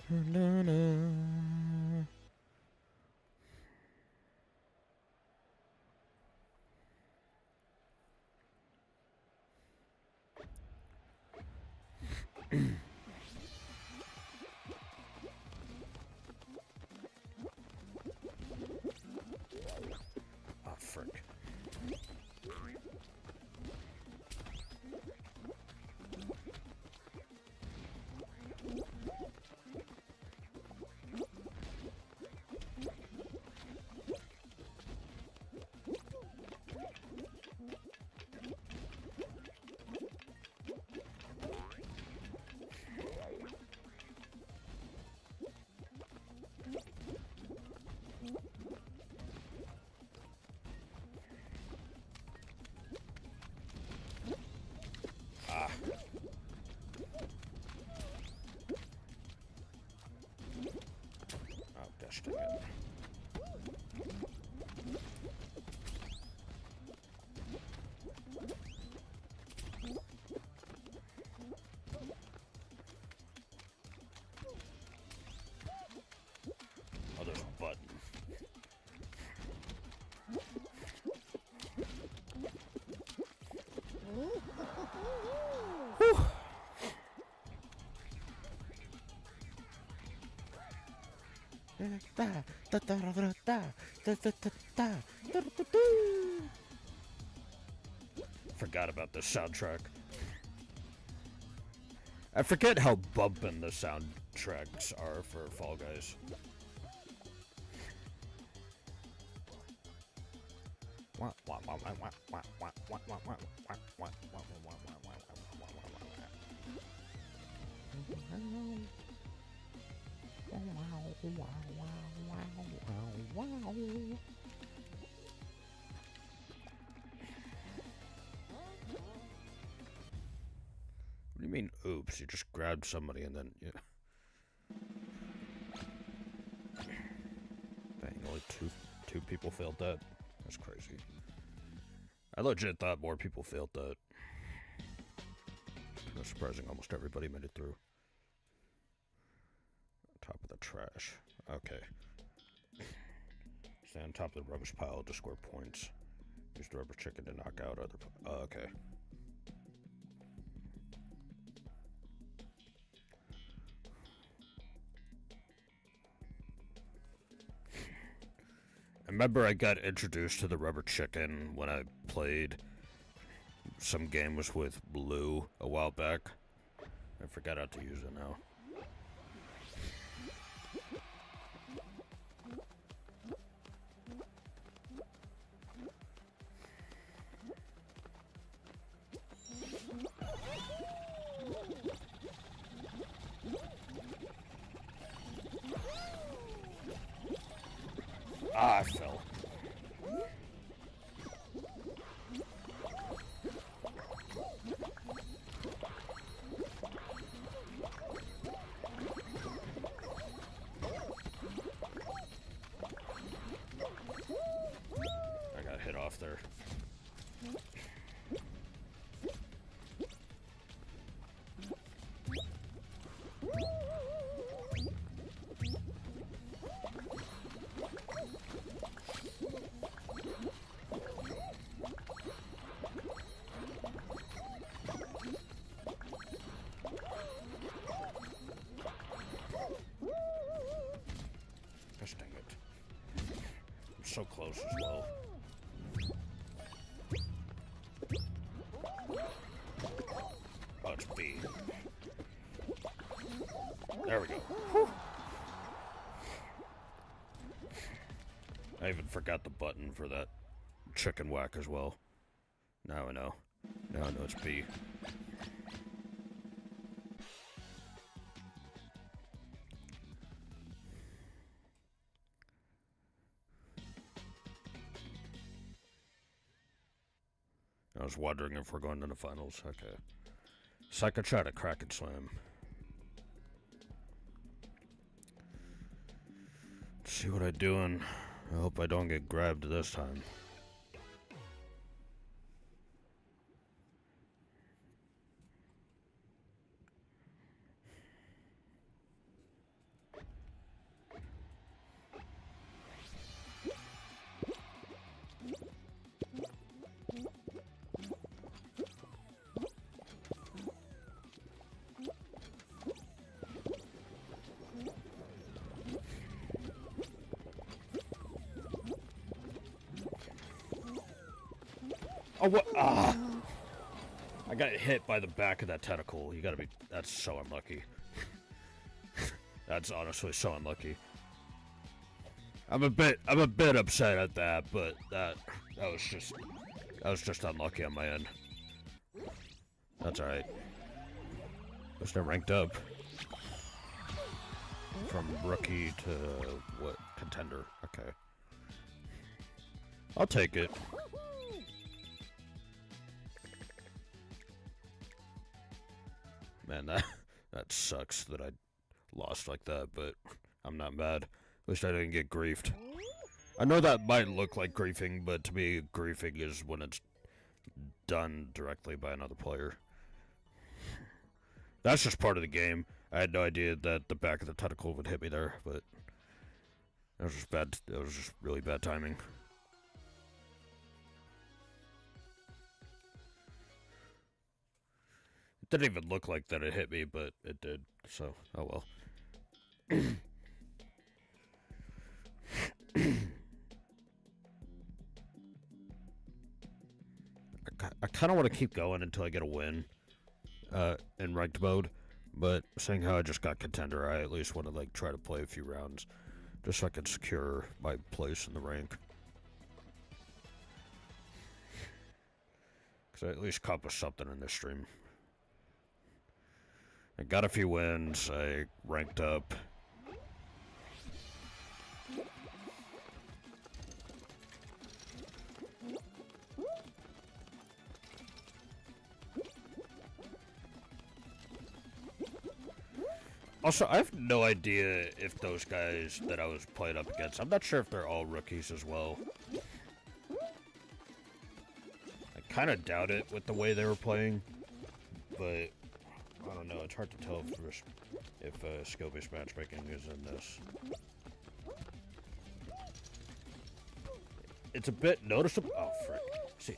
Speaker 1: Oh, frick. Ah. Oh, gosh dang it. Oh, there's a button. Whew. Forgot about the soundtrack. I forget how bumpin' the soundtracks are for Fall Guys. What do you mean, oops? You just grabbed somebody and then you... Dang, only two people failed that. That's crazy. I legit thought more people failed that. It's surprising almost everybody made it through. Top of the trash. Okay. Stand on top of the rubbish pile to score points. Use the rubber chicken to knock out other... Oh, okay. I remember I got introduced to the rubber chicken when I played some games with Blue a while back. I forgot how to use it now. Ah, I fell. I got hit off there. Gosh dang it. I'm so close as well. Oh, it's B. There we go. Whew. I even forgot the button for that chicken whack as well. Now I know. Now I know it's B. I was wondering if we're going to the finals. Okay. Second shot at Kraken Slam. Let's see what I'm doing. I hope I don't get grabbed this time. Oh, what? Ah! I got hit by the back of that tentacle. You gotta be... That's so unlucky. That's honestly so unlucky. I'm a bit upset at that, but that was just unlucky on my end. That's alright. I'm still ranked up. From rookie to, what, contender. Okay. I'll take it. Man, that sucks that I lost like that, but I'm not mad. At least I didn't get griefed. I know that might look like griefing, but to me, griefing is when it's done directly by another player. That's just part of the game. I had no idea that the back of the tentacle would hit me there, but it was just bad. It was just really bad timing. It didn't even look like that it hit me, but it did. So, oh well. I kind of want to keep going until I get a win in ranked mode, but seeing how I just got contender, I at least want to like try to play a few rounds just so I can secure my place in the rank. Because I at least accomplished something in this stream. I got a few wins, I ranked up. Also, I have no idea if those guys that I was playing up against, I'm not sure if they're all rookies as well. I kind of doubt it with the way they were playing, but I don't know, it's hard to tell if skill-based matchmaking is in this. It's a bit noticeable. Oh, frick. See,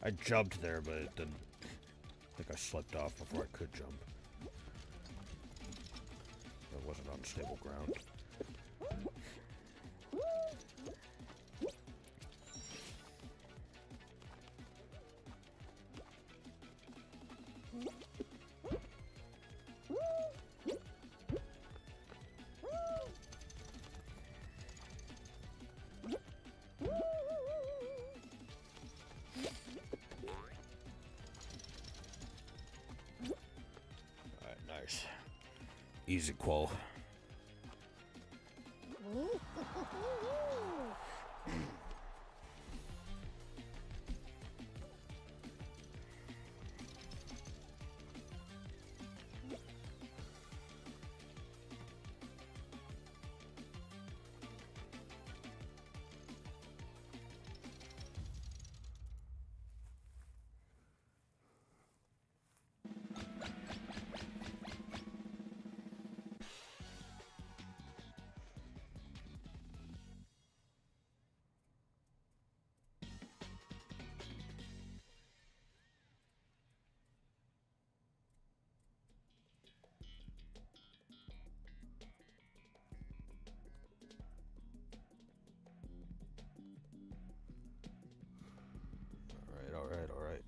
Speaker 1: I jumped there, but it didn't. I think I slipped off before I could jump. I wasn't on stable ground. Easy qual. All right.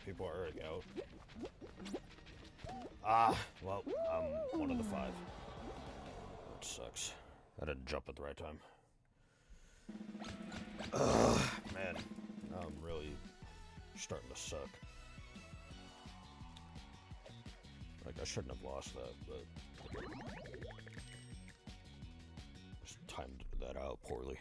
Speaker 1: People are already out. Ah, well, I'm one of the 5. That sucks. I didn't jump at the right time. Ugh, man. Now I'm really starting to suck. Like, I shouldn't have lost that, but just timed that out poorly.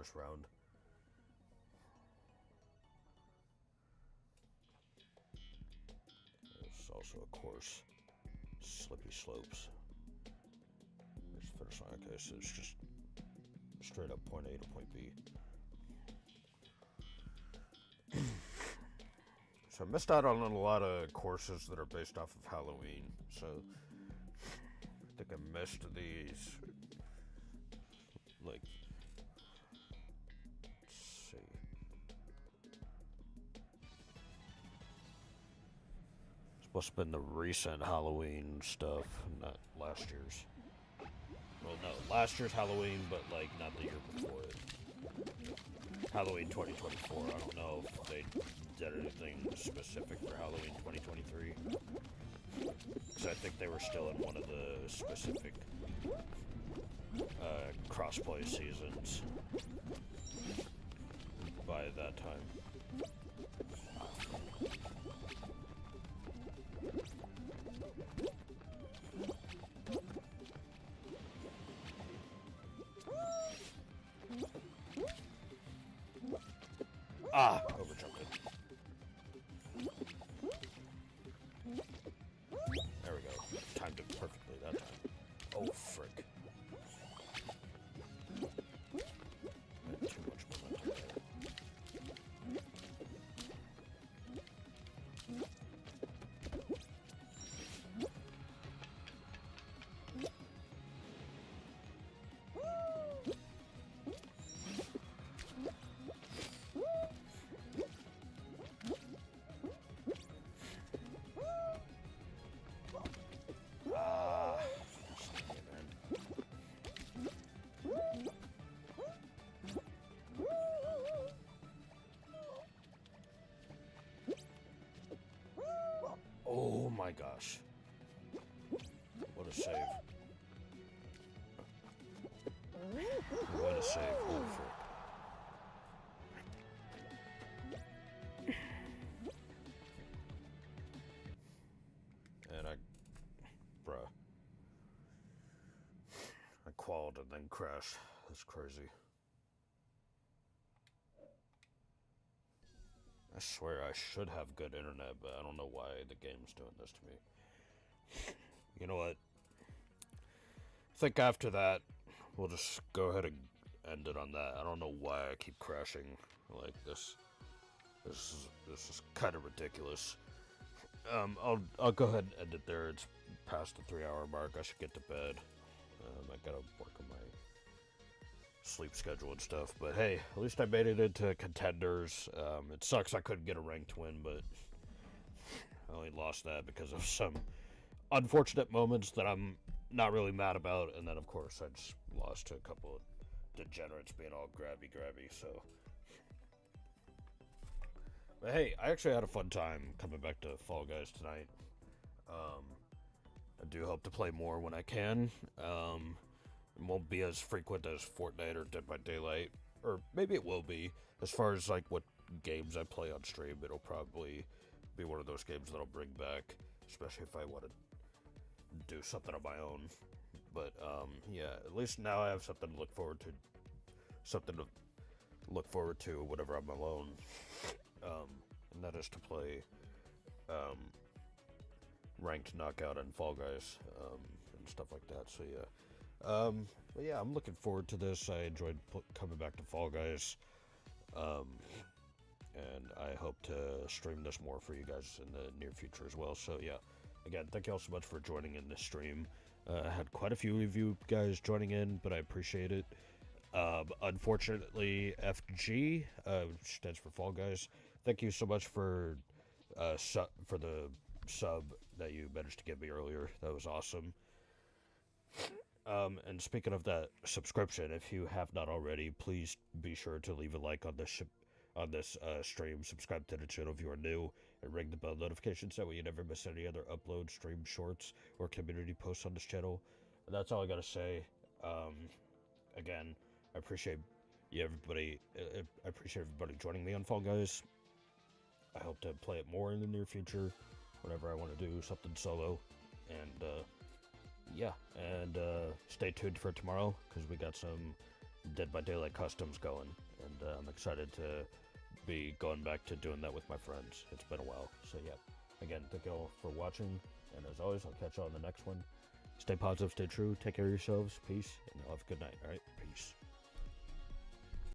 Speaker 1: first round. There's also, of course, slippy slopes. There's the finish line. Okay, so it's just straight up point A to point B. So I missed out on a lot of courses that are based off of Halloween. So I think I missed these. Like, let's see. This must have been the recent Halloween stuff, not last year's. Well, no, last year's Halloween, but like not the year before it. Halloween 2024. I don't know if they did anything specific for Halloween 2023. Because I think they were still in one of the specific crossplay seasons by that time. Ah, overjumped it. There we go. Timed it perfectly that time. Oh, frick. Too much momentum there. Oh my gosh. What a save. What a save. Holy frick. And bruh. I qualled and then crashed. That's crazy. I swear I should have good internet, but I don't know why the game's doing this to me. You know what? I think after that, we'll just go ahead and end it on that. I don't know why I keep crashing like this. This is kind of ridiculous. I'll go ahead and end it there. It's past the 3-hour mark. I should get to bed. I gotta work on my sleep schedule and stuff, but hey, at least I made it into contenders. It sucks I couldn't get a ranked win, but I only lost that because of some unfortunate moments that I'm not really mad about, and then of course I just lost to a couple of degenerates being all grabby, so. But hey, I actually had a fun time coming back to Fall Guys tonight. I do hope to play more when I can. It won't be as frequent as Fortnite or Dead by Daylight, or maybe it will be. As far as like what games I play on stream, it'll probably be one of those games that I'll bring back, especially if I want to do something on my own. But yeah, at least now I have something to look forward to, whenever I'm alone, and that is to play ranked knockout and Fall Guys and stuff like that. So yeah. But yeah, I'm looking forward to this. I enjoyed coming back to Fall Guys, and I hope to stream this more for you guys in the near future as well. So yeah, again, thank you all so much for joining in this stream. I had quite a few of you guys joining in, but I appreciate it. Unfortunately, FG, which stands for Fall Guys, thank you so much for the sub that you managed to give me earlier. That was awesome. And speaking of that subscription, if you have not already, please be sure to leave a like on this stream, subscribe to the channel if you are new, and ring the bell notifications that way you never miss any other upload, stream shorts, or community posts on this channel. And that's all I gotta say. Again, I appreciate everybody. I appreciate everybody joining me on Fall Guys. I hope to play it more in the near future, whenever I want to do something solo, and yeah, and stay tuned for tomorrow, because we got some Dead by Daylight Customs going, and I'm excited to be going back to doing that with my friends. It's been a while, so yeah. Again, thank you all for watching, and as always, I'll catch you all in the next one. Stay positive, stay true, take care of yourselves, peace, and have a good night, alright?